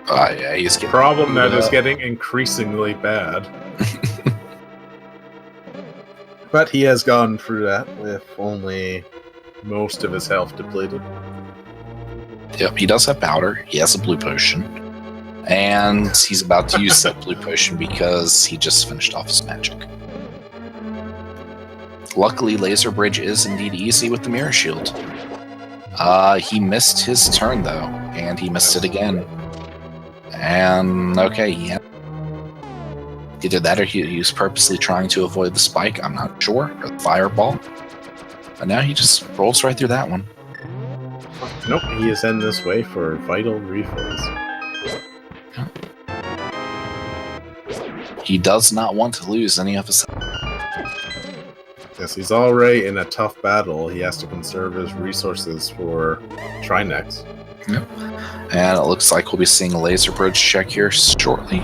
Yeah, he's getting Problem that is getting increasingly bad. But he has gone through that with only most of his health depleted. Yep, he does have powder. He has a blue potion. And he's about to use that blue potion because he just finished off his magic. Luckily, Laser Bridge is indeed easy with the Mirror Shield. He missed his turn, though, and he missed it again. And, okay, yeah. Either that or he was purposely trying to avoid the spike, I'm not sure, or the fireball. And now he just rolls right through that one. Nope, he is heading this way for vital refills. He does not want to lose any of his... Yes, he's already in a tough battle. He has to conserve his resources for Trinex. Yep. And it looks like we'll be seeing a Laser Bridge check here shortly.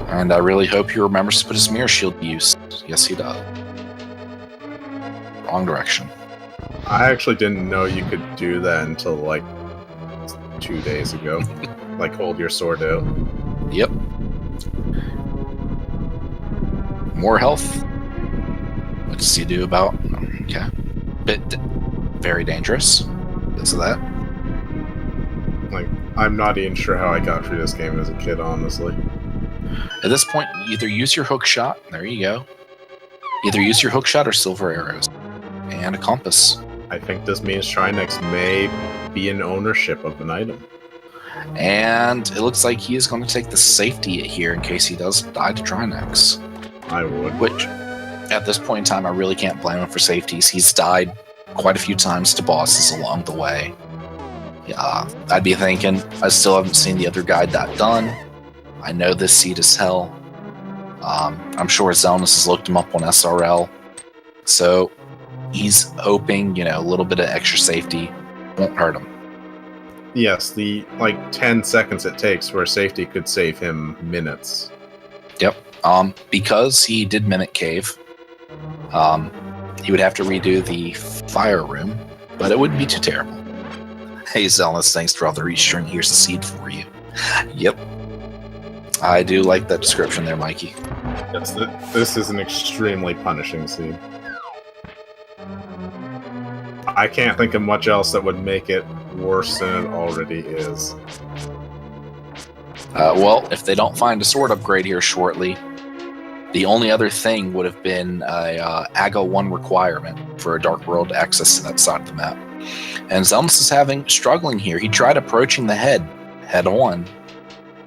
And I really hope he remembers to put his Mirror Shield to use. Yes, he does. Wrong direction. I actually didn't know you could do that until, like, 2 days ago. Like, hold your sword out. Yep. More health. What does he do about... Okay. Very dangerous. Because of that. Like, I'm not even sure how I got through this game as a kid, honestly. At this point, either use your hook shot. There you go. Either use your hook shot or silver arrows. And a compass. I think this means Trinex may be in ownership of an item. And it looks like he is going to take the safety here in case he does die to Trinex. I would. Which, at this point in time, I really can't blame him for safeties. He's died quite a few times to bosses along the way. Yeah, I'd be thinking, I still haven't seen the other guy that done. I know this seed is hell. I'm sure Xelnas has looked him up on SRL. So he's hoping, a little bit of extra safety won't hurt him. Yes, the 10 seconds it takes where safety could save him minutes. Yep. Because he did Mimic Cave, he would have to redo the fire room, but it wouldn't be too terrible. Hey Xelnas, thanks for all the restring. Here's the seed for you. Yep. I do like that description there, Mikey. Yes, this is an extremely punishing seed. I can't think of much else that would make it worse than it already is. Well, if they don't find a sword upgrade here shortly, the only other thing would have been a AGA 1 requirement for a Dark World access to that side of the map. And Xelnas is struggling here. He tried approaching the head on,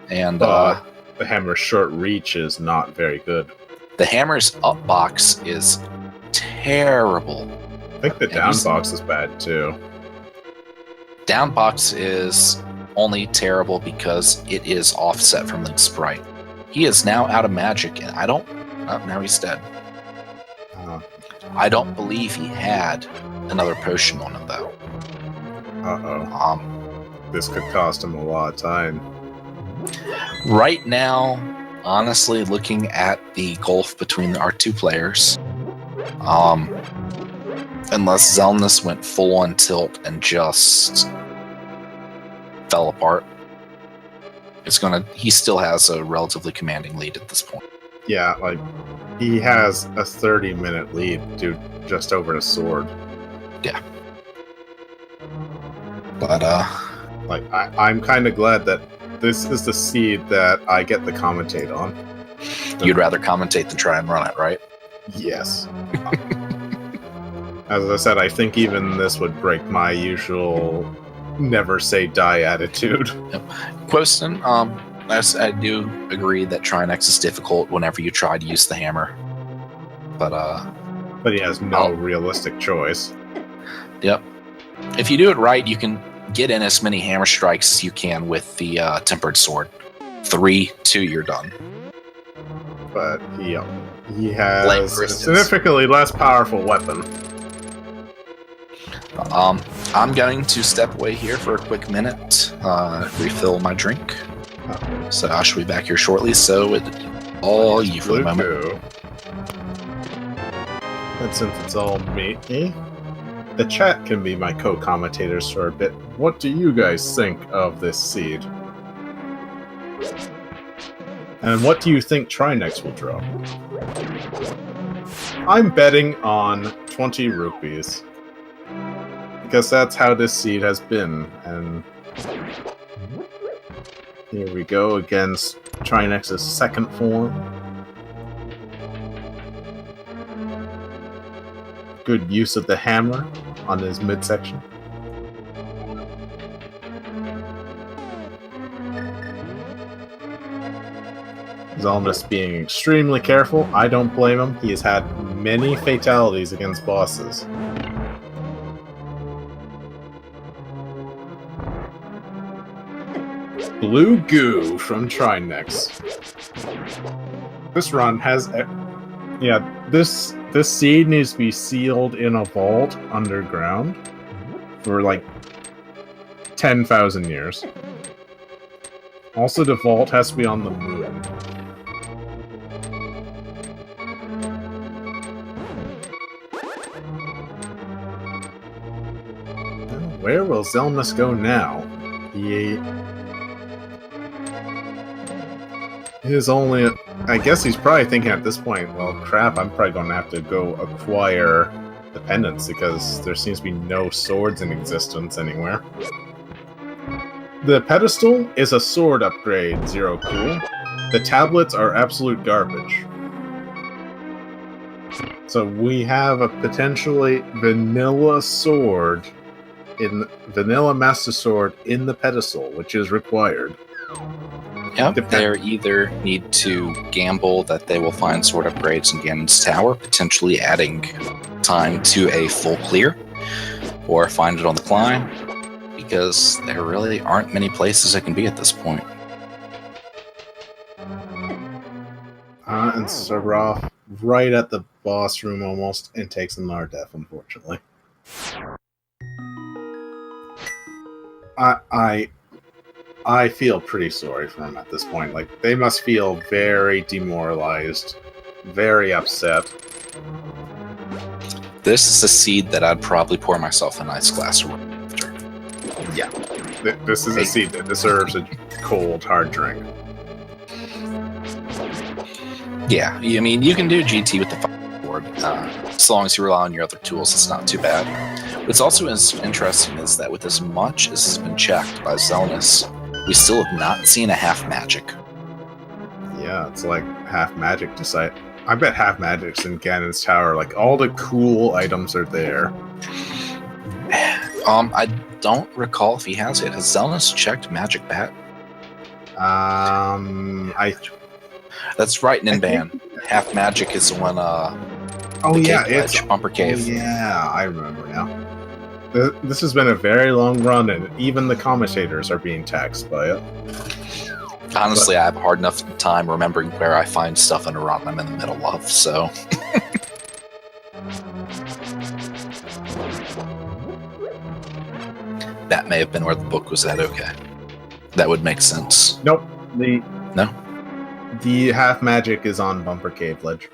and the hammer's short reach is not very good. The hammer's up box is terrible. I think the down box is bad too. Down box is only terrible because it is offset from Link's sprite. He is now out of magic, and I don't... Oh, now he's dead. I don't believe he had another potion on him, though. Uh-oh. This could cost him a lot of time. Right now, honestly, looking at the gulf between our two players, unless Xelnas went full on tilt and just fell apart, he still has a relatively commanding lead at this point. Yeah, he has a 30-minute lead to just over the sword. Yeah. But, I'm kind of glad that this is the seed that I get to commentate on. You'd rather commentate than try and run it, right? Yes. As I said, I think even this would break my usual never say die attitude. Yep. Quoston, I do agree that Trinex is difficult whenever you try to use the hammer. But he has no realistic choice. Yep. If you do it right, you can get in as many hammer strikes as you can with the tempered sword. 3, 2, you're done. But he has a significantly less powerful weapon. I'm going to step away here for a quick minute, refill my drink. So I shall be back here shortly. So all you for the moment. And since it's all me, the chat can be my co-commentators for a bit. What do you guys think of this seed? And what do you think Trinex will draw? I'm betting on 20 rupees. Because that's how this seed has been. And here we go against Trinex's second form. Good use of the hammer on his midsection. Xelnas being extremely careful. I don't blame him. He has had many fatalities against bosses. Blue goo from Trinex. This run has... this seed needs to be sealed in a vault underground for like 10,000 years. Also, the vault has to be on the moon. Where will Xelnas go now? He is only... I guess he's probably thinking at this point, well, crap, I'm probably going to have to go acquire dependents because there seems to be no swords in existence anywhere. The pedestal is a sword upgrade, Zero Cool. The tablets are absolute garbage. So we have a potentially vanilla sword, vanilla Master Sword in the pedestal, which is required. Yep, they either need to gamble that they will find sword upgrades in Ganon's Tower, potentially adding time to a full clear, or find it on the climb, because there really aren't many places it can be at this point. And Serberoth right at the boss room almost, and takes another death, unfortunately. I feel pretty sorry for him at this point. Like, they must feel very demoralized, very upset. This is a seed that I'd probably pour myself a nice glass of water after. Yeah. This is a seed that deserves a cold, hard drink. Yeah, I mean, you can do GT with the fireboard. As long as you rely on your other tools, it's not too bad. What's also interesting is that with as much as has been checked by Xelnas, we still have not seen a half magic. Yeah, it's like half magic decide. I bet half magic's in Ganon's Tower. Like, all the cool items are there. I don't recall if he has it. Has Xelnas checked Magic Bat? That's right, Ninban. Half magic is when it's Bumper Cave. Oh, yeah, I remember now. This has been a very long run, and even the commentators are being taxed by it. Honestly, I have a hard enough time remembering where I find stuff in a run I'm in the middle of, so... That may have been where the book was at, okay. That would make sense. Nope. No? The half magic is on Bumper Cave Ledge.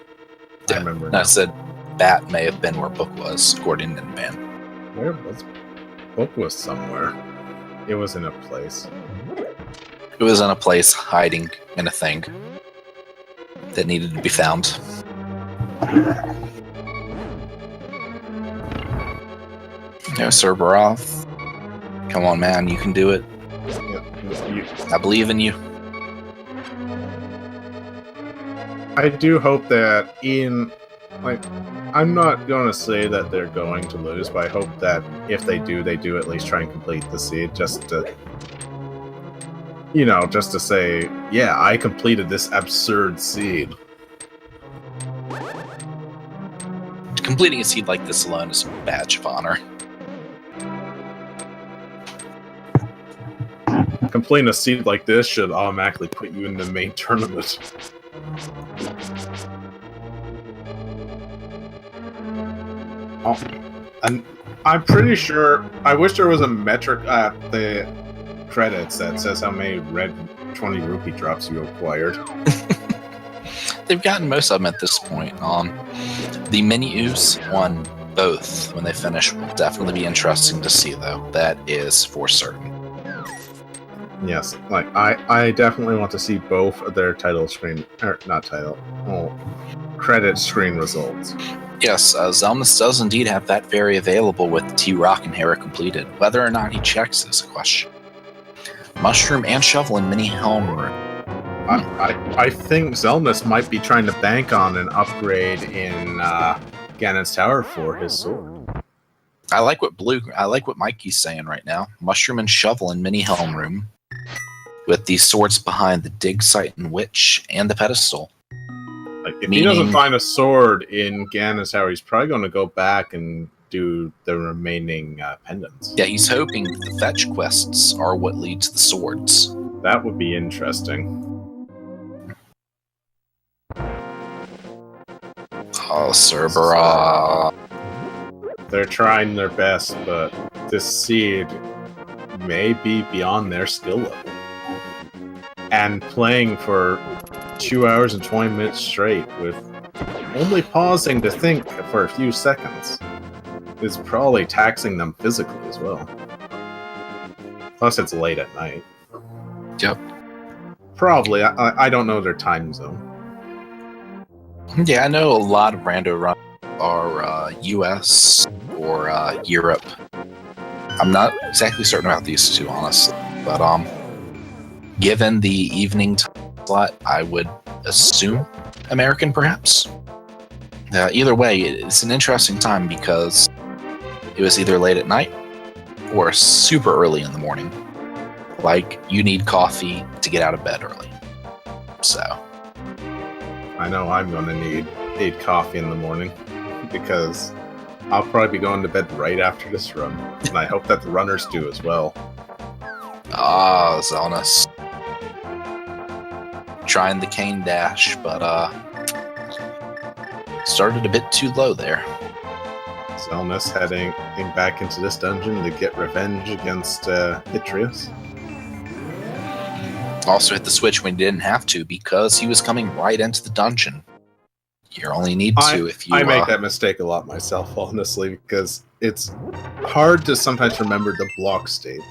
Yeah. I remember now. I said Bat may have been where book was, according to Ninban. Where was book? Was somewhere. It was in a place. It was in a place hiding in a thing that needed to be found. Yeah, Serberoth. Come on, man, you can do it. I believe in you. I do hope that I'm not going to say that they're going to lose, but I hope that if they do at least try and complete the seed, just to... You know, just to say, yeah, I completed this absurd seed. Completing a seed like this alone is a badge of honor. Completing a seed like this should automatically put you in the main tournament. Oh, and I'm pretty sure. I wish there was a metric at the credits that says how many red 20 rupee drops you acquired. They've gotten most of them at this point. The mini-ooze won both when they finish. Will definitely be interesting to see, though. That is for certain. Yes, like I definitely want to see both of their title screen, or not title, credit screen results. Yes, Xelnas does indeed have that very available with T-Rock and Hera completed. Whether or not he checks is a question. Mushroom and Shovel in Mini Helm Room. I think Xelnas might be trying to bank on an upgrade in Ganon's Tower for his sword. I like what Mikey's saying right now. Mushroom and Shovel in Mini Helm Room, with the swords behind the dig site and witch and the pedestal. Like, if he doesn't find a sword in Ganon's Tower, he's probably going to go back and do the remaining pendants. Yeah, he's hoping the fetch quests are what lead to the swords. That would be interesting. Oh, Serberoth. They're trying their best, but this seed may be beyond their skill level. And playing for 2 hours and 20 minutes straight with only pausing to think for a few seconds is probably taxing them physically as well. Plus, it's late at night. Yep. Probably. I don't know their time zone. Yeah, I know a lot of rando runs are US or Europe. I'm not exactly certain about these two, honestly. But given the evening time slot, I would assume American, perhaps. Either way, it's an interesting time because it was either late at night or super early in the morning. Like, you need coffee to get out of bed early. So I know I'm going to need coffee in the morning because I'll probably be going to bed right after this run. And I hope that the runners do as well. Ah, Xelnas. Trying the cane dash, but started a bit too low there. Xelnas heading back into this dungeon to get revenge against Hitreus. Also hit the switch when he didn't have to because he was coming right into the dungeon. You only need to if you... I make that mistake a lot myself, honestly, because it's hard to sometimes remember the block state.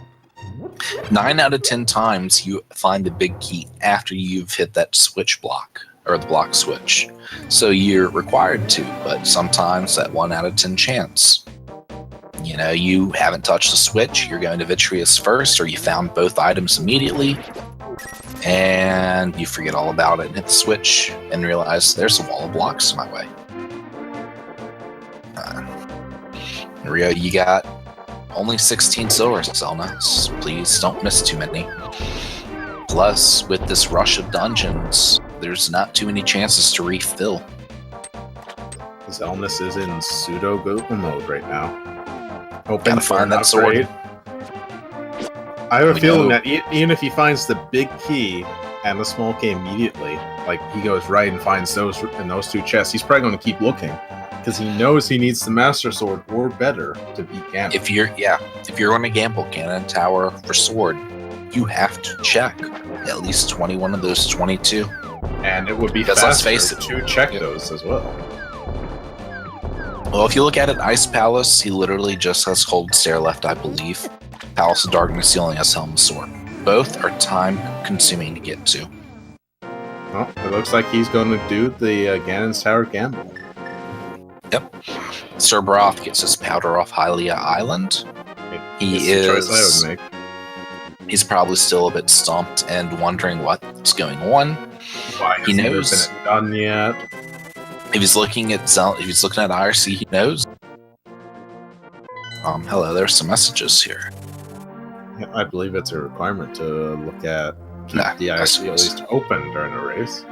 9 out of 10 times you find the big key after you've hit that switch block, or the block switch. So you're required to, but sometimes that 1 out of 10 chance. You know, you haven't touched the switch, you're going to Vitreous first, or you found both items immediately, and you forget all about it and hit the switch and realize there's a wall of blocks in my way. Rio, you got only 16 silver, Xelnas. Please don't miss too many. Plus, with this rush of dungeons, there's not too many chances to refill. Xelnas is in pseudo Goku mode right now. Hoping to find that sword. I have a feeling that even if he finds the big key and the small key immediately, like he goes right and finds those in those two chests, he's probably going to keep looking because he knows he needs the Master Sword or better to beat Ganon. If you're going to gamble Ganon Tower for sword, you have to check at least 21 of those 22. And it would be faster to check those as well. Well, if you look at it, Ice Palace, he literally just has Cold Stare left, I believe. Palace of Darkness, he only has Helm Sword. Both are time-consuming to get to. Well, it looks like he's going to do the Ganon's Tower gamble. Yep. Serberoth gets his powder off Hylia Island. It's the choice I would make. He's probably still a bit stumped and wondering what's going on. Why he knows. Hasn't been done yet. If he's looking at IRC, he knows. Hello, there's some messages here. I believe it's a requirement to look at keep Nah, the I IRC at suppose. least open during a race.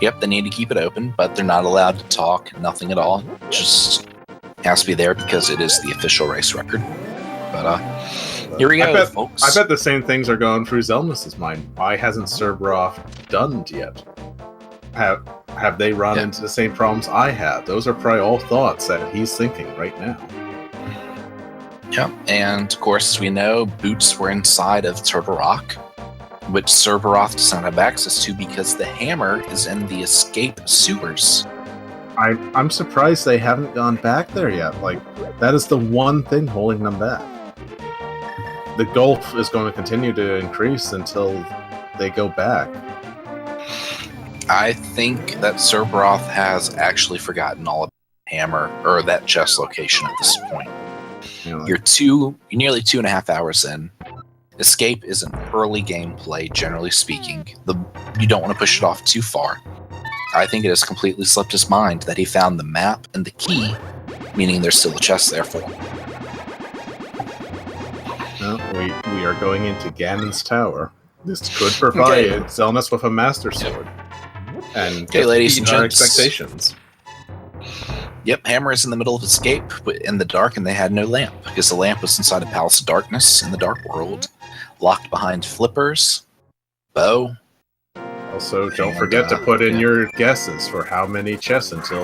Yep, they need to keep it open, but they're not allowed to talk, nothing at all. Just has to be there because it is the official race record. But here we go, folks. I bet the same things are going through Xelnas' mind. Why hasn't Serberoth done yet? Have they run into the same problems I have? Those are probably all thoughts that he's thinking right now. Yep, and of course, as we know, boots were inside of Turtle Rock, which Serberoth does not have access to because the hammer is in the escape sewers. I'm surprised they haven't gone back there yet. Like, that is the one thing holding them back. The gulf is going to continue to increase until they go back. I think that Serberoth has actually forgotten all about hammer or that chest location at this point. You know, like, You're nearly 2.5 hours in. Escape is an early gameplay, generally speaking. You don't want to push it off too far. I think it has completely slipped his mind that he found the map and the key, meaning there's still a chest there for him. no, we are going into Ganon's Tower. This could provide Xelnas with a Master Sword. And Okay, ladies and our gents. expectations. Yep, Hammer is in the middle of Escape, but in the dark, and they had no lamp, because the lamp was inside a Palace of Darkness in the Dark World, locked behind flippers, bow. Also, don't And, forget to put in yeah. your guesses for how many chests until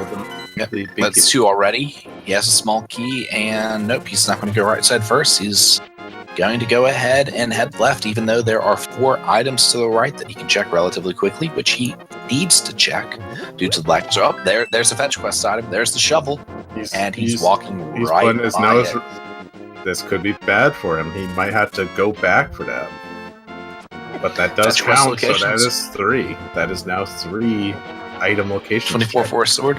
Yep, the big that's 2 already. He has a small key, and nope, he's not going to go right side first. He's going to go ahead and head left, even though there are 4 items to the right that he can check relatively quickly, which he needs to check due to the black. So, there's a fetch quest item. There's the shovel, and he's walking He's right putting his by nose. it. This could be bad for him. He might have to go back for that. But that does Fetch quest count, so that locations. is 3. That is now 3 item locations. 24 for a sword.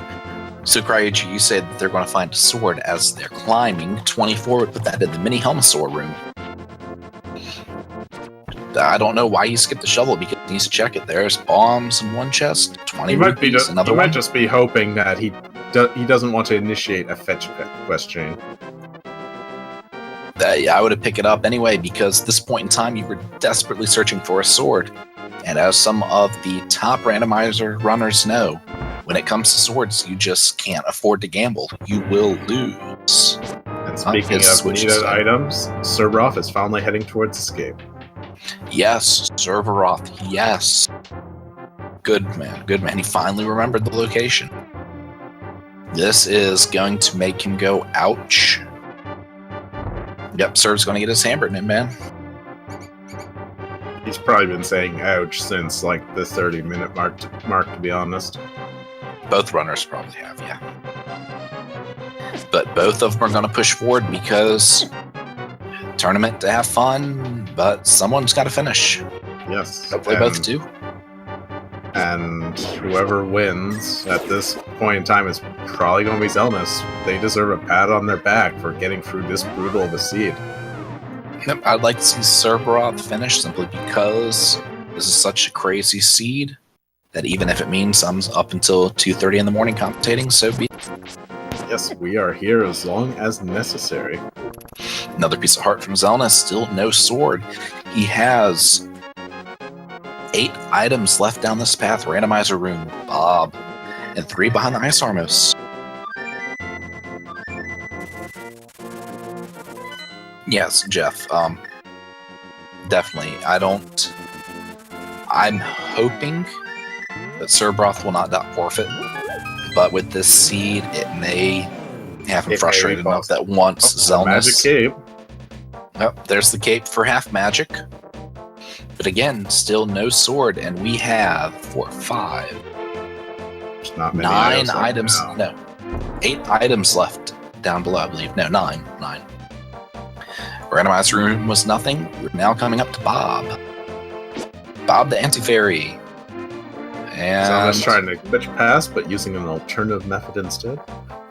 So, Cryuji, you said that they're going to find a sword as they're climbing. 24 would put that in the mini Helmasaur room. I don't know why you skipped the shovel because he needs to check it. There's bombs in one chest, 20 He might be. rupees, another He one. might just be hoping that he doesn't want to initiate a fetch quest chain. I would have picked it up anyway because at this point in time you were desperately searching for a sword. And as some of the top randomizer runners know, when it comes to swords, you just can't afford to gamble. You will lose. And speaking his of switch needed is done. items, Serberoth is finally heading towards Escape. Yes, Serberoth, yes. Good man. He finally remembered the location. This is going to make him go, ouch. Yep, Serv's going to get his hammer in it, man. He's probably been saying ouch since like the 30-minute mark, to be honest. Both runners probably have, yeah. But both of them are going to push forward because tournament to have fun, but someone's got to finish. Yes. Hopefully both do. And whoever wins at this point in time is probably going to be Xelnas. They deserve a pat on their back for getting through this brutal of a seed. Yep, I'd like to see Serberoth finish simply because this is such a crazy seed that even if it means I'm up until 2:30 in the morning commentating, so be it. Yes, we are here as long as necessary. Another piece of heart from Zelda, still no sword. He has 8 items left down this path. Randomizer room, Bob, and 3 behind the Ice Armos. Yes, Jeff. Definitely. I'm hoping that Serberoth will not forfeit, but with this seed, it may have him It may frustrated be enough that once Oh, magic Xelnas... cape. Yep, there's the cape for half magic. But again, still no sword, and we have 4, 5, There's not many 9 left items. now. No, 8 items left down below, I believe. No, 9. Randomized room was nothing. We're now coming up to Bob. Bob the Anti-Fairy. And Xelnas trying to glitch past, but using an alternative method instead.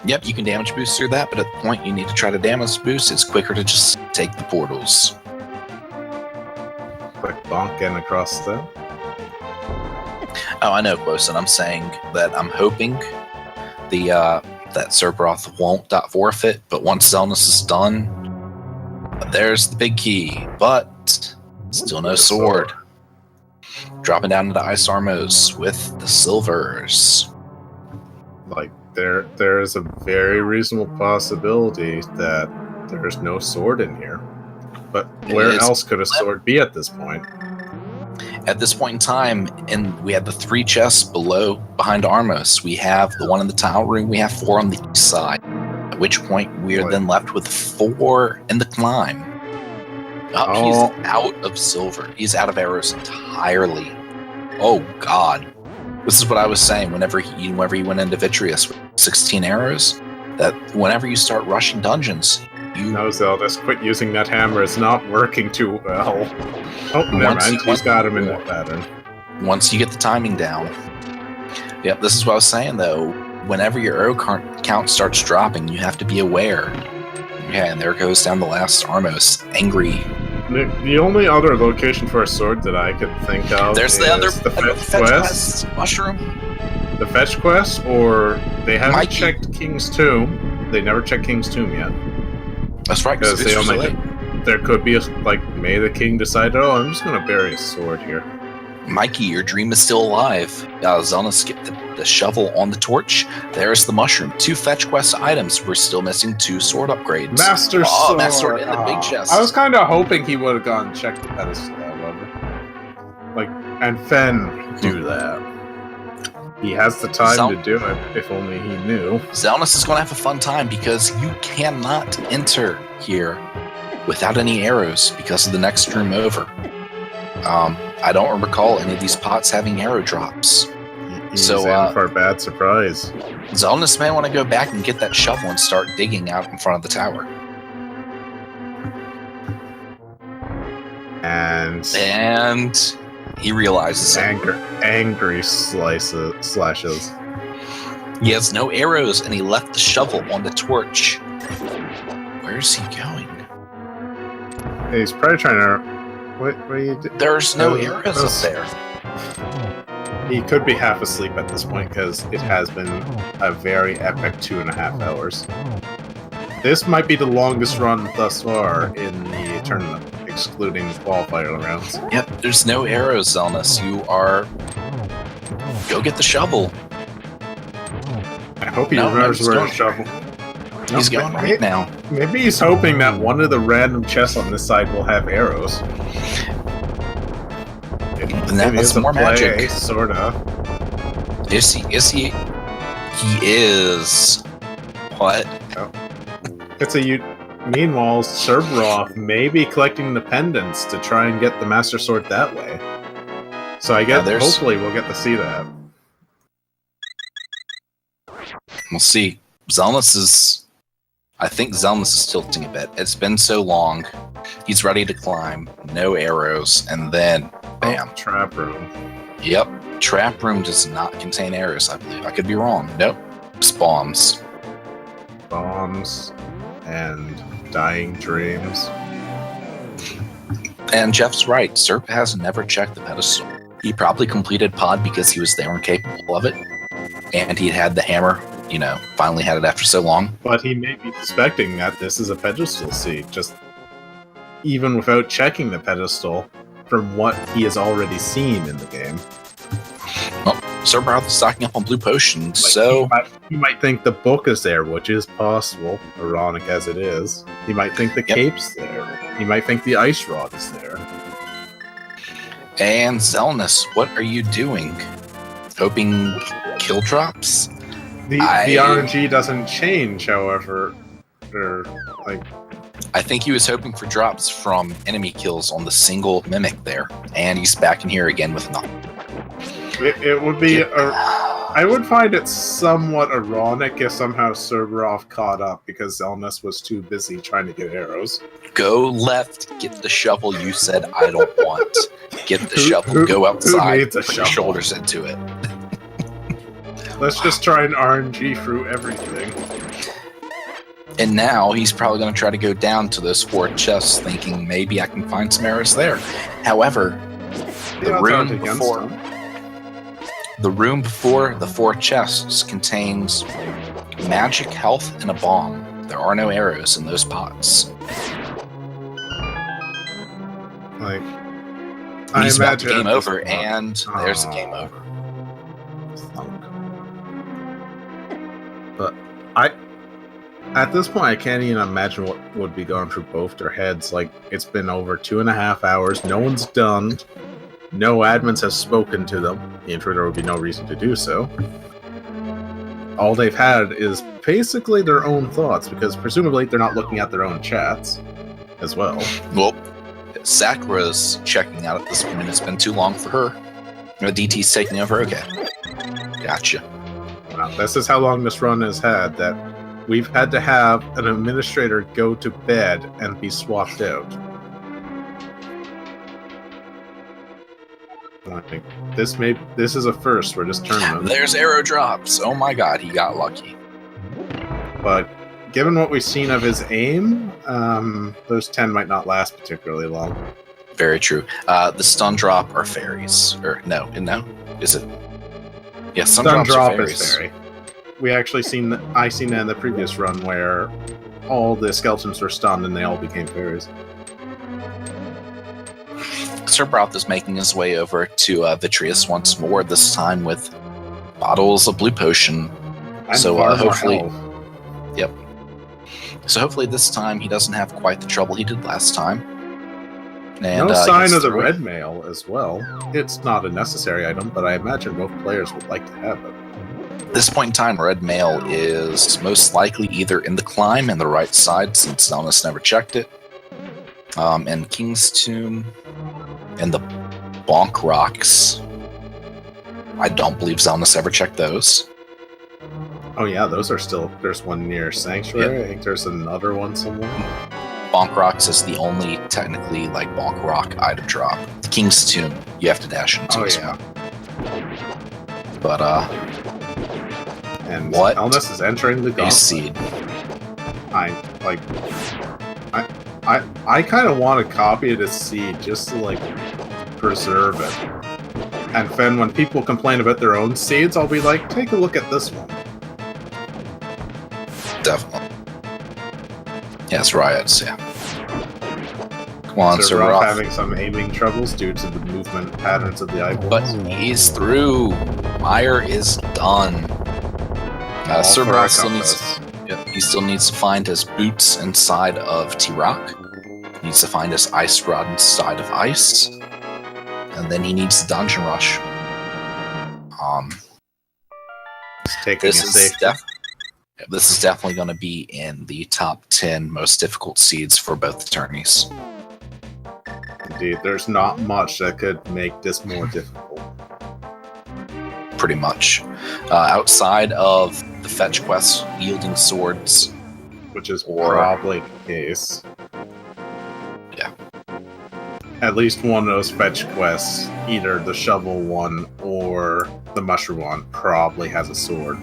yep, you can damage boost through that, but at the point you need to try to damage boost, it's quicker to just take the portals. Quick bonk and across them. Oh, I know, Quosin. I'm saying that I'm hoping that Serberoth won't forfeit, but once Xelnas is done, there's the big key, but still no sword. dropping down into ice armors with the silvers. Like, there is a very reasonable possibility that there's no sword in here. But where else could a sword be at this point? At this point in time, and we have the 3 chests behind Armos. We have the one in the tile room. We have 4 on the east side. At which point we are then left with 4 in the climb. He's out of silver. He's out of arrows entirely. Oh God! This is what I was saying. Whenever he went into Vitreous with 16 arrows, that whenever you start rushing dungeons, No, Zelda, quit using that hammer. It's not working too well. Oh, never mind. He's got him in that pattern. Once you get the timing down. Yep, this is what I was saying, though. Whenever your arrow count starts dropping, you have to be aware. Yeah, and there goes down the last Armos. Angry. The only other location for a sword that I could think of There's is the fetch quest. Mushroom. The fetch quest, or they haven't checked King's Tomb. They never checked King's Tomb yet. That's right, because there could be may the king decide, oh, I'm just going to bury a sword here. Mikey, your dream is still alive. Xelnas skipped the shovel on the torch. There's the mushroom. 2 fetch quest items. We're still missing 2 sword upgrades. Master sword. Master sword in the big chest. I was kind of hoping he would have gone and checked the pedestal, however. And Fen do that. He has the time to do it, if only he knew. Xelnas is going to have a fun time because you cannot enter here without any arrows because of the next room over. I don't recall any of these pots having arrow drops. He's in for a bad surprise. Xelnas may want to go back and get that shovel and start digging out in front of the tower. And he realizes angry slashes. He has no arrows, and he left the shovel on the torch. Where's he going? He's probably trying to. What are you doing? There's no arrows up there. He could be half asleep at this point because it has been a very epic 2.5 hours. This might be the longest run thus far in the tournament, excluding the qualifier rounds. Yep, there's no arrows, Xelnas. You are... Go get the shovel. I hope he remembers where to shovel. He's going right now. Maybe he's hoping that one of the random chests on this side will have arrows. And that's more magic. Sorta. Is he? He is. What? Oh. Meanwhile, Serberoth may be collecting the pendants to try and get the Master Sword that way. So I guess hopefully we'll get to see that. We'll see. I think Xelnas is tilting a bit. It's been so long. He's ready to climb. No arrows. And then, bam. Oh, trap room. Yep. Trap room does not contain arrows, I believe. I could be wrong. Nope. Bombs. Bombs and dying dreams. And Jeff's right. Serp has never checked the pedestal. He probably completed pod because he was there and capable of it. And he had the hammer, finally had it after so long. But he may be suspecting that this is a pedestal seat, just even without checking the pedestal from what he has already seen in the game. Well, Serberoth is stocking up on blue potions, so... He might think the book is there, which is possible, ironic as it is. He might think the cape's there. He might think the ice rod is there. And Xelnas, what are you doing? Hoping kill drops? The RNG doesn't change, however. I think he was hoping for drops from enemy kills on the single mimic there, and he's back in here again with nothing. It would be... I would find it somewhat ironic if somehow Serberoth caught up because Xelnas was too busy trying to get arrows. Go left, get the shovel you said I don't want. Get the shovel, go outside, put your shoulders into it. Let's just try and RNG through everything. And now he's probably going to try to go down to those 4 chests thinking maybe I can find some arrows there. However, the room before the 4 chests contains magic, health, and a bomb. There are no arrows in those pots. He's about to imagine game at this over, point- and there's a game over. But at this point, I can't even imagine what would be going through both their heads. Like, it's been over 2.5 hours. No one's done. No admins have spoken to them. In truth, there would be no reason to do so. All they've had is basically their own thoughts, because presumably they're not looking at their own chats as well. Well, Sakura's checking out at this point. It's been too long for her. The DT's taking over. Okay. Gotcha. Now, this is how long this run has had, that we've had to have an administrator go to bed and be swapped out. I think this is a first for this tournament. There's arrow drops. Oh my god, he got lucky. But given what we've seen of his aim, those 10 might not last particularly long. Very true. The stun drop are fairies. Or no, is it? Yeah, stun drops are drop fairies. is fairy. We actually I seen that in the previous run where all the skeletons were stunned and they all became fairies. Serberoth is making his way over to Vitreous once more, this time with bottles of blue potion. And So far more hopefully, health. so hopefully this time he doesn't have quite the trouble he did last time. And, No sign gets of the through it. red mail as well. It's not a necessary item, but I imagine both players would like to have it. At this point in time, red mail is most likely either in the climb in the right side, since Xelnas never checked it, and King's Tomb, and the Bonk Rocks. I don't believe Xelnas ever checked those. Oh yeah, those are still... There's one near Sanctuary. I think there's another one somewhere. Bonk Rocks is the only technically like Bonk Rock item drop. King's Tomb, you have to dash into Oh as yeah. well. But And What? Xelnas is entering the a gauntlet. seed. I kind of want to copy this seed just to like preserve it. And then when people complain about their own seeds, I'll be like, take a look at this one. Definitely. Yes, riots, yeah. Come on, So we're all Serberoth. having some aiming troubles due to the movement patterns of the But eyeballs. he's through. Meyer is done. All for a Serberoth still compass. he still needs to find his boots inside of T-Rock. He needs to find his ice rod inside of ice. And then he needs the dungeon rush. He's taking This a is safe. this is definitely going to be in the top 10 most difficult seeds for both attorneys. Indeed, there's not much that could make this more difficult. Pretty much. Outside of the fetch quests, wielding swords, Which is Or- probably the case. Yeah. At least one of those fetch quests, either the shovel one or the mushroom one, probably has a sword.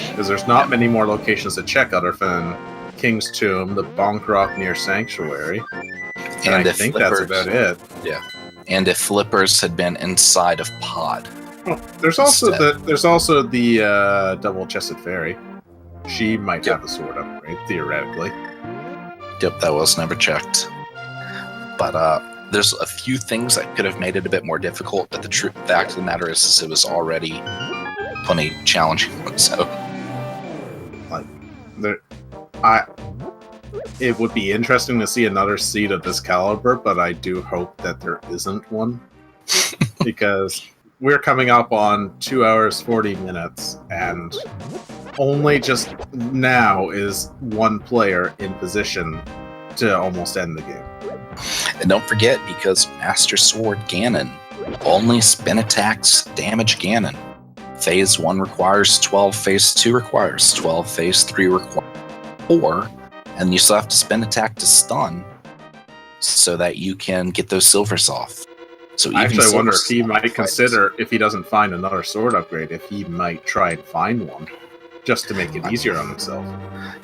Because there's not many more locations to check other than King's Tomb, the Bonk Rock near Sanctuary. And I if think that's flippers- about it. And if flippers had been inside of Pod. Well, there's also Instead. the double-chested fairy. She might have a sword upgrade, theoretically. Yep, that was never checked. But there's a few things that could have made it a bit more difficult, but the fact of the matter is it was already plenty challenging. So It would be interesting to see another seed of this caliber, but I do hope that there isn't one. Because we're coming up on 2 hours, 40 minutes, and only just now is one player in position to almost end the game. and don't forget, because Master Sword Ganon only spin attacks damage Ganon. Phase 1 requires 12, Phase 2 requires 12, Phase 3 requires 4, and you still have to spin attack to stun so that you can get those silvers off. So even Actually, I wonder if silvers he not might fights. consider, if he doesn't find another sword upgrade, if he might try and find one, just to make it easier on himself.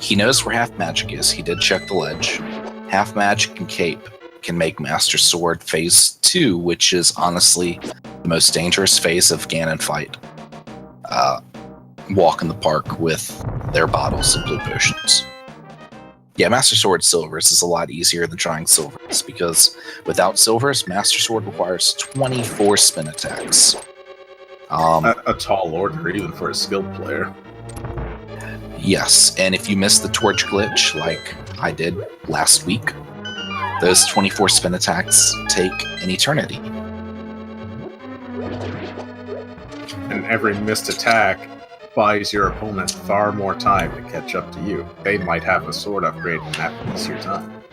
He knows where half magic is. He did check the ledge. Half magic and cape can make Master Sword Phase 2, which is honestly the most dangerous phase of Ganon fight. Walk in the park with their bottles of blue potions. Yeah, Master Sword Silvers is a lot easier than trying Silvers, because without Silvers, Master Sword requires 24 spin attacks. A tall order, even for a skilled player. Yes, and if you miss the torch glitch, like I did last week, those 24 spin attacks take an eternity. And every missed attack buys your opponent far more time to catch up to you. They might have a sword upgrade and that piece your time.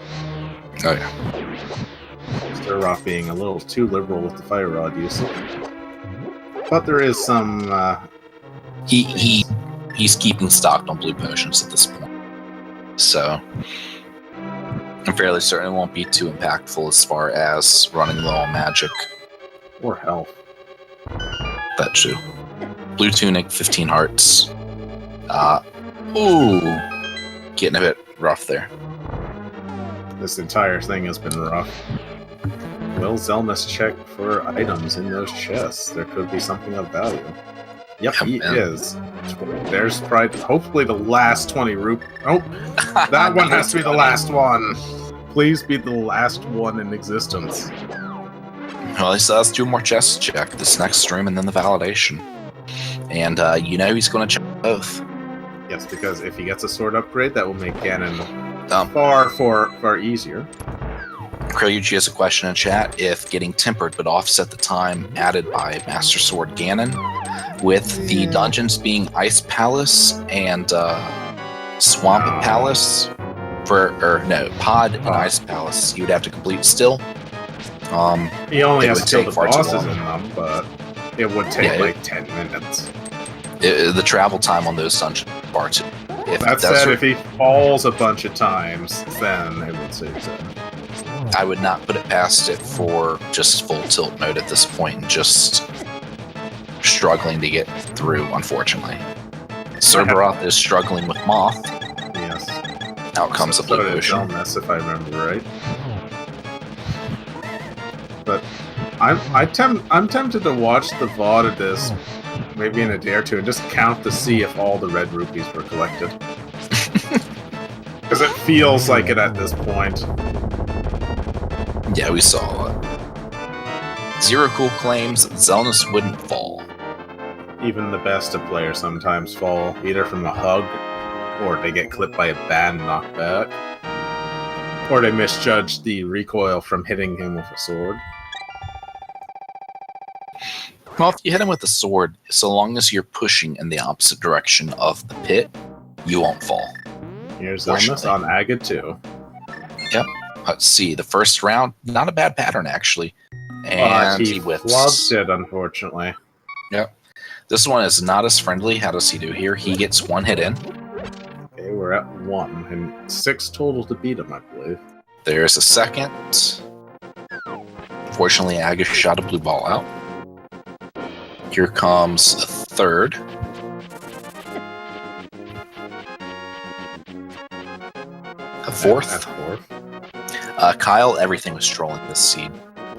Oh yeah. Serberoth being a little too liberal with the fire rod usage. But there is some... He's keeping stocked on blue potions at this point. So I'm fairly certain it won't be too impactful as far as running low on magic. Or health. That too. Blue tunic, 15 hearts. Ooh. Getting a bit rough there. This entire thing has been rough. Will Xelnas check for items in those chests? There could be something of value. Yep, he is. There's probably, hopefully the last 20 rupees. Oh, that one has to be the last one. Please be the last one in existence. Well, he still has 2 more chests to check. This next stream and then the validation. And you know he's going to check both. Yes, because if he gets a sword upgrade, that will make Ganon far easier. Kryuchi has a question in chat. If getting tempered would offset the time added by Master Sword Ganon, with the dungeons being Ice Palace and Swamp Palace, Pod and Ice Palace, you would have to complete still. He only has to kill the bosses in them, but it would take like 10 minutes. The travel time on those dungeons are too. If he falls a bunch of times, then it would save time. I would not put it past it for just full tilt mode at this point and just struggling to get through, unfortunately. Serberoth is struggling with Moth. Yes. Out comes a blue potion. Xelnas, if I remember right. But I'm tempted to watch the VOD of this maybe in a day or two and just count to see if all the red rupees were collected. Because it feels like it at this point. Yeah, we saw it. Zero Cool claims that Xelnas wouldn't fall. Even the best of players sometimes fall, either from a hug, or they get clipped by a bad knockback, or they misjudge the recoil from hitting him with a sword. Well, if you hit him with a sword, so long as you're pushing in the opposite direction of the pit, you won't fall. Here's Xelnas on Agate 2. Yep. Let's see. The first round, not a bad pattern, actually. And he whiffs. Flubbed it, unfortunately. Yep. This one is not as friendly. How does he do here? He gets 1 hit in. Okay, we're at 1, and 6 total to beat him, I believe. There's a second. Fortunately, Agus shot a blue ball out. Here comes a third. A fourth. Kyle, everything was trolling this seed.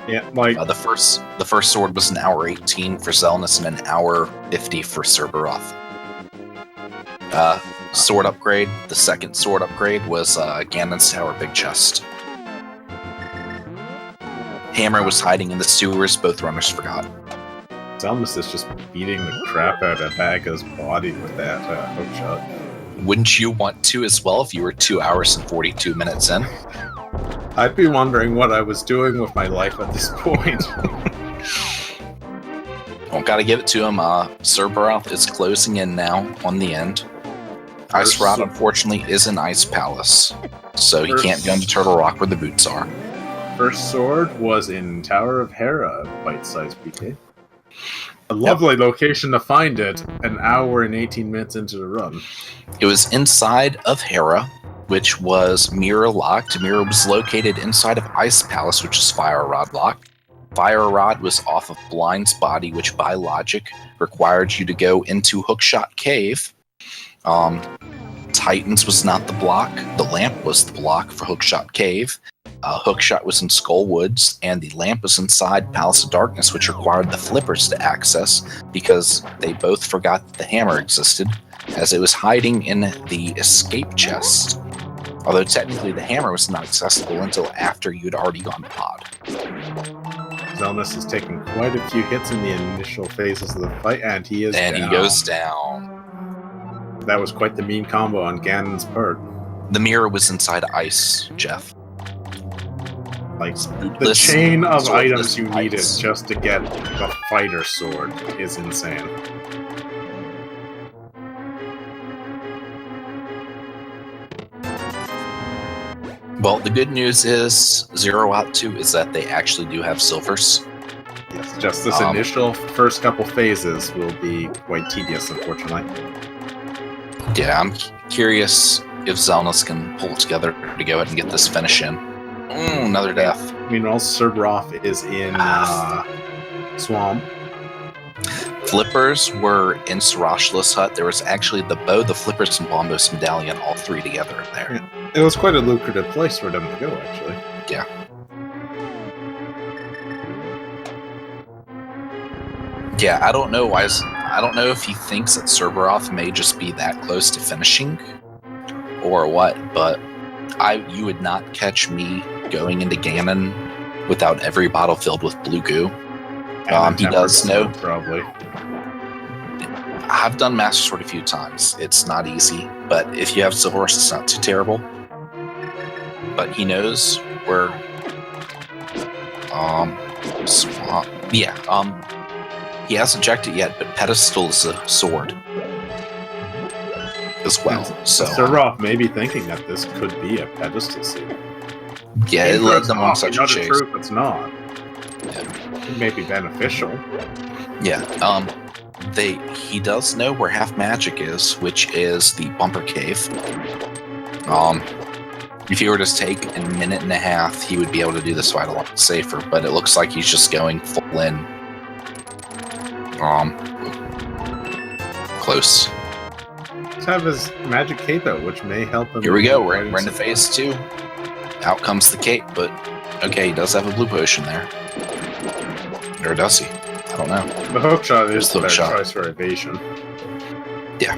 Yeah, like the first sword was an hour 18 for Xelnas and an hour 50 for Serberoth. Sword upgrade. The second sword upgrade was Ganon's Tower Big Chest. Hammer was hiding in the sewers. Both runners forgot. Xelnas is just beating the crap out of Aga's body with that hook shot. Wouldn't you want to as well if you were 2 hours and 42 minutes in? I'd be wondering what I was doing with my life at this point. Well, gotta give it to him. Serberoth is closing in now on the end. Ice Rod, unfortunately, is in Ice Palace, so he can't go into Turtle Rock where the boots are. First sword was in Tower of Hera, bite-sized PK. A lovely location to find it, an hour and 18 minutes into the run. It was inside of Hera, which was mirror locked. Mirror was located inside of Ice Palace, which is Fire Rod locked. Fire Rod was off of Blind's body, which by logic required you to go into Hookshot Cave. Titans was not the block. The lamp was the block for Hookshot Cave. Hookshot was in Skull Woods, and the lamp was inside Palace of Darkness, which required the flippers to access because they both forgot that the hammer existed, as it was hiding in the escape chest. Although technically the hammer was not accessible until after you'd already gone to pod. Xelnas is taking quite a few hits in the initial phases of the fight, and he is And down. he goes down. That was quite the mean combo on Ganon's part. The mirror was inside ice, Jeff. Like, the Bootless, chain of swordless items you needed ice. just to get the fighter sword is insane. Well, the good news is 0 out 2 is that they actually do have silvers. Yes, just this initial first couple phases will be quite tedious, unfortunately. Yeah, I'm curious if Xelnas can pull it together to go ahead and get this finish in. Another death. Meanwhile, Serberoth is in Swamp. Flippers were in Sarashala's hut. There was actually the bow, the flippers, and Bombos medallion, all three together in there. Yeah. It was quite a lucrative place for them to go, actually. Yeah. Yeah, I don't know why. I don't know if he thinks that Serberoth may just be that close to finishing, or what. But you would not catch me going into Ganon without every bottle filled with blue goo. He does know. Probably. I've done Master Sword a few times. It's not easy, but if you have Silver Horse, it's not too terrible. But he knows where. He hasn't checked it yet, but Pedestal is a sword as well. So Serberoth may be thinking that this could be a pedestal seed. Yeah, it led them on such a chase. Truth, it's not. Yeah. It may be beneficial. Yeah. He does know where half magic is, which is the bumper cave. If he were to take a minute and a half, he would be able to do this fight a lot safer. But it looks like he's just going full in. Close. Let's have his magic cape out, which may help him. Here we go. We're into phase 2. Out comes the cape, but okay, he does have a blue potion there. Or does he? I don't know. The hook shot is the hook better shot. choice for evasion. Yeah.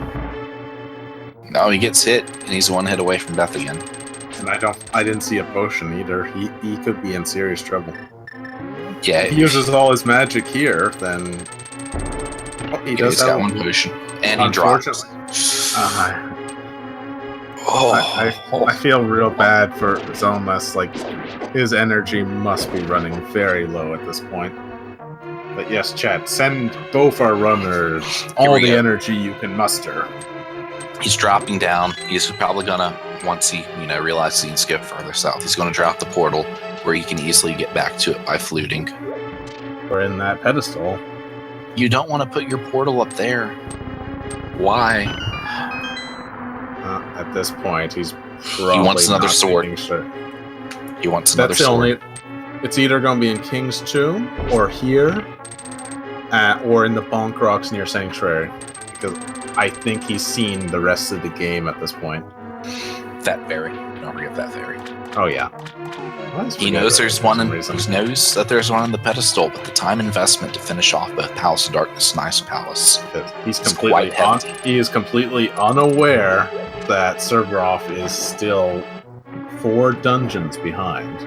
No, he gets hit, and he's one hit away from death again. And I didn't see a potion either. He could be in serious trouble. Yeah. If he uses all his magic here, then he does he's have got one potion, and he drops. I feel real bad for Xelnas. Like, his energy must be running very low at this point. But yes, chat, send both our runners all the energy you can muster. He's dropping down. He's probably gonna, once he realizes he needs to go further south, he's gonna drop the portal where he can easily get back to it by fluting. Or in that pedestal. You don't want to put your portal up there. Why? At this point, he's probably he wants another sword. Sure. He wants another sword. It's either going to be in King's Tomb, or here, or in the Bonk Rocks near Sanctuary. Because I think he's seen the rest of the game at this point. That fairy. Don't forget that fairy. Oh, yeah. He knows there's one in, he knows that there's one on the pedestal, but the time investment to finish off both Palace of Darkness and Ice Palace he is completely unaware that Serberoth is still 4 dungeons behind.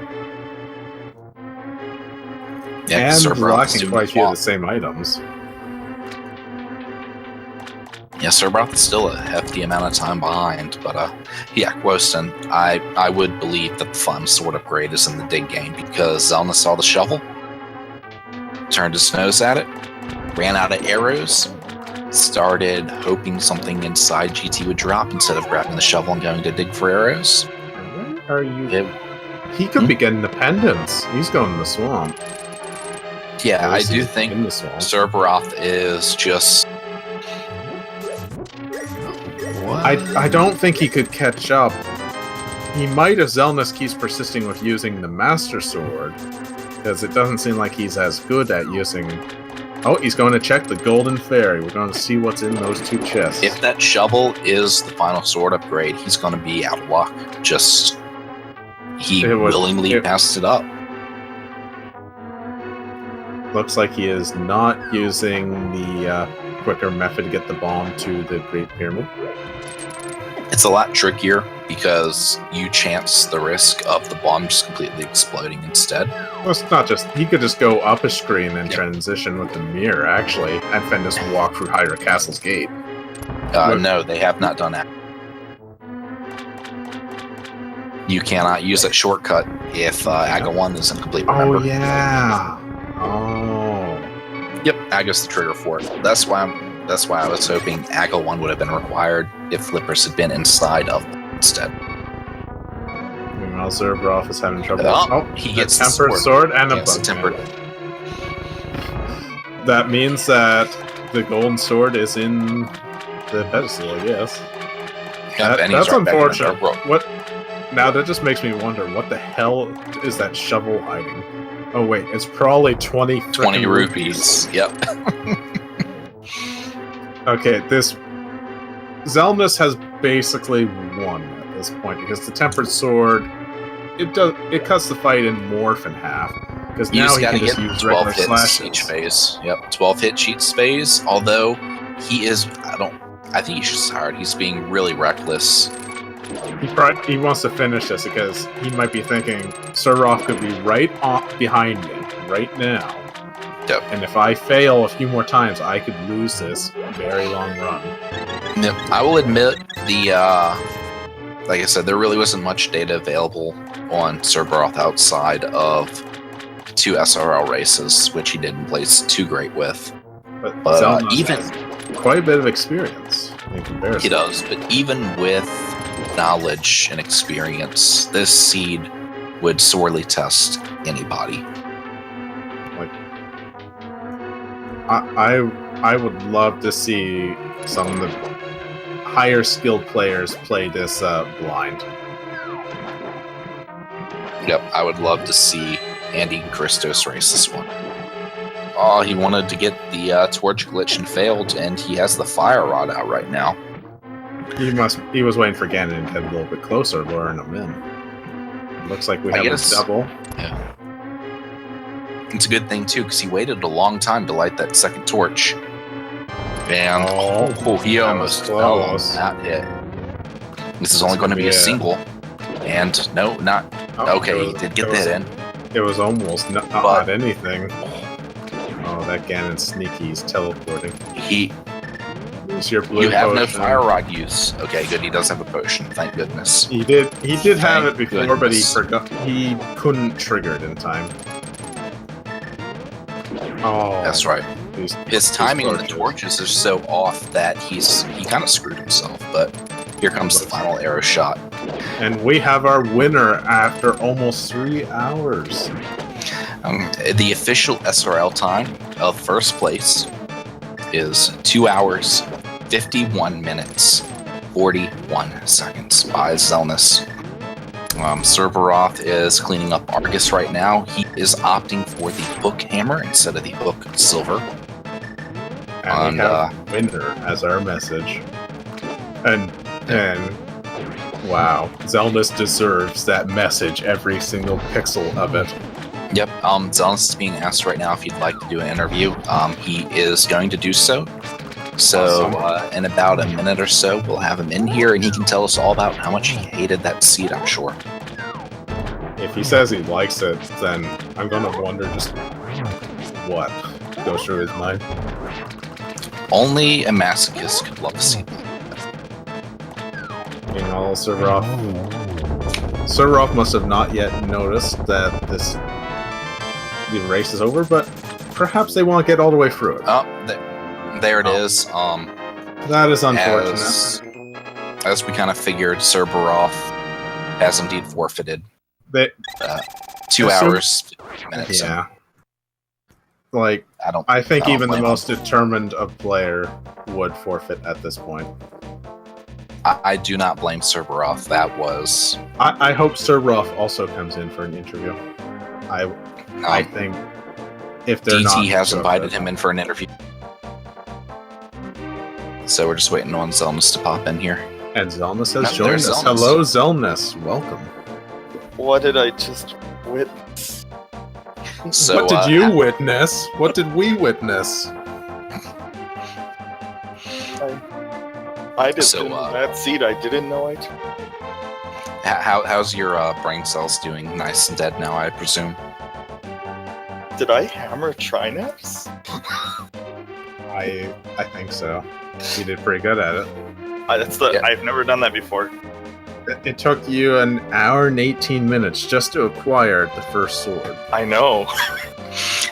Yeah, and lacking quite a few of the same items. Yeah, Serberoth is still a hefty amount of time behind, but yeah, Quoston, I would believe that the fun sword upgrade is in the dig game because Xelnas saw the shovel, turned his nose at it, ran out of arrows, started hoping something inside GT would drop instead of grabbing the shovel and going to dig for arrows. Where are you? He could be getting the pendants. He's going in the swamp. Yeah, I do think Serberoth is just... I don't think he could catch up. He might if Xelnas keeps persisting with using the Master Sword, because it doesn't seem like he's as good at using... Oh, he's going to check the Golden Fairy. We're going to see what's in those 2 chests. If that shovel is the final sword upgrade, he's going to be out of luck. He willingly passed it up. Looks like he is not using the quicker method to get the bomb to the Great Pyramid. It's a lot trickier because you chance the risk of the bomb just completely exploding instead. Well, it's not just... He could just go up a screen and transition with the mirror, actually, and then just walk through Hyrule Castle's gate. No, they have not done that. You cannot use that shortcut if Aga 1 isn't complete, remember? Oh, yeah! Oh. Yep, Aga's the trigger for it. That's why I was hoping Aga 1 would have been required if flippers had been inside of them instead. Meanwhile, Serberoth is having trouble. He gets a tempered sword and a Yes, bug tempered. That means that the golden sword is in the pedestal, I guess. Yep, and he's That's right back in the unfortunate. dark world. What? Now that just makes me wonder, what the hell is that shovel hiding? Oh wait, it's probably 20 rupees. Yep. Okay, this Xelnas has basically won at this point because the tempered sword it cuts the fight in morph in half because You now just he gotta can just get use 12 regular hits slashes. each phase. Yep, 12 hit each phase. Although he is, I think he's just tired. He's being really reckless. He wants to finish this because he might be thinking Serberoth could be right behind me right now. Yep. And if I fail a few more times, I could lose this very long run. Yep. I will admit like I said, there really wasn't much data available on Serberoth outside of 2 SRL races, which he didn't place too great with. But But even has quite a bit of experience in comparison. he does, but even with knowledge and experience, this seed would sorely test anybody. Like, I would love to see some of the higher skilled players play this blind. Yep, I would love to see Andy and Christos race this one. Oh, he wanted to get the torch glitch and failed, and he has the fire rod out right now. He was waiting for Ganon to get a little bit closer, luring him in. Looks like we have a double. Yeah. It's a good thing, too, because he waited a long time to light that second torch. And he almost fell on that hit. This is only going to be a single. And no, not... okay, he did get that in. It was almost not anything. Oh, that Ganon sneaky is teleporting. Use your blue You have potion. no fire rod use. Okay, good. He does have a potion. Thank goodness. He did have it before, goodness. but he forgot. He couldn't trigger it in time. Oh, That's right. His timing on the torches. torches is so off that he kind of screwed himself. But here comes the final arrow shot. And we have our winner after almost 3 hours. The official SRL time of first place is 2 hours, 51 minutes, 41 seconds by Xelnas. Serberoth is cleaning up Argus right now. He is opting for the hook hammer instead of the hook silver. And we have winner as our message. And wow, Xelnas deserves that message, every single pixel of it. Yep, Xelnas is being asked right now if he'd like to do an interview. He is going to do so. So in about a minute or so, we'll have him in here, and he can tell us all about how much he hated that seed, I'm sure. If he says he likes it, then I'm going to wonder just what goes through his mind. Only a masochist could love a seed. Meanwhile, Serberoth must have not yet noticed that the race is over, but perhaps they won't get all the way through it. Oh, there it is. That is unfortunate. As we kind of figured, Serberoth has indeed forfeited 2 hours, 50 minutes. Yeah. Like, I think don't even the blame most him. determined of player would forfeit at this point. I do not blame Serberoth. That was... I hope Serberoth also comes in for an interview. I think if they're not... DT has invited him in for an interview. So we're just waiting on Xelnas to pop in here. And Xelnas has joined there's us. Xelnas. Hello, Xelnas. Welcome. What did I just witness? So, what did you witness? What did we witness? I did So, that seed. I didn't know I took. How's your brain cells doing? Nice and dead now, I presume. Did I hammer Trinex? I think so. You did pretty good at it. Yeah. I've never done that before. It took you an hour and 18 minutes just to acquire the first sword. I know.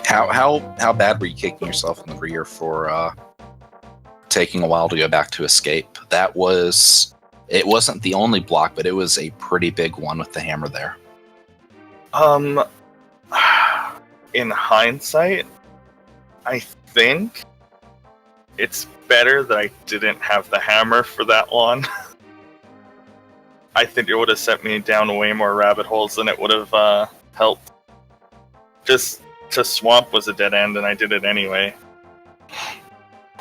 How bad were you kicking yourself in the rear for taking a while to go back to escape? It wasn't the only block, but it was a pretty big one with the hammer there. In hindsight, I think it's better that I didn't have the hammer for that long. I think it would have sent me down way more rabbit holes than it would have helped. Just to swamp was a dead end, and I did it anyway.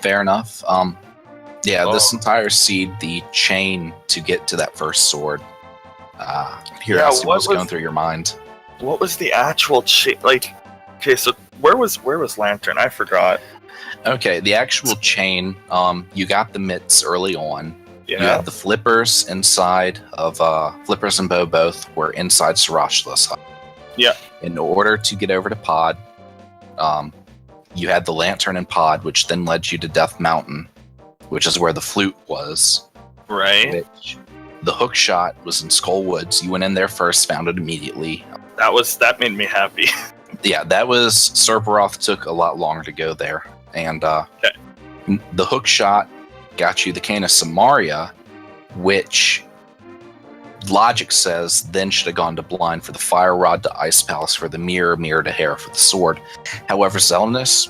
Fair enough. This entire seed, the chain to get to that first sword. Curiosity was going through your mind. What was the actual chain? Like, okay, so where was Lantern? I forgot. Okay, the actual chain. You got the mitts early on. Yeah. You had the flippers inside of Flippers and Bo both were inside Sarashla's hut. Yeah. In order to get over to Pod, you had the lantern and Pod, which then led you to Death Mountain, which is where the flute was. Right. Which the hook shot was in Skull Woods. You went in there first, found it immediately. That made me happy. Yeah, that was Serberoth took a lot longer to go there, and the hook shot got you the Cane of Samaria, which logic says then should have gone to Blind for the Fire Rod to Ice Palace for the Mirror to Hair for the sword. However, Xelnas,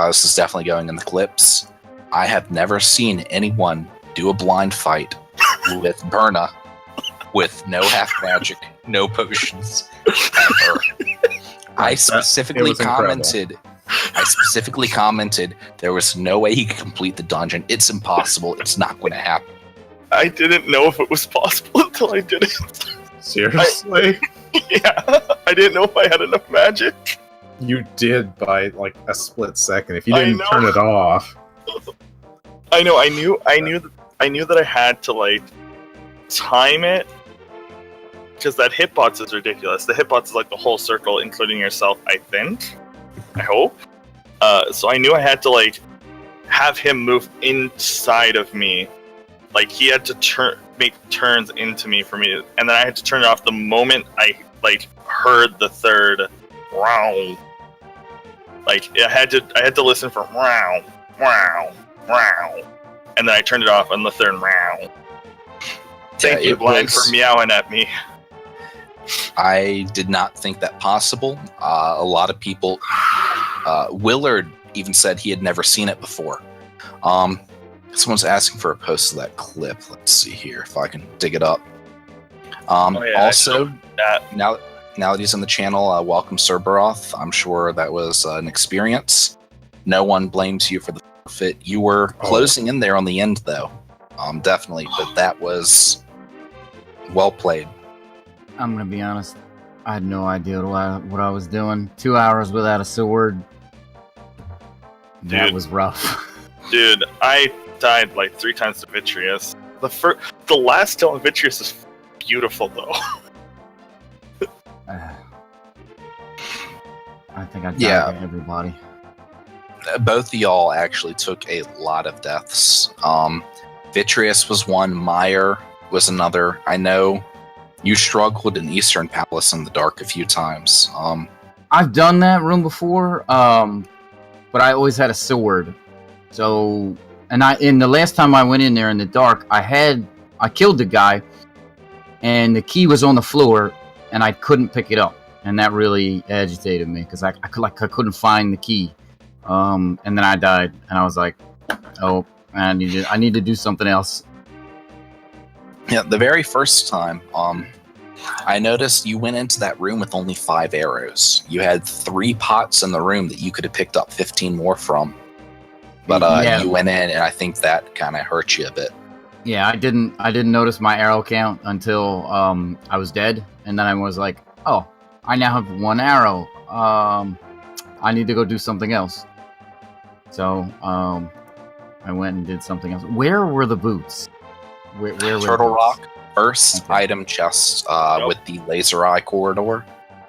this is definitely going in the clips. I have never seen anyone do a blind fight with Berna with no half magic, no potions, ever. I specifically commented there was no way he could complete the dungeon. It's impossible. It's not going to happen. I didn't know if it was possible until I did it. Seriously? Yeah, I didn't know if I had enough magic. You did by like a split second. If you didn't turn it off. I know. I knew that I had to like time it, because that hitbox is ridiculous. The hitbox is like the whole circle, including yourself. I think. I hope. So I knew I had to like have him move inside of me. Like he had to make turns into me for me, and then I had to turn it off the moment I like heard the third round. Like I had to listen for round, and then I turned it off on the third round. Thank you, Blind, for meowing at me. I did not think that possible. A lot of people, Willard even said he had never seen it before. Someone's asking for a post of that clip. Let's see here if I can dig it up. Also, now that he's on the channel, welcome Serberoth. I'm sure that was an experience. No one blames you for the forfeit. You were closing in there on the end, though. Definitely, but that was well played. I'm gonna be honest. I had no idea what I was doing. 2 hours without a sword. That was rough. Dude, I died like 3 times to Vitreous. The last kill on Vitreous is beautiful, though. I think I died to everybody. Both of y'all actually took a lot of deaths. Vitreous was one. Meyer was another. I know you struggled in Eastern Palace in the dark a few times. I've done that room before, but I always had a sword. So, in the last time I went in there in the dark, I killed the guy, and the key was on the floor, and I couldn't pick it up, and that really agitated me because I couldn't find the key, and then I died, and I was like, oh, I need to do something else. Yeah, the very first time, I noticed you went into that room with only 5 arrows. You had 3 pots in the room that you could have picked up 15 more from. But you went in, and I think that kind of hurt you a bit. Yeah, I didn't notice my arrow count until I was dead, and then I was like, oh, I now have 1 arrow. I need to go do something else. So I went and did something else. Where were the boots? Where Turtle was Rock, first Okay. item chest Nope. with the laser eye corridor.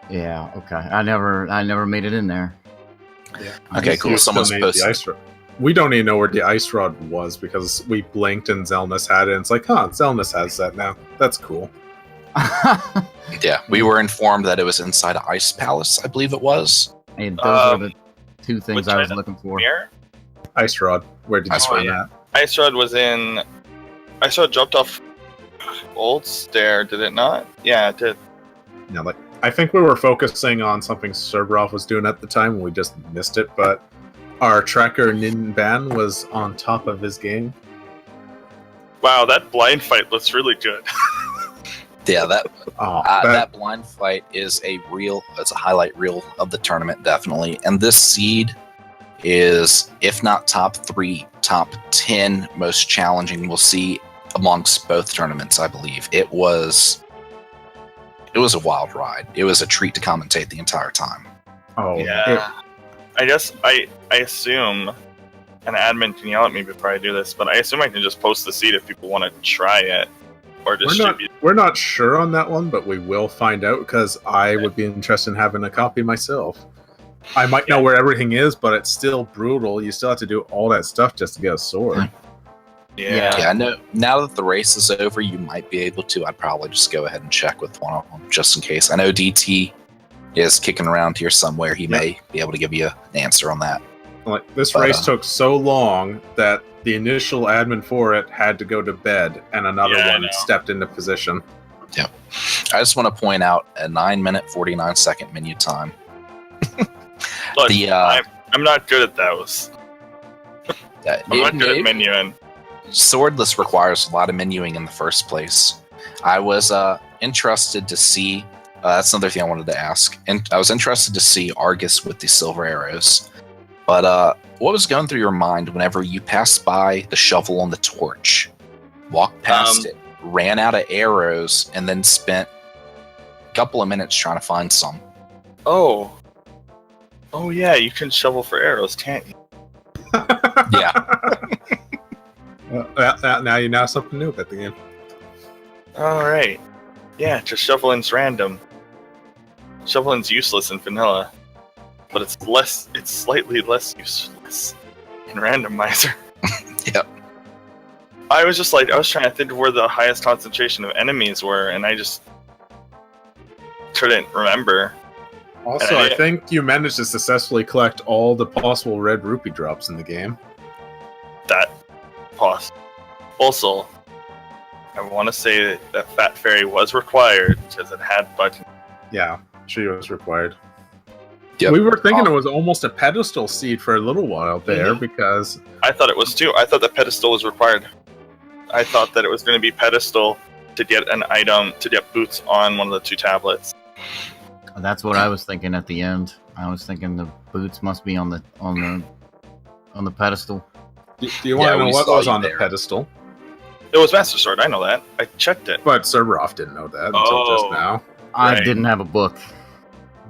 this? Yeah. Okay. I never made it in there. Yeah. Okay, cool. You Someone's still need the posted. ice rod. We don't even know where the ice rod was because we blinked and Xelnas had it. And it's like, huh, Xelnas has that now. That's cool. Yeah, we were informed that it was inside of Ice Palace, I believe it was. And those were the two things which I was item? looking for. Mirror? Ice rod. Where did you Ice find rod. that? Ice Rod was in. Ice Rod dropped off Old Stair, did it not? Yeah, it did. Yeah, like I think we were focusing on something Serberoth was doing at the time, and we just missed it. But our tracker Ninban was on top of his game. Wow, that blind fight looks really good. Yeah, that Oh, that blind fight is it's a highlight reel of the tournament, definitely. And this seed is, if not top 3, top 10 most challenging we'll see amongst both tournaments, I believe. It was a wild ride. It was a treat to commentate the entire time. oh, Yeah. I guess I assume an admin can yell at me before I do this, but I assume I can just post the seed if people want to try it or distribute. We're not sure on that one, but we will find out because I would be interested in having a copy myself. I might know where everything is, but it's still brutal. You still have to do all that stuff just to get a sword. Yeah. Yeah, I know. Now that the race is over, you might be able to. I'd probably just go ahead and check with one of them just in case. I know DT is kicking around here somewhere. He may be able to give you an answer on that. Like this But, race took so long that the initial admin for it had to go to bed, and another Yeah, I one know. stepped into position. I just want to point out a 9-minute 49-second menu time. Look, The I'm not good at those. I'm not good at menuing. Swordless requires a lot of menuing in the first place. I was interested to see. That's another thing I wanted to ask, and I was interested to see Argus with the silver arrows. But what was going through your mind whenever you passed by the shovel and the torch, walked past it, ran out of arrows, and then spent a couple of minutes trying to find some? Oh yeah, you can shovel for arrows, can't you? Yeah. Now you know something new about the game. All right. Yeah, just shoveling's random. Shoveling's useless in vanilla, but it's slightly less useless in randomizer. Yep. I was trying to think of where the highest concentration of enemies were, and I just couldn't remember. Also, I think you managed to successfully collect all the possible red rupee drops in the game. That pause. Also, I want to say that Fat Fairy was required because it had buttons. Yeah, she was required. Yep. We were thinking it was almost a pedestal seed for a little while there because I thought it was too. I thought the pedestal was required. I thought that it was going to be pedestal to get an item, to get boots on one of the 2 tablets. That's what I was thinking at the end. I was thinking the boots must be on the pedestal. do you want to know we what saw was you on there. the pedestal? It was Master Sword, I know that. I checked it. But Serberoth didn't know that until just now. I Right. didn't have a book.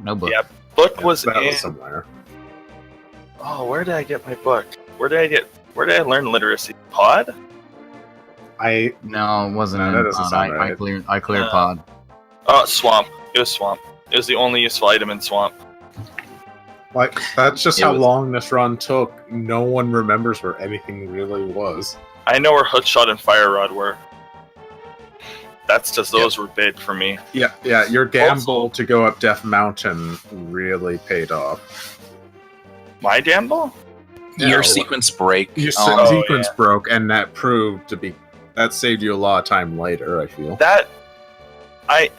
No book. Yeah. Book was that in. was somewhere. Oh, where did I get my book? Where did I learn literacy? Pod? No, it wasn't. No, in that doesn't pod. sound I right. cleared pod. Oh, Swamp. It was Swamp. It was the only useful item in Swamp. Like that's just It how was- long this run took. No one remembers where anything really was. I know where Hookshot and Fire Rod were. That's just those were big for me. Yeah, your gamble to go up Death Mountain really paid off. My gamble? Yeah, Your well, sequence break. Your um, sequence broke, and that proved to be that saved you a lot of time later. I feel. That I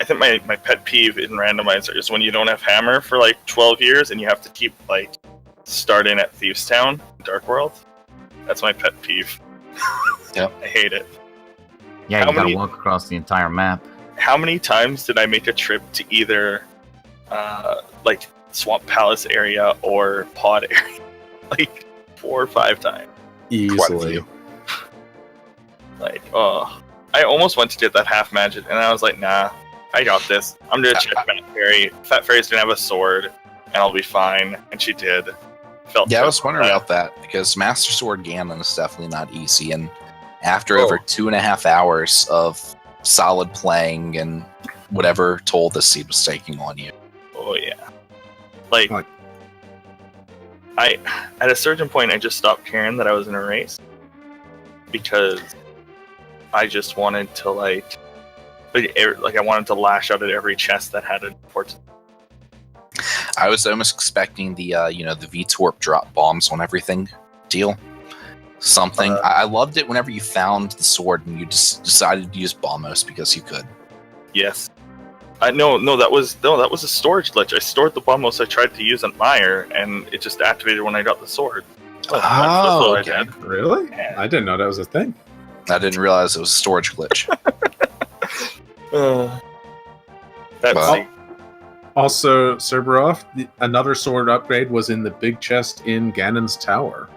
think my pet peeve in Randomizer is when you don't have hammer for like 12 years and you have to keep like starting at Thieves Town, Dark World. That's my pet peeve. Yep. I hate it. Yeah, How you gotta many- walk across the entire map. How many times did I make a trip to either like Swamp Palace area or Pod area? Like 4 or 5 times. Easily. Like, oh, I almost went to get that half magic, and I was like, nah, I got this. I'm gonna check Fat Fairy. Fat Fairy's gonna have a sword, and I'll be fine. And she did. Yeah, I was wondering about that because Master Sword Ganon is definitely not easy, and After over 2.5 hours of solid playing and whatever toll the seed was taking on you. Oh yeah. Like, at a certain point, I just stopped caring that I was in a race because I just wanted to I wanted to lash out at every chest that had an important. I was almost expecting the the VTorp drop bombs on everything deal. Something. I loved it whenever you found the sword and you just decided to use Bombos because you could. Yes. No, that was a storage glitch. I stored the bombos I tried to use on Meyer, and it just activated when I got the sword. Oh, okay. Really? Yeah. I didn't know that was a thing. I didn't realize it was a storage glitch. That's Well, Also, Serberoth, another sword upgrade was in the big chest in Ganon's tower.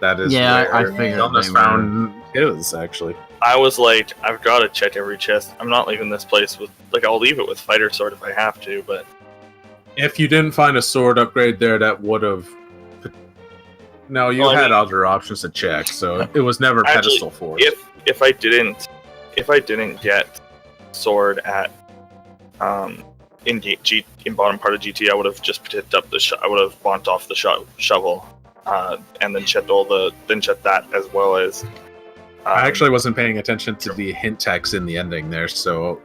That is Yeah, I where figured Xelnas they found his, actually. I was like, I've got to check every chest. I'm not leaving this place with I'll leave it with fighter sword if I have to, but If you didn't find a sword upgrade there, that would have... No, you Well, I had mean- other options to check, so it was never Actually, pedestal force. if I didn't get sword at in bottom part of GT, I would have just picked up I would have bonked off the shovel, and then checked that as well as. I actually wasn't paying attention to the hint text in the ending there, so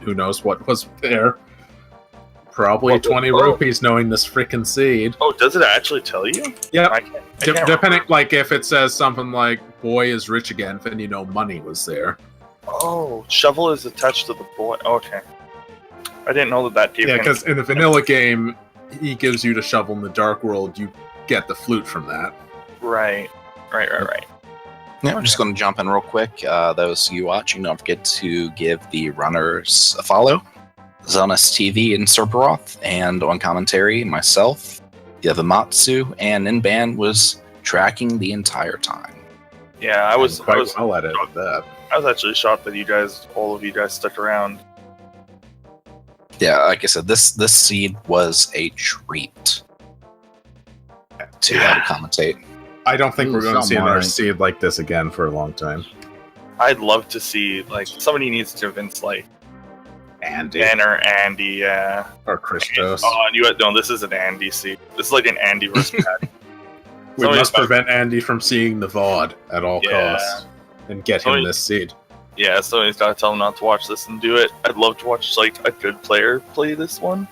who knows what was there. Probably 20 rupees knowing this freaking seed. Oh, does it actually tell you? Yep. I can't Depending, remember. like, if it says something like, boy is rich again, then you know money was there. Oh, shovel is attached to the boy. Okay. I didn't know that gave Yeah, him- because in the vanilla game, he gives you the shovel. In the Dark World, you get the flute from that. Right. Yeah, we're just going to jump in real quick. Those of you watching, don't forget to give the runners a follow. Xelnas TV and Serberoth, and on commentary, myself, Yavamatsu, and Inban was tracking the entire time. Yeah, I was quite well at it with that. I was actually shocked that all of you guys stuck around. Yeah, like I said, this seed was a treat to have to commentate. I don't think Ooh, we're going to see something another alright. seed like this again for a long time. I'd love to see somebody needs to convince Andy Ben or Andy. or Christos. Oh, no, this is an Andy seed. This is like an Andy versus Pat. We somebody- must prevent Andy from seeing the VOD at all Yeah. costs and get him Somebody- this seed. Yeah, somebody's got to tell him not to watch this and do it. I'd love to watch a good player play this one.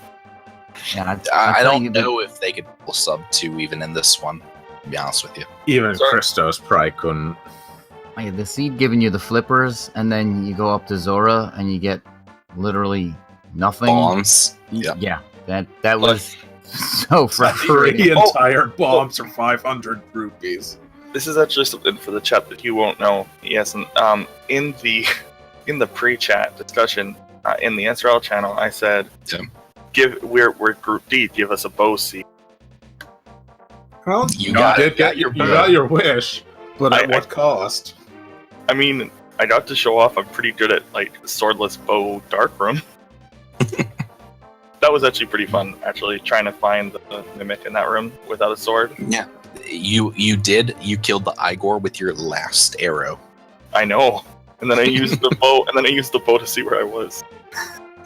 Yeah, I tell don't you that- know if they could pull sub 2 even in this one, to be honest with you. Even Sorry. Christos probably couldn't. Like, the seed giving you the flippers, and then you go up to Zora and you get literally nothing. Bombs. Yeah. Yeah, that was so Three frustrating. entire bombs for 500 rupees. This is actually something for the chat that you won't know. Yes, and in the pre-chat discussion in the SRL channel, I said, Yeah. we're Group D. Give us a bow seed. Well, You got it. You got your wish, but at what cost? I mean, I got to show off I'm pretty good at swordless bow dark room. That was actually pretty fun, actually, trying to find the mimic in that room without a sword. Yeah. You killed the Igor with your last arrow. I know. And then I used the bow to see where I was.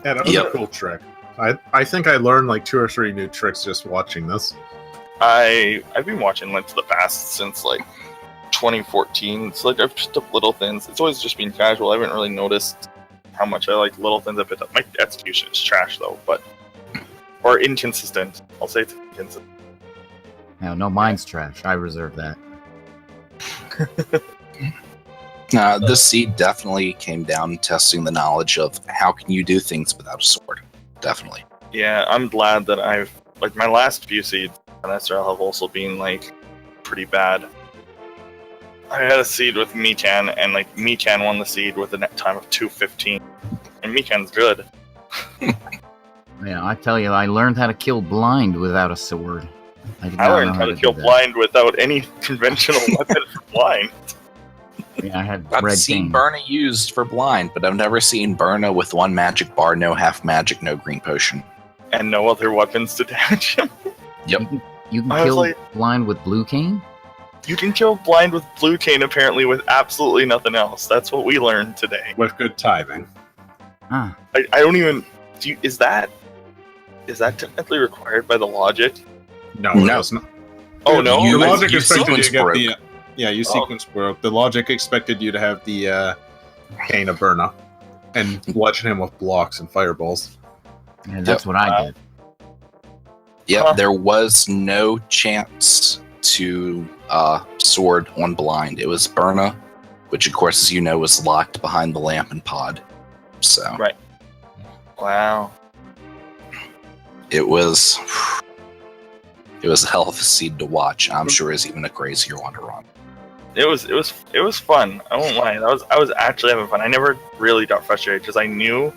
Yeah, that was Yep. a cool trick. I think I learned like 2 or 3 new tricks just watching this. I've been watching Link to the Past since 2014. It's I've picked up little things. It's always just been casual. I haven't really noticed how much I like little things I picked up. My execution is trash though, or inconsistent. I'll say it's inconsistent. No, mine's trash. I reserve that. This seed definitely came down testing the knowledge of how can you do things without a sword. Definitely. Yeah, I'm glad that I've my last few seeds on SRL have also been pretty bad. I had a seed with Mikan, and Mikan won the seed with a net time of 2:15, and Mikan's good. Yeah, I tell you, I learned how to kill blind without a sword. Did I not learned know how to do kill that. blind without any conventional weapon for blind. Yeah, I had I've red seen cane. Berna used for blind, but I've never seen Berna with 1 magic bar, no half magic, no green potion. And no other weapons to damage him. You can I was kill like- blind with blue cane. You can kill blind with blue chain apparently with absolutely nothing else. That's what we learned today. With good timing. Huh. I don't even. Is that technically required by the logic? No, No. it's not. Oh no! The You- logic you expected you to sequence get you Oh. sequence broke. The logic expected you to have the Cane of Burna and bludgeon him with blocks and fireballs. Yeah, that's what I did. Yep, Huh. there was no chance to sword on blind. It was Burna, which of course, as you know, was locked behind the lamp and pod. So Right. Wow. it was a hell of a seed to watch. I'm sure is even a crazier one to run. It was fun. I won't lie. I was actually having fun. I never really got frustrated because I knew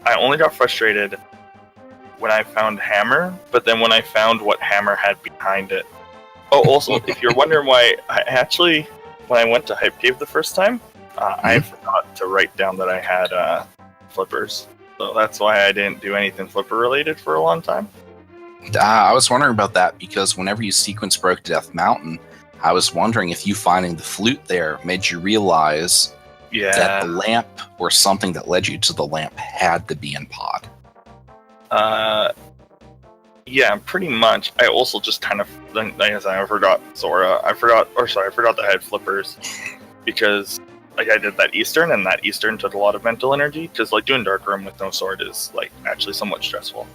I only got frustrated when I found Hammer, but then when I found what Hammer had behind it. Oh, also, if you're wondering why, when I went to Hype Cave the first time, I forgot to write down that I had flippers. So that's why I didn't do anything flipper related for a long time. I was wondering about that because whenever you sequence broke Death Mountain, I was wondering if you finding the flute there made you realize that the lamp or something that led you to the lamp had to be in pod. Yeah, pretty much. I also just kind of, like I said, I forgot Zora. I forgot that I had flippers because like I did that Eastern, and that Eastern took a lot of mental energy. Because like doing Dark Room with no sword is like actually somewhat stressful.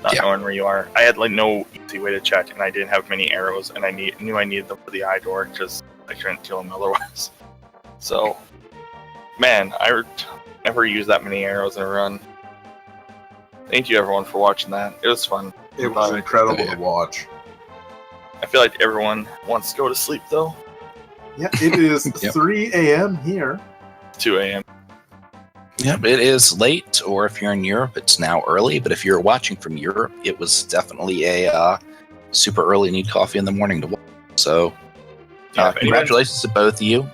Not knowing where you are. I had like no easy way to check, and I didn't have many arrows, and I knew I needed them for the eye door because I couldn't kill them otherwise. So, man, I never used that many arrows in a run. Thank you everyone for watching that. It was fun. It was incredible to watch. I feel like everyone wants to go to sleep though. Yeah, it is Yep. 3 a.m. here. 2 a.m. Yep, it is late, or if you're in Europe, it's now early. But if you're watching from Europe, it was definitely a super early need coffee in the morning to watch. So, Yeah, if anyone- congratulations to both of you.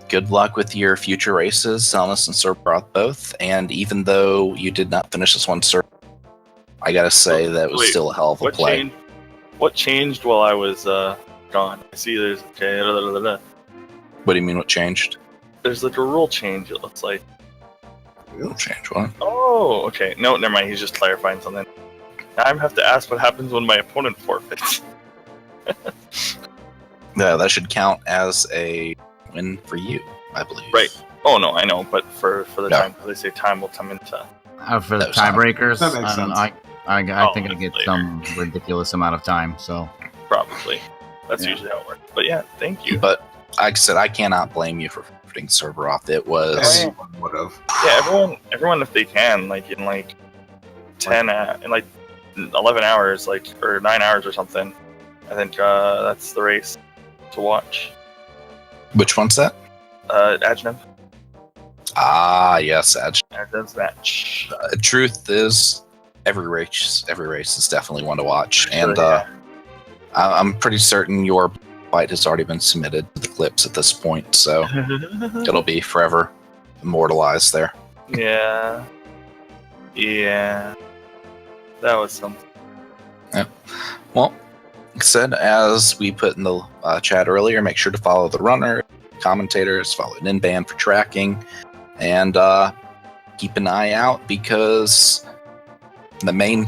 Good luck with your future races, Xelnas and Serberoth both. And even though you did not finish this one, sir, I gotta say that was Wait, still a hell of a play. What changed while I was gone? I see there's What do you mean? What changed? there's like a rule change. It looks like. What changed? What? Oh, okay. No, never mind. He's just clarifying something. Now I have to ask what happens when my opponent forfeits. Yeah, that should count as a win for you, I believe. Right. Oh no, I know, but for the No. time, they say time will come into. For the That was not- tiebreakers, that makes I don't know, sense. I Oh, think I get later. some ridiculous amount of time. So Probably. That's Yeah. usually how it works. But yeah, thank you. But like I said, I cannot blame you for forfeiting Serberoth. It was Anyone would have. Yeah, everyone, if they can, like in like 10, in like 11 hours, like or 9 hours or something. I think that's the race to watch. which one's that? Ajnab. Ah, yes, Edge. Ajnab's match. Truth is, every race is definitely one to watch, and yeah. I'm pretty certain your fight has already been submitted to the clips at this point, so it'll be forever immortalized there. Yeah. Yeah. That was something. Well, like I said, as we put in the chat earlier, make sure to follow the runner, commentators, follow Ninban for tracking, and keep an eye out because the main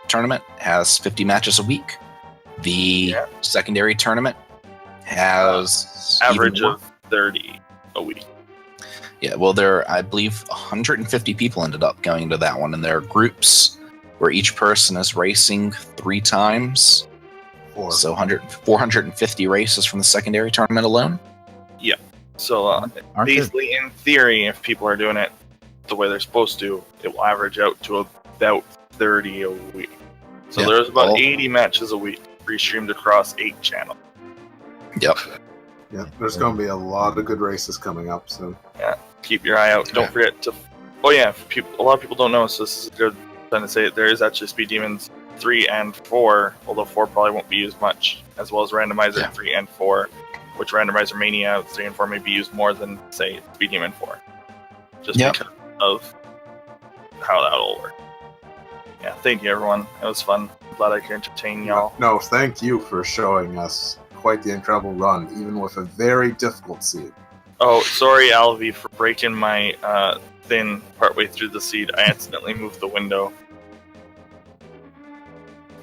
tournament has 50 matches a week. The secondary tournament has Average even more. of 30 a week. Yeah, well, I believe 150 people ended up going to that one, and there are groups where each person is racing 3 times. Or So 450 races from the secondary tournament alone. So aren't there- basically, in theory, if people are doing it the way they're supposed to, it will average out to about 30 a week. So Yeah. there's about Well- 80 matches a week, restreamed across 8 channels. Yep. yeah, there's going to be a lot of good races coming up soon. Keep your eye out. Don't Yeah. forget to. Oh yeah, a lot of people don't know, so this is a good time to say it. There is actually Speed Demons 3 and 4, although 4 probably won't be used much, as well as Randomizer Yeah. 3 and 4, which Randomizer Mania 3 and 4 may be used more than, say, Speed Demon 4. Just Yep. because of how that'll work. Yeah, thank you, everyone. It was fun. Glad I could entertain y'all. No, thank you for showing us quite the incredible run, even with a very difficult seed. Oh, sorry, Alvi, for breaking my thing partway through the seed. I accidentally moved the window.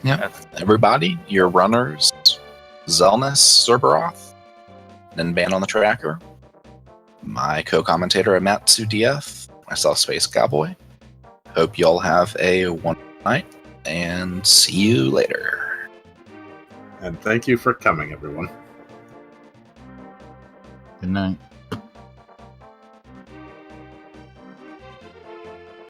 Yeah. Everybody, your runners, Xelnas, Serberoth, and Ban on the Tracker. My co-commentator, Matsu-DF, myself, Space Cowboy. Hope y'all have a wonderful night, and see you later. And thank you for coming, everyone. Good night.